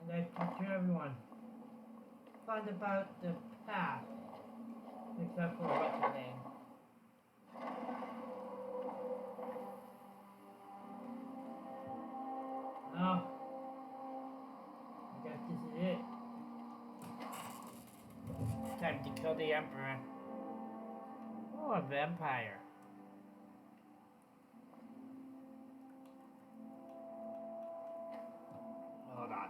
And I talk to everyone. Find about the past, except for what's her name. Oh, I guess this is it. Time to kill the Emperor. Oh, a vampire. Hold on.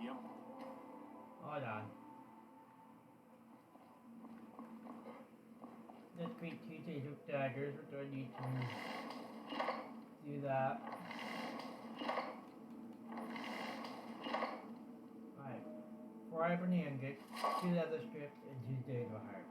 Yep. Hold on. Let's create Tuesdays with daggers. What do I need to do that? Alright. 4 iron ingots, 2 leather strips, and 2 dagger heart.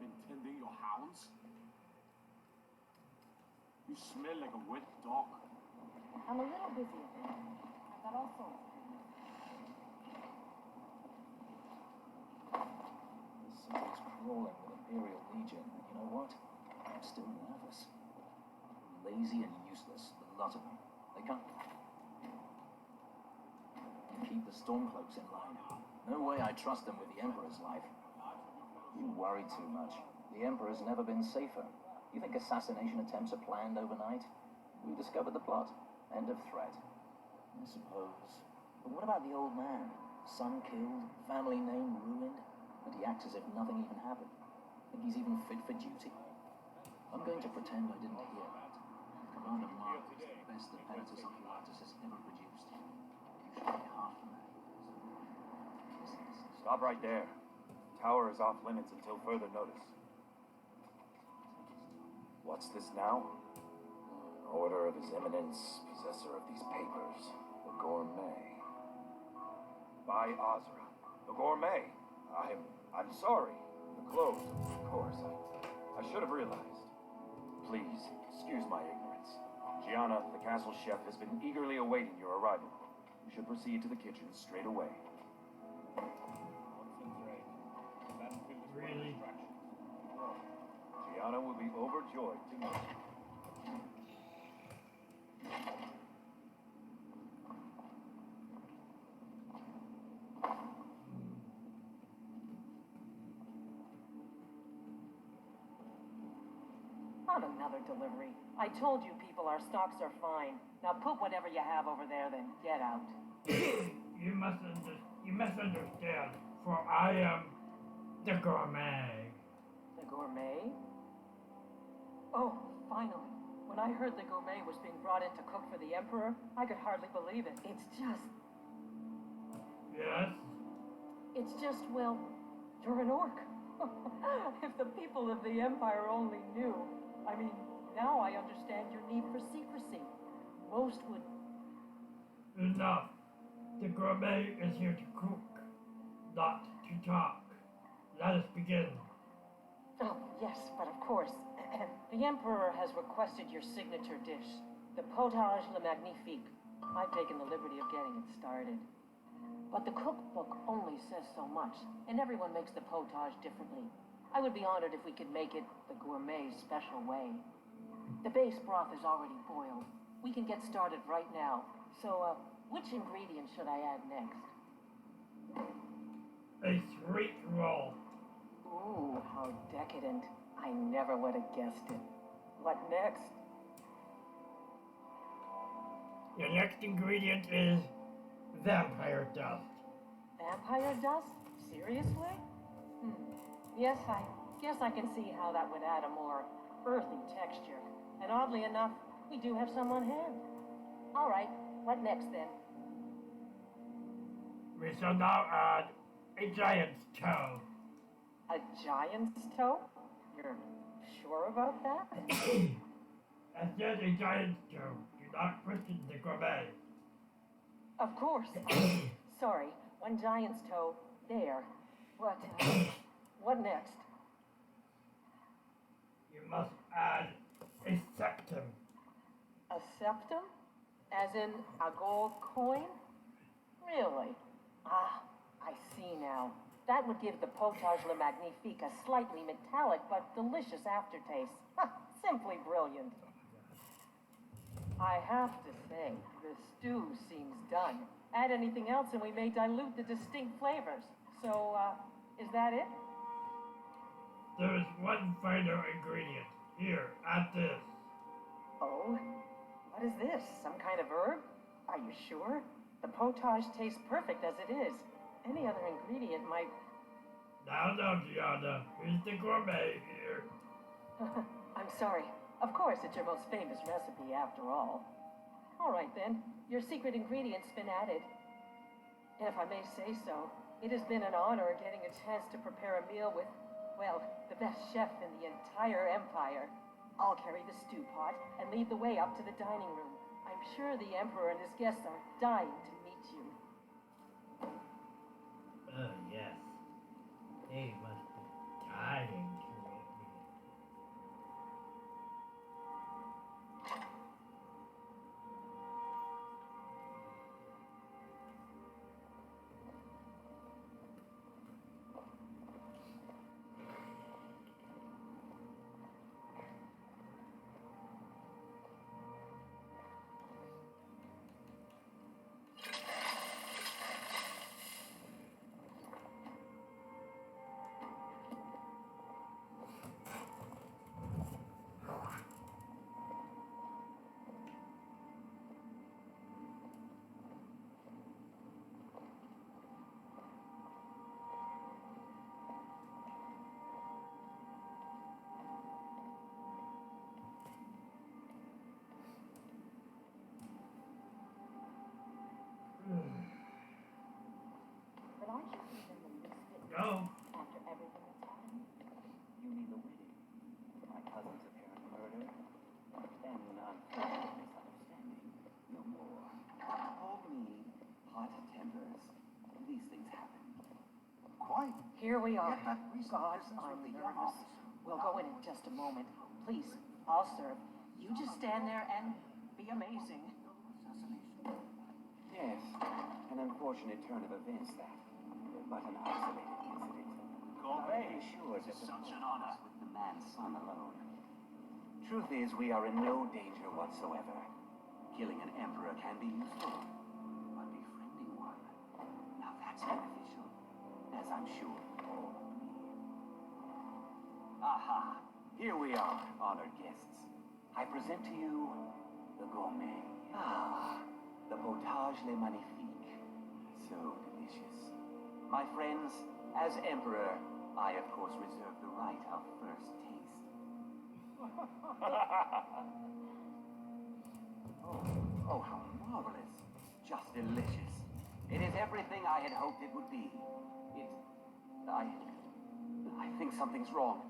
Been tending your hounds? You smell like a wet dog. I'm a little busy at the moment. I've got all sorts. The city's crawling with Imperial Legion, and you know what? I'm still nervous. Lazy and useless, the lot of them. They can't keep the Stormcloaks in line. No way I trust them with the Emperor's life. You worry too much. The Emperor's never been safer. You think assassination attempts are planned overnight? We discovered the plot. End of threat. I suppose. But what about the old man? Son killed, family name ruined, and he acts as if nothing even happened. Think he's even fit for duty? I'm going to pretend I didn't hear that. Commander Mark is the best the Pegasus Oculus has ever produced. You should be half the man. Stop right there. Tower is off limits until further notice. What's this now? Order of His Eminence, possessor of these papers, the Gourmet. By Azra. The Gourmet. I'm sorry. The clothes, of course. I should have realized. Please, excuse my ignorance. Gianna, the castle chef, has been eagerly awaiting your arrival. You should proceed to the kitchen straight away. Really? Gianna will be overjoyed to meet you. Not another delivery. I told you people, our stocks are fine. Now put whatever you have over there, then get out. You must understand, for I am the Gourmet. The Gourmet? Oh, finally. When I heard the Gourmet was being brought in to cook for the Emperor, I could hardly believe it. It's just... Yes? It's just, well, you're an orc. If the people of the Empire only knew. I mean, now I understand your need for secrecy. Most would... Enough. The Gourmet is here to cook, not to talk. Let us begin. Oh, yes, but of course. The Emperor has requested your signature dish. The potage le magnifique. I've taken the liberty of getting it started. But the cookbook only says so much, and everyone makes the potage differently. I would be honored if we could make it the gourmet special way. The base broth is already boiled. We can get started right now. So, which ingredient should I add next? A sweet roll. Ooh, how decadent. I never would have guessed it. What next? Your next ingredient is vampire dust. Vampire dust? Seriously? Yes, I guess I can see how that would add a more earthy texture. And oddly enough, we do have some on hand. All right, what next then? We shall now add a giant's toe. A giant's toe? You're sure about that? I said a giant's toe. Do not question the gourmet. Of course. Sorry, one giant's toe. There. What next? You must add a septum. A septum? As in a gold coin? Really? Ah, I see now. That would give the potage le magnifique a slightly metallic but delicious aftertaste. Simply brilliant. I have to say, the stew seems done. Add anything else and we may dilute the distinct flavors. So, is that it? There is one final ingredient. Here, add this. Oh? What is this? Some kind of herb? Are you sure? The potage tastes perfect as it is. Any other ingredient might... Now, Gianna. Here's the gourmet here. I'm sorry. Of course, it's your most famous recipe after all. All right then. Your secret ingredient's been added. And if I may say so, it has been an honor getting a chance to prepare a meal with, well, the best chef in the entire empire. I'll carry the stew pot and lead the way up to the dining room. I'm sure the Emperor and his guests are dying to meet you. Oh, yes. They must be dying to meet me. But aren't you even the misfit Go. after everything that's happened? You mean the wedding? My cousin's apparent murder? Then unfortunate misunderstanding. No more. Hold me, hot tempers. These things happen. Quite. Here we are. Get that recent God, business I'm with the young nervous. officer. We'll go in just a moment. Please, I'll serve. You just stand there and be amazing. Yes, an unfortunate turn of events that, but an isolated incident. Gourmet. Sure, This is that such an honor. with the man's son alone. Truth is, we are in no danger whatsoever. Killing an emperor can be useful, but befriending one, now that's beneficial, as I'm sure all agree. Aha! Here we are, honored guests. I present to you the gourmet. Ah, the potage le magnifique. So delicious. My friends, as emperor, I of course reserve the right of first taste. Oh, how marvelous. Just delicious. It is everything I had hoped it would be. I think something's wrong.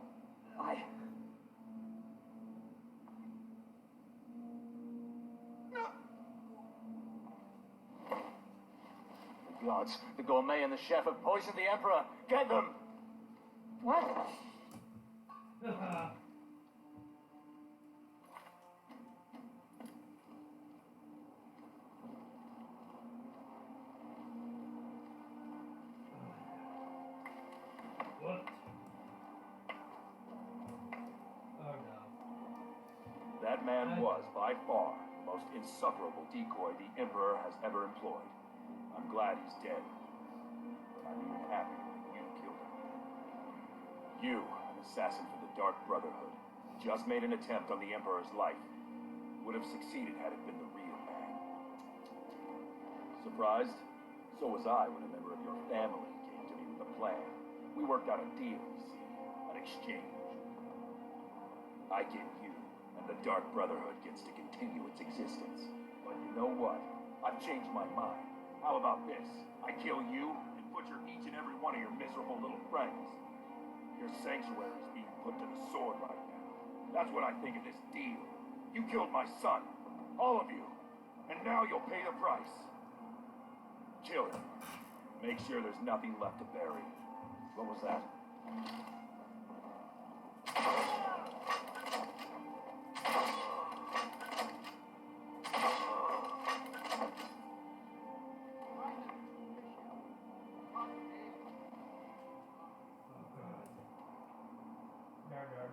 The gods, the gourmet and the chef have poisoned the Emperor. Get them! What? That man was, by far, the most insufferable decoy the Emperor has ever employed. I'm glad he's dead. But I'm even happier that you killed him. You, an assassin for the Dark Brotherhood, just made an attempt on the Emperor's life. Would have succeeded had it been the real man. Surprised? So was I when a member of your family came to me with a plan. We worked out a deal, you see, an exchange. I get you, and the Dark Brotherhood gets to continue its existence. But you know what? I've changed my mind. How about this? I kill you and butcher each and every one of your miserable little friends. Your sanctuary is being put to the sword right now. That's what I think of this deal. You killed my son, all of you, and now you'll pay the price. Kill him. Make sure there's nothing left to bury. What was that?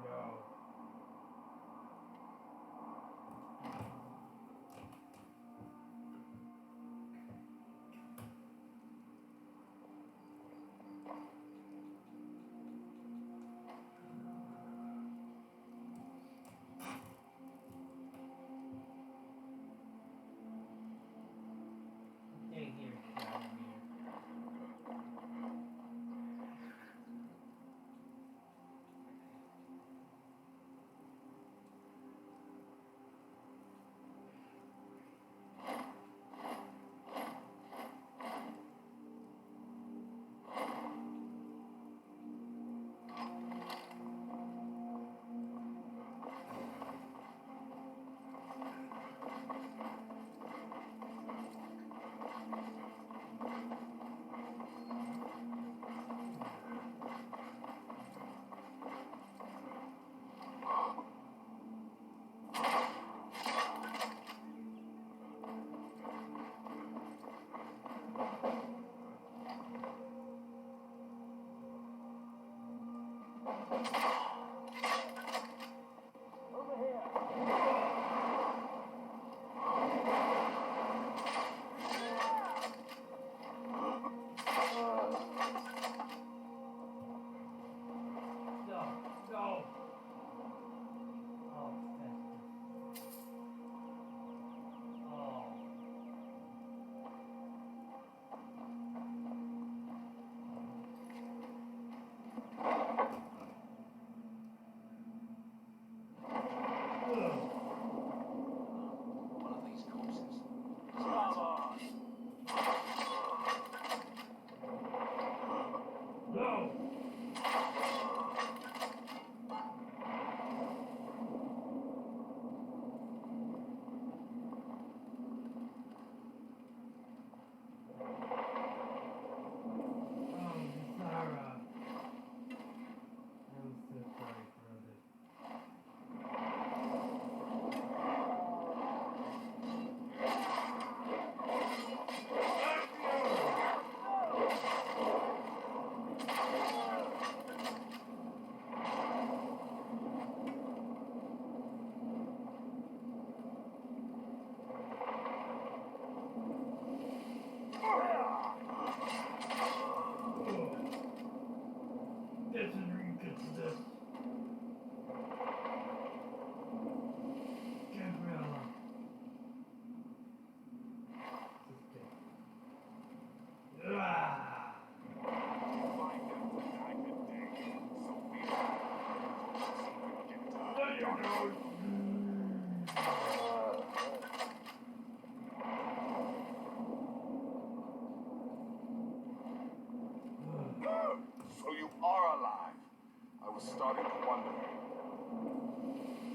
No. Stay here, Skyrim. No. Oh, One of these corpses. no. Sarah. I'm so sorry for this. This is where you get to this. Gabriella. There you go. So you are alive. I was starting to wonder.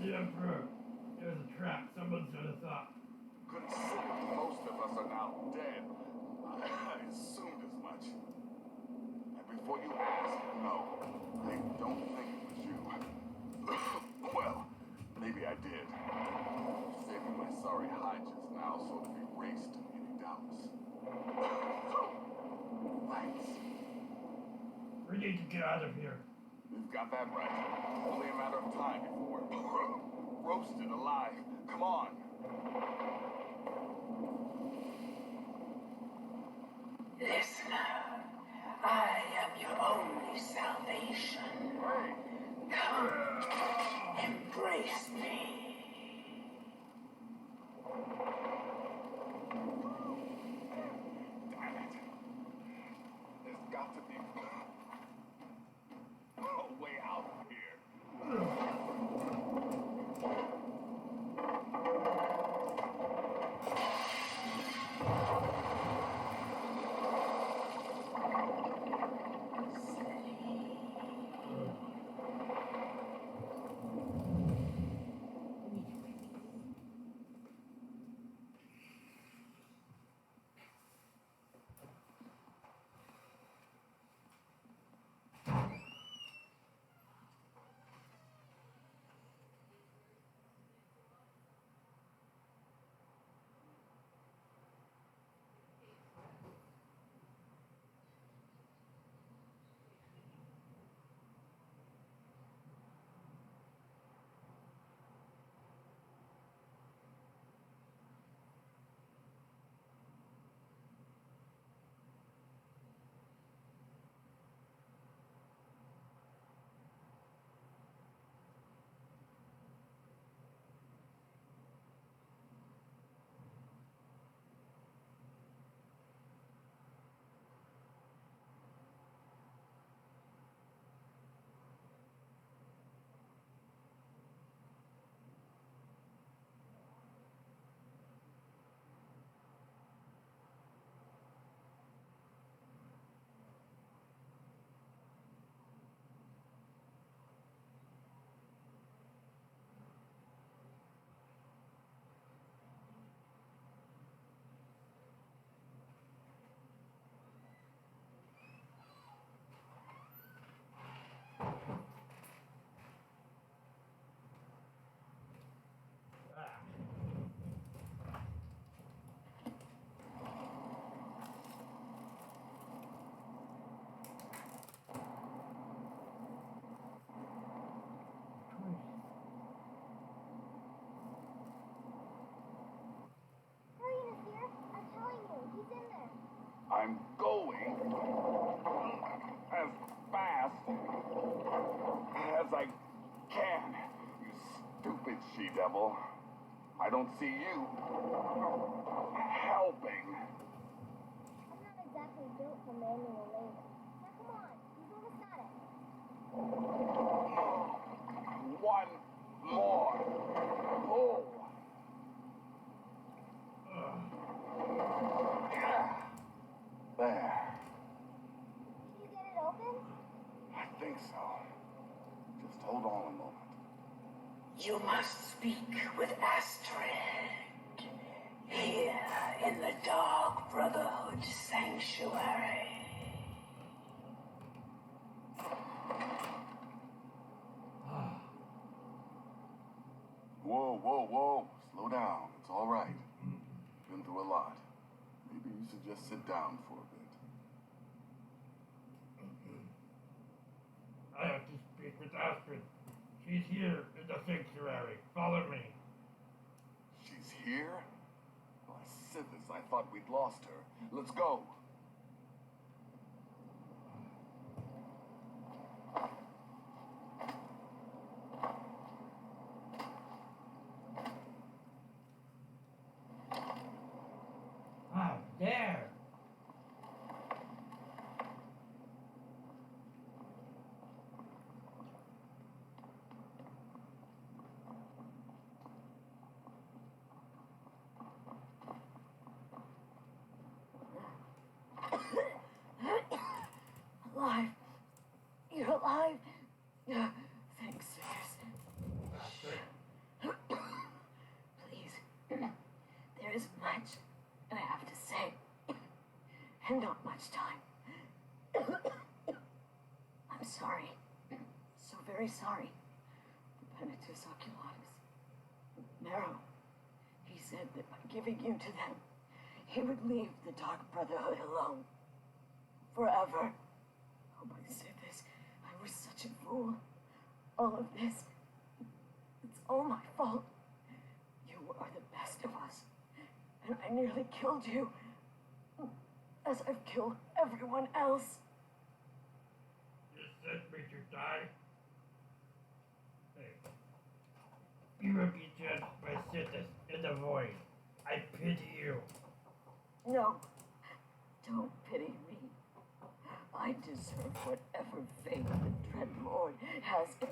The Emperor. It was a trap. Someone should have thought. Considering most of us are now dead, I assumed as much. And before you ask, no, I don't think it was you. Well, maybe I did. Saving my sorry hide just now sort of erased any doubts. Thanks. We need to get out of here. You've got that right. Only a matter of time before roasted alive. Come on. Listener, I am your only salvation. Come, embrace me. Damn it. There's got to be a way out of here. I'm going as fast as I can, you stupid she-devil. I don't see you helping. I'm not exactly built for manual labor. Now come on, you've almost got it. One more pull. There. Can you get it open? I think so. Just hold on a moment. You must speak with Astrid. Here in the Dark Brotherhood Sanctuary. Whoa, whoa, whoa. Slow down. It's all right. Been through a lot. Maybe you should just sit down for a bit. I have to speak with Astrid. She's here in the sanctuary. Follow me. She's here? By Sithis, I thought we'd lost her. Let's go. Ah, there. Alive. You're alive. Thanks, Sithis. Please. There isn't much I have to say. And not much time. I'm sorry. So very sorry. The Penitus Oculatus. Marrow. He said that by giving you to them, he would leave the Dark Brotherhood alone. Forever. Oh, my Sithis, I was such a fool. All of this, it's all my fault. You are the best of us, and I nearly killed you, as I've killed everyone else. You sent me to die? Hey. You will be judged by sentence in the void. I pity you. No, don't pity me. I deserve whatever fate the Dread Lord has in.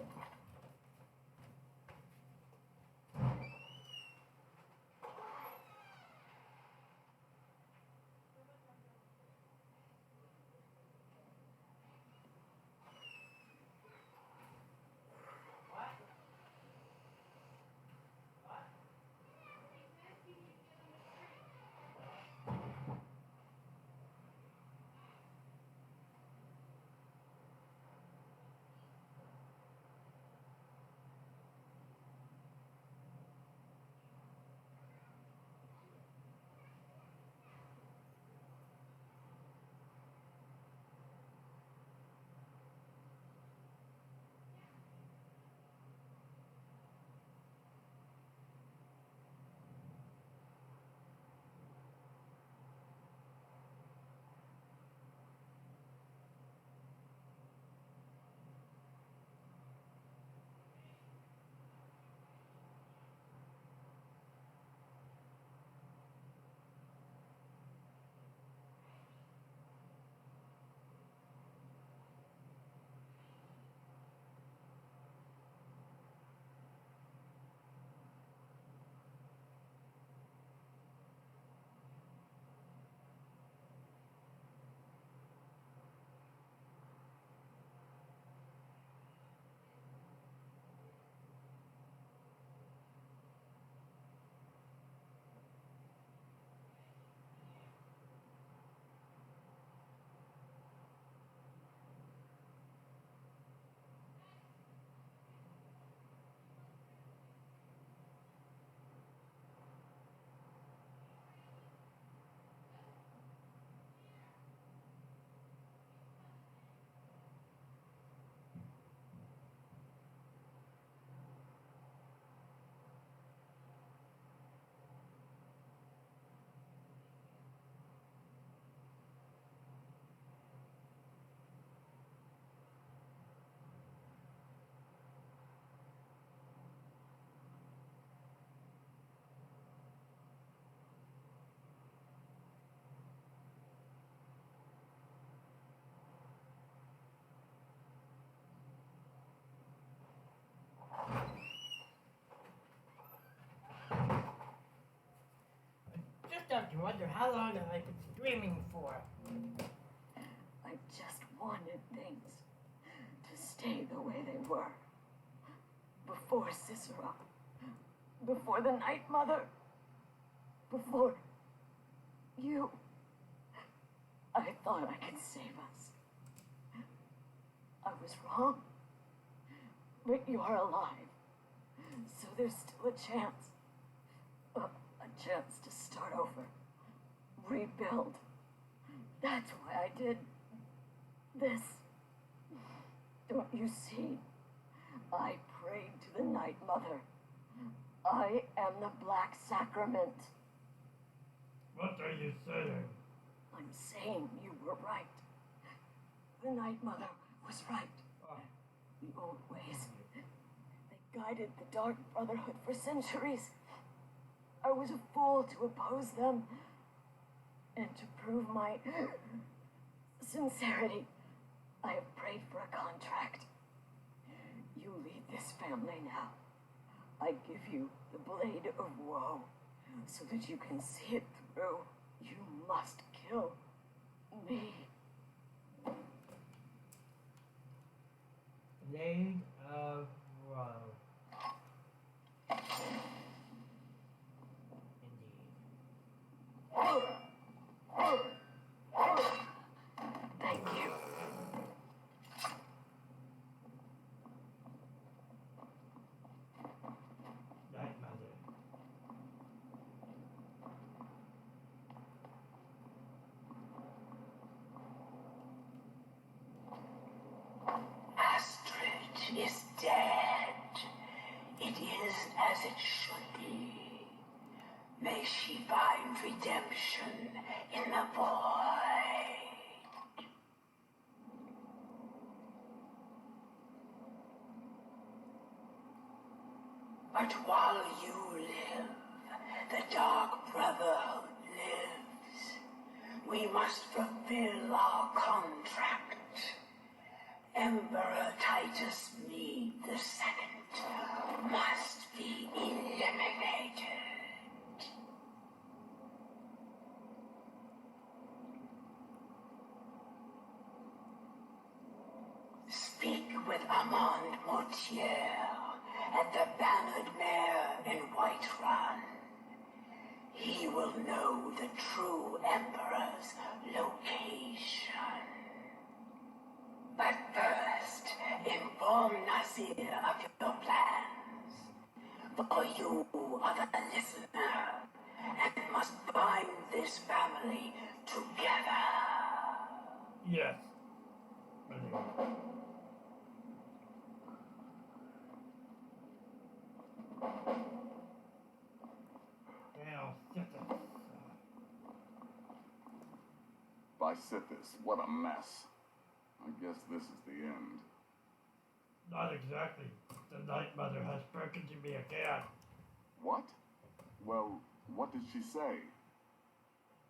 Just have to wonder how long have I been streaming for? I just wanted things to stay the way they were. Before Cicero. Before the Night Mother. Before you. I thought I could save us. I was wrong. But you're alive. So there's still a chance. A chance to start over. Rebuild. That's why I did this. Don't you see? I prayed to the Night Mother. I am the Black Sacrament. What are you saying? I'm saying you were right. The Night Mother was right. The old ways. They guided the Dark Brotherhood for centuries. I was a fool to oppose them. And to prove my sincerity, I have prayed for a contract. You lead this family now. I give you the blade of woe, so that you can see it through. You must kill me. Blade of woe. Thank you. Night Mother. Astrid is dead. It just as it should be. May she find redemption in the void. But while you live, the Dark Brotherhood lives. We must fulfill our contract. Emperor Titus Meade II must be eliminated. Speak with Armand Mortier at the Bannered Mare in Whiterun. He will know the true Emperor's location. But first, inform Nasir of your plans. For you are the listener, and must bind this family together. Yes. By Sithis, what a mess. I guess this is the end. Not exactly. The Night Mother has spoken to me again. What? Well, what did she say?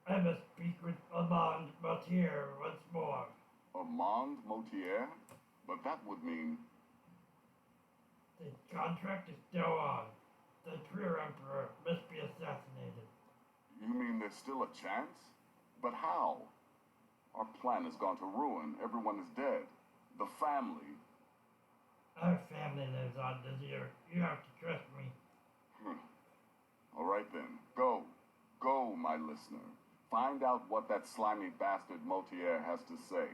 I must speak with Armand Mortier once more. Armand Mortier? But that would mean... The contract is still on. The true Emperor must be assassinated. You mean there's still a chance? But how? Our plan has gone to ruin. Everyone is dead. The family. Our family lives on, Nazir. You have to trust me. All right then. Go. Go, my listener. Find out what that slimy bastard Mortier has to say.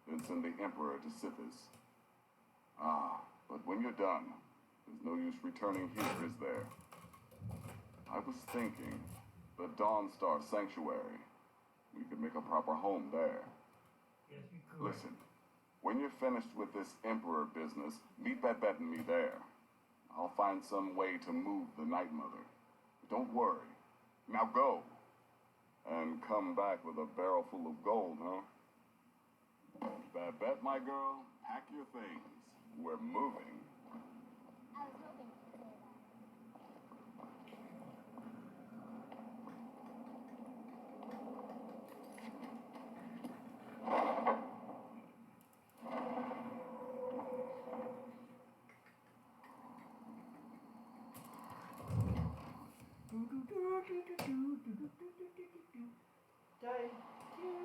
Then send the Emperor to Sithis. But when you're done, there's no use returning here, is there? I was thinking, the Dawnstar Sanctuary. We could make a proper home there. Yes, we could. Listen, when you're finished with this Emperor business, meet Babette and me there. I'll find some way to move the Night Mother. Don't worry. Now go. And come back with a barrel full of gold, huh? Babette, my girl, pack your things. We're moving. I was hoping you'd say that. Thank you.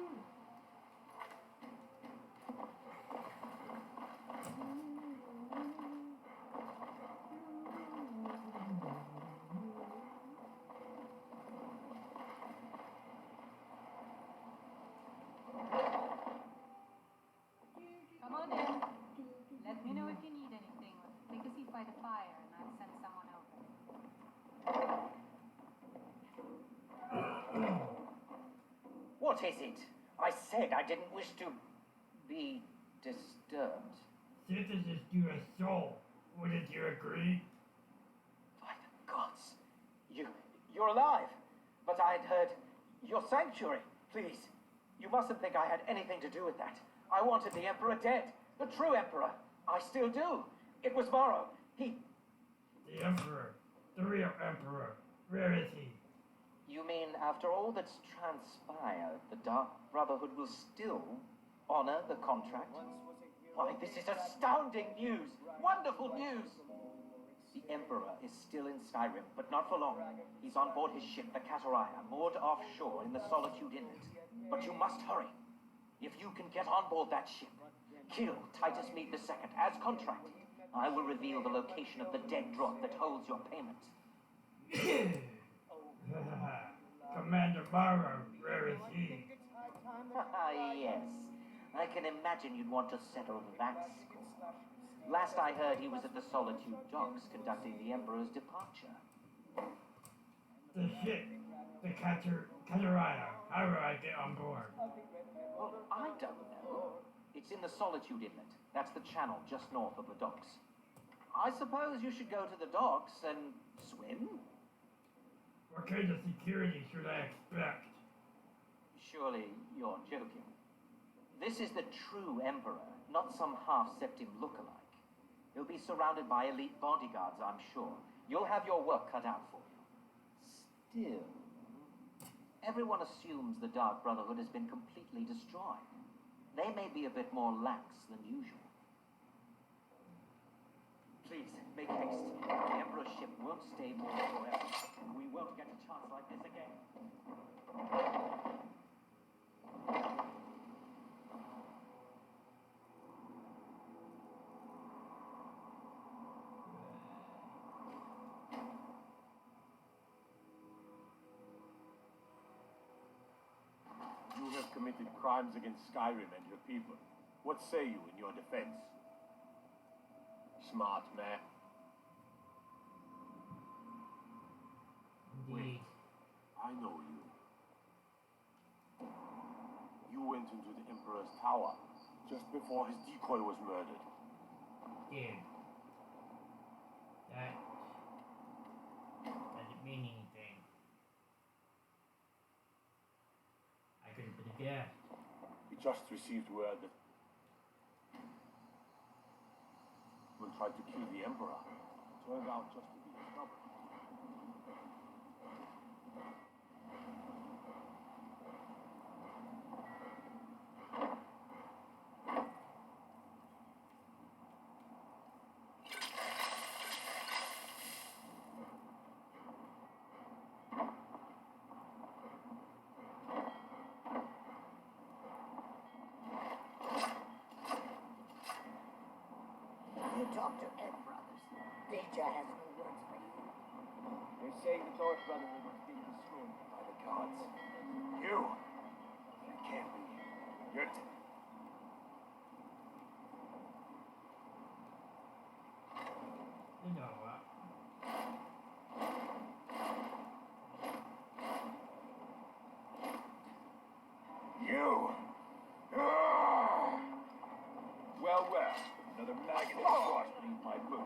Come on in. Let me know if you need anything. Take a seat by the fire and I'll send someone over. What is it? I said I didn't wish to be disturbed. Sithis is to a soul. Wouldn't you agree? By the gods. You're alive. But I'd heard your sanctuary. Please, you mustn't think I had anything to do with that. I wanted the Emperor dead. The true Emperor. I still do. It was Morrow. The Emperor. The real Emperor. Where is he? You mean after all that's transpired, the Dark Brotherhood will still honor the contract? Why, this is astounding news! Wonderful news! The Emperor is still in Skyrim, but not for long. He's on board his ship, the Kataraya, moored offshore in the Solitude Inlet. But you must hurry. If you can get on board that ship, kill Titus Meade II as contracted, I will reveal the location of the dead drop that holds your payment. Commander Morrow, where is he? Yes. I can imagine you'd want to settle that score. Last I heard, he was at the Solitude Docks conducting the Emperor's departure. The ship. The Kataraya. How do I get on board? Well, I don't know. It's in the Solitude Inlet. That's the channel just north of the docks. I suppose you should go to the docks and swim? What kind of security should I expect? Surely you're joking. This is the true Emperor, not some half-septim lookalike. He'll be surrounded by elite bodyguards, I'm sure. You'll have your work cut out for you. Still, everyone assumes the Dark Brotherhood has been completely destroyed. They may be a bit more lax than usual. Please, make haste. The Emperor's ship won't stay more forever. We won't get a chance like this again. You have committed crimes against Skyrim and your people. What say you in your defense? Smart man. Indeed. I know you. You went into the Emperor's tower just before his decoy was murdered. Dude. That doesn't mean anything. I could have been a guest. We just received word that will try to kill the Emperor. Turned out just to be a stubborn. You talk to Ed Brothers. Deja has no words for you. They're saying the Dark Brotherhood is being destroyed by the gods. You? That can't be. You're dead. You know what? You? Ah! Well, well. Another maggot has crossed beneath my boot.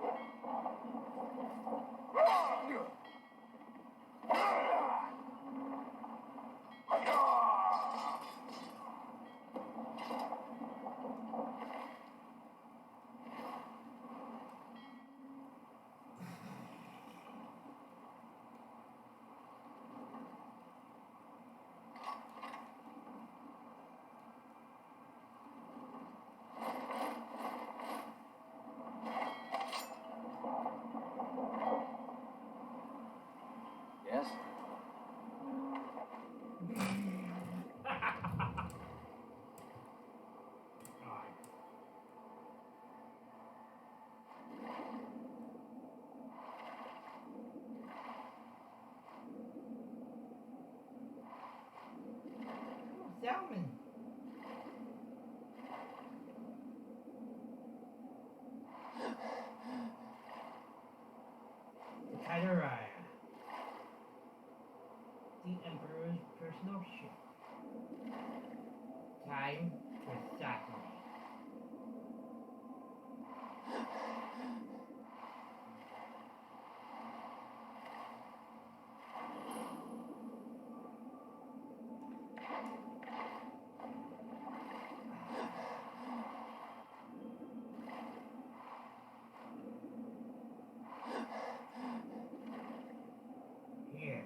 Yes? Salmon. Kataraya. The Emperor's personal ship. Time to assassinate. Here.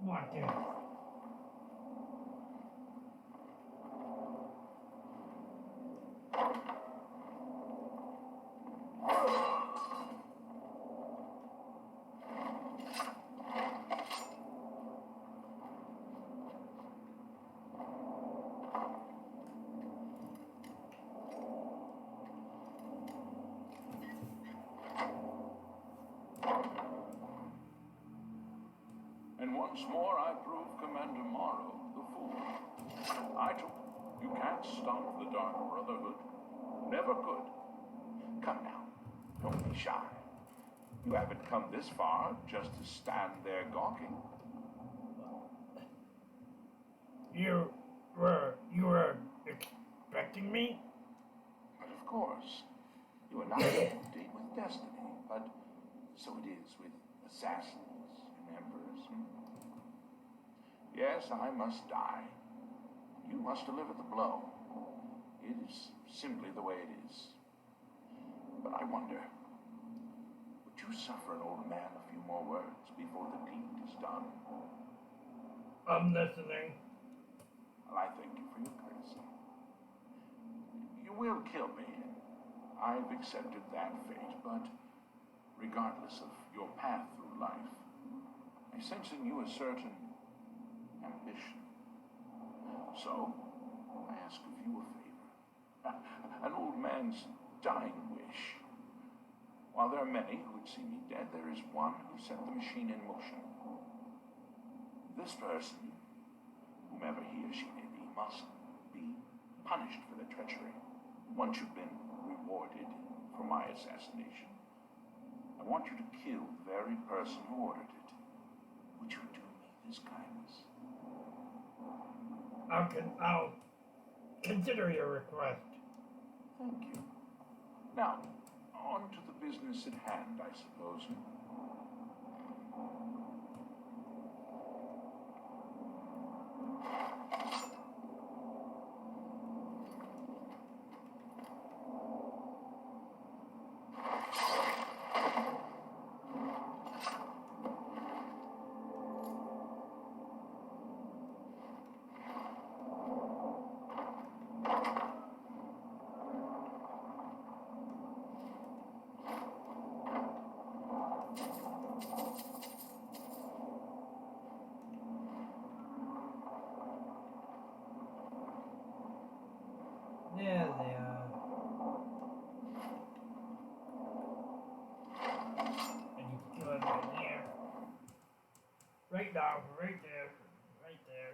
What the? And once more I prove Commander Morrow the fool. I told you can't stop the Dark Brotherhood. Never could. Come now, don't be shy. You haven't come this far just to stand there gawking. You were expecting me? But of course, you are not indeed with destiny, but so it is with assassins and emperors. Yes, I must die. You must deliver the blow. It is simply the way it is. But I wonder, would you suffer an old man a few more words before the deed is done? I'm listening. Well, I thank you for your courtesy. You will kill me. I've accepted that fate, but regardless of your path through life, I sense in you a certain ambition. So, I ask of you a favor. An old man's dying wish. While there are many who would see me dead, there is one who set the machine in motion. This person, whomever he or she may be, must be punished for their treachery. Once you've been rewarded for my assassination, I want you to kill the very person who ordered it. Would you do me this kindness? I'll consider your request. Thank you. Now, on to the business at hand, I suppose. There they are. And you kill it right here. Right now, right there. Right there.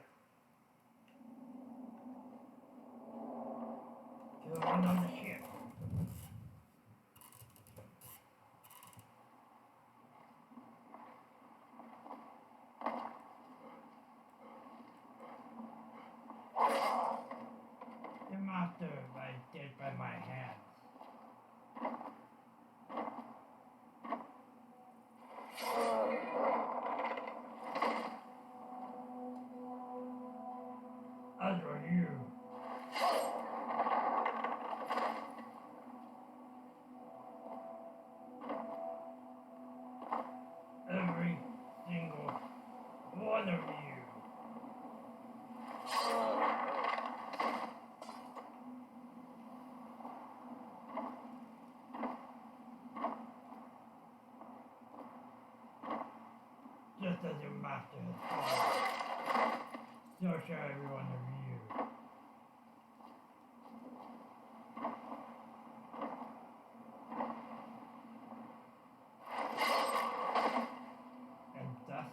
Kill one on the ship. The master lies dead by my hands. As for you, every single one of you. Just as your master has fallen, so shall every one of you. And thus,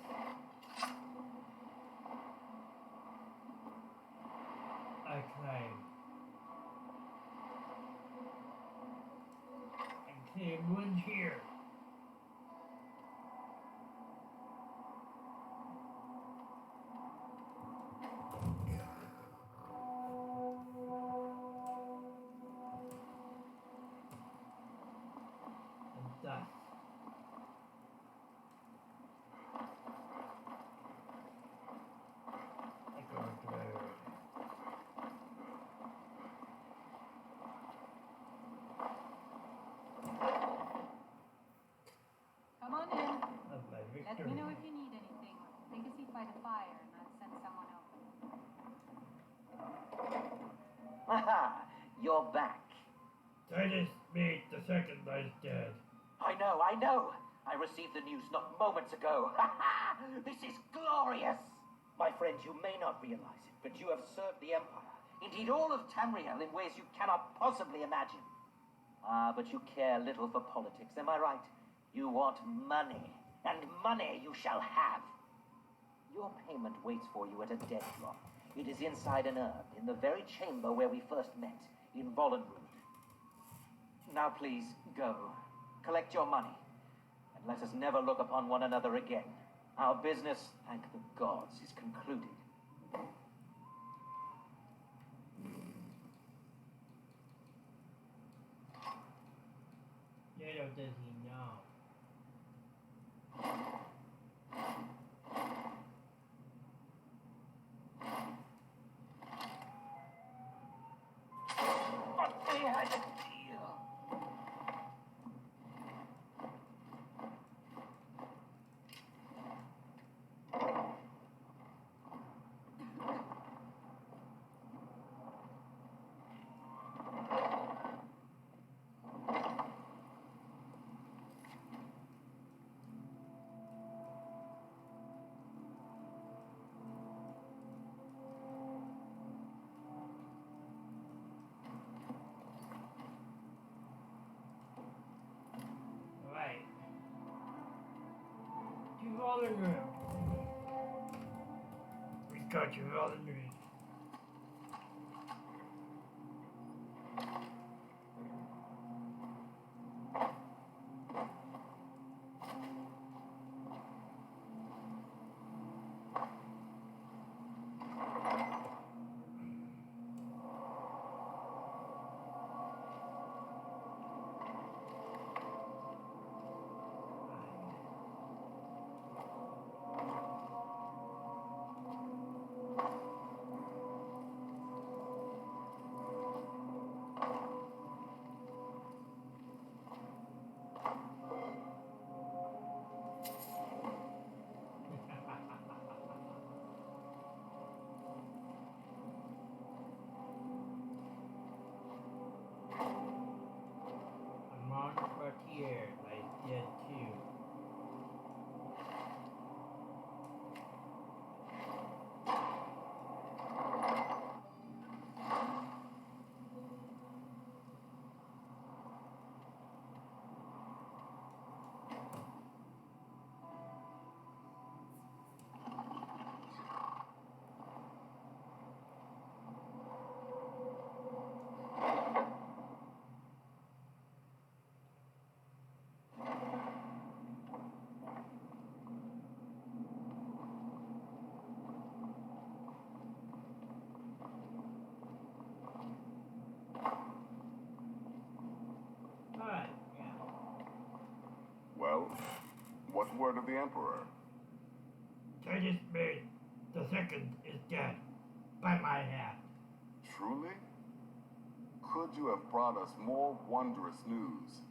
I claim. And claim one here. Done. I go to Haha, you're back. Titus Mead the second is dead. I know. I received the news not moments ago. This is glorious! My friend, you may not realize it, but you have served the Empire, indeed all of Tamriel, in ways you cannot possibly imagine. But you care little for politics, am I right? You want money, and money you shall have. Your payment waits for you at a death drop. It is inside an urn, in the very chamber where we first met, in Vollenrood. Now please, go. Collect your money, and let us never look upon one another again. Our business, thank the gods, is concluded. Little does he know. But they had a deal. Right. To Vollenrood. We got you, Vollenrood. Among Frontier lies dead too. Alright, yeah. Well, what's word of the Emperor? Titus Mead the second is dead. By my hand. Truly? Could you have brought us more wondrous news?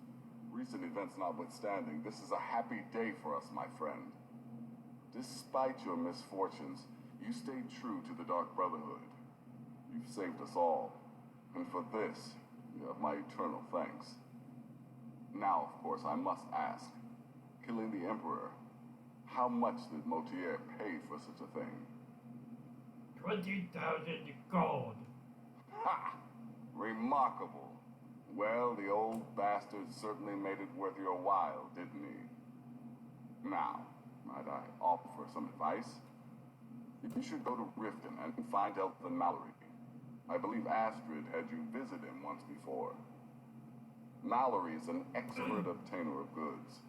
Recent events notwithstanding, this is a happy day for us, my friend. Despite your misfortunes, you stayed true to the Dark Brotherhood. You've saved us all, and for this, you have my eternal thanks. Now, of course, I must ask, killing the Emperor, how much did Motier pay for such a thing? 20,000 gold. Ha! Remarkable. Well, the old bastard certainly made it worth your while, didn't he? Now, might I offer some advice? You should go to Riften and find Elfin Mallory. I believe Astrid had you visit him once before. Mallory is an expert obtainer of goods.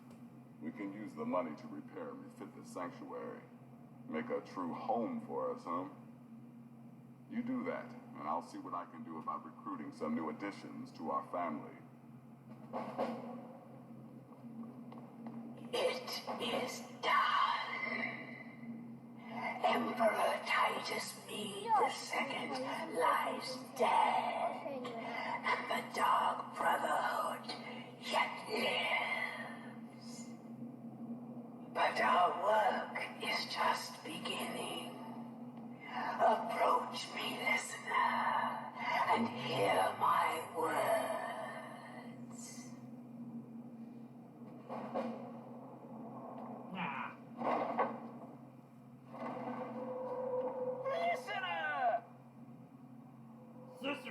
We can use the money to repair and refit the sanctuary. Make a true home for us, huh? You do that, and I'll see what I can do about recruiting some new additions to our family. It is done. Emperor Titus Mead II lies dead, and the Dark Brotherhood yet lives. But our work is just beginning. Approach me, listener, and hear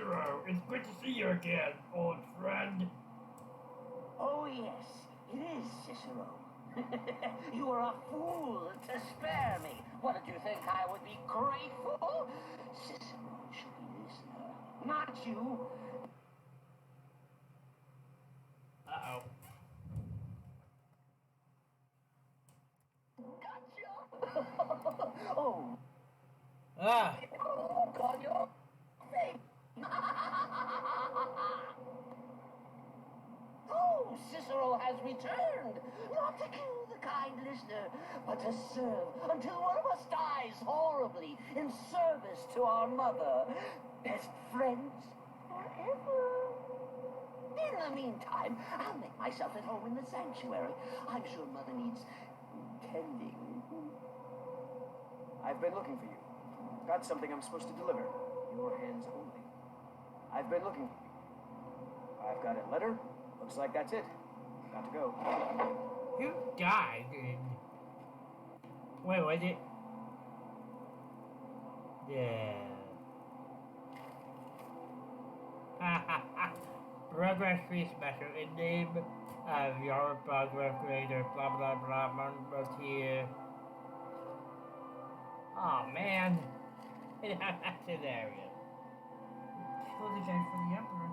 Cicero, it's good to see you again, old friend. Oh, yes, it is, Cicero. You were a fool to spare me. What did you think I would be grateful? Cicero should be listener, not you. Uh-oh. Gotcha! Oh. Ah! Oh, God, your face. Oh, Cicero has returned, not to kill the kind listener, but to serve until one of us dies horribly in service to our mother. Best friends forever. In the meantime, I'll make myself at home in the sanctuary. I'm sure Mother needs tending. I've been looking for you. Got something I'm supposed to deliver. Your hands only. I've been looking for you. I've got a letter. Looks like that's it. Got to go. You died, dude. Wait, was it? Yeah. Brogrash free special in name of your Brogrash creator, blah blah blah, Monroe here. Oh man. That's hilarious. Kill the guy for the Emperor.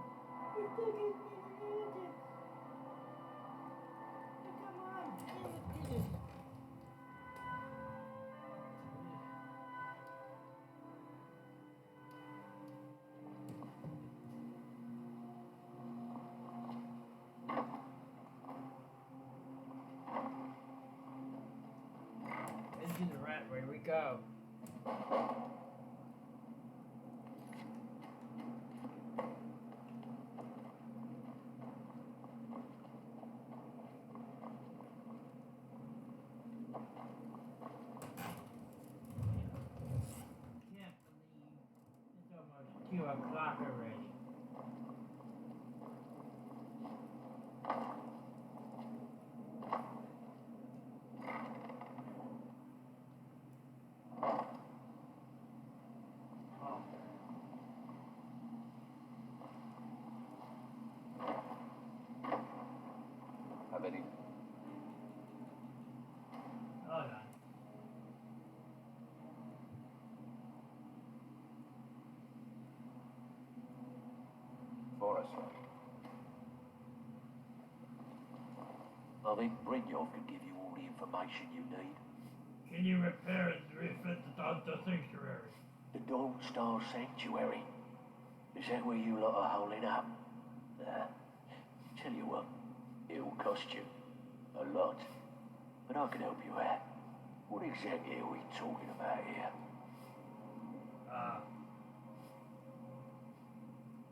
Into the rat, where we go. Can't believe it's almost 2 o'clock already. Have any? Hold on. For us. I think Brynjolf could give you all the information you need. Can you repair and refit the sanctuary? The Dawn Star Sanctuary. Is that where you lot are holding up? Tell you what, it'll cost you a lot, but I can help you out. What exactly are we talking about here?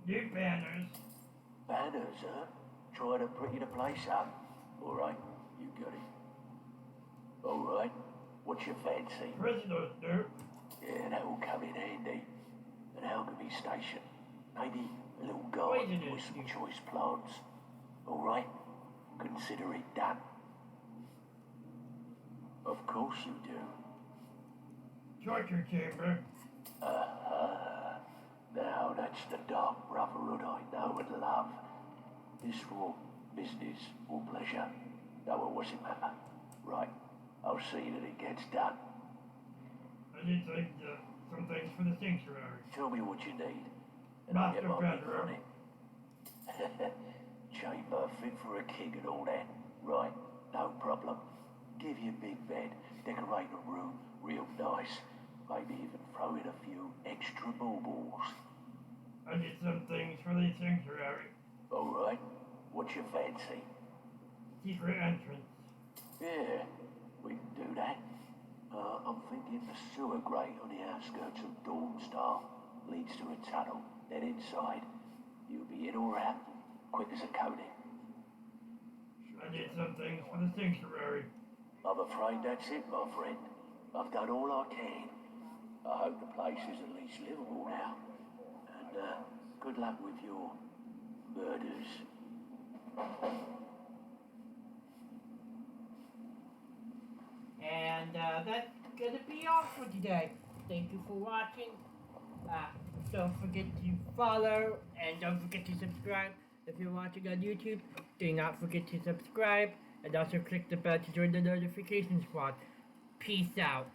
New banners. Banners, huh? Trying to pretty the place up. All right, you got it. All right, what's your fancy? Prisoners, dude. Yeah, that will come in handy. An alchemy station. Maybe a little garden with some choice plants. All right, consider it done. Of course you do. Torture chamber. Now that's the dark brotherhood I know and love. This for business or pleasure? No, it wasn't matter. Right, I'll see that it gets done. I need some things for the sanctuary. Tell me what you need, and I'll get my people on it. Chamber fit for a king and all that. Right, no problem. Give you a big bed, decorate a room real nice. Maybe even throw in a few extra baubles. I need some things for the sanctuary. All right, what's your fancy? Secret entrance. Yeah, we can do that. I'm thinking the sewer grate on the outskirts of Dawnstar leads to a tunnel, then inside. You'll be in or out, quick as a coney. I need some things for the sanctuary. I'm afraid that's it, my friend. I've done all I can. I hope the place is at least livable now. And good luck with your murders. And that's gonna be all for today. Thank you for watching. Don't forget to follow and don't forget to subscribe. If you're watching on YouTube, do not forget to subscribe and also click the bell to join the notification squad. Peace out.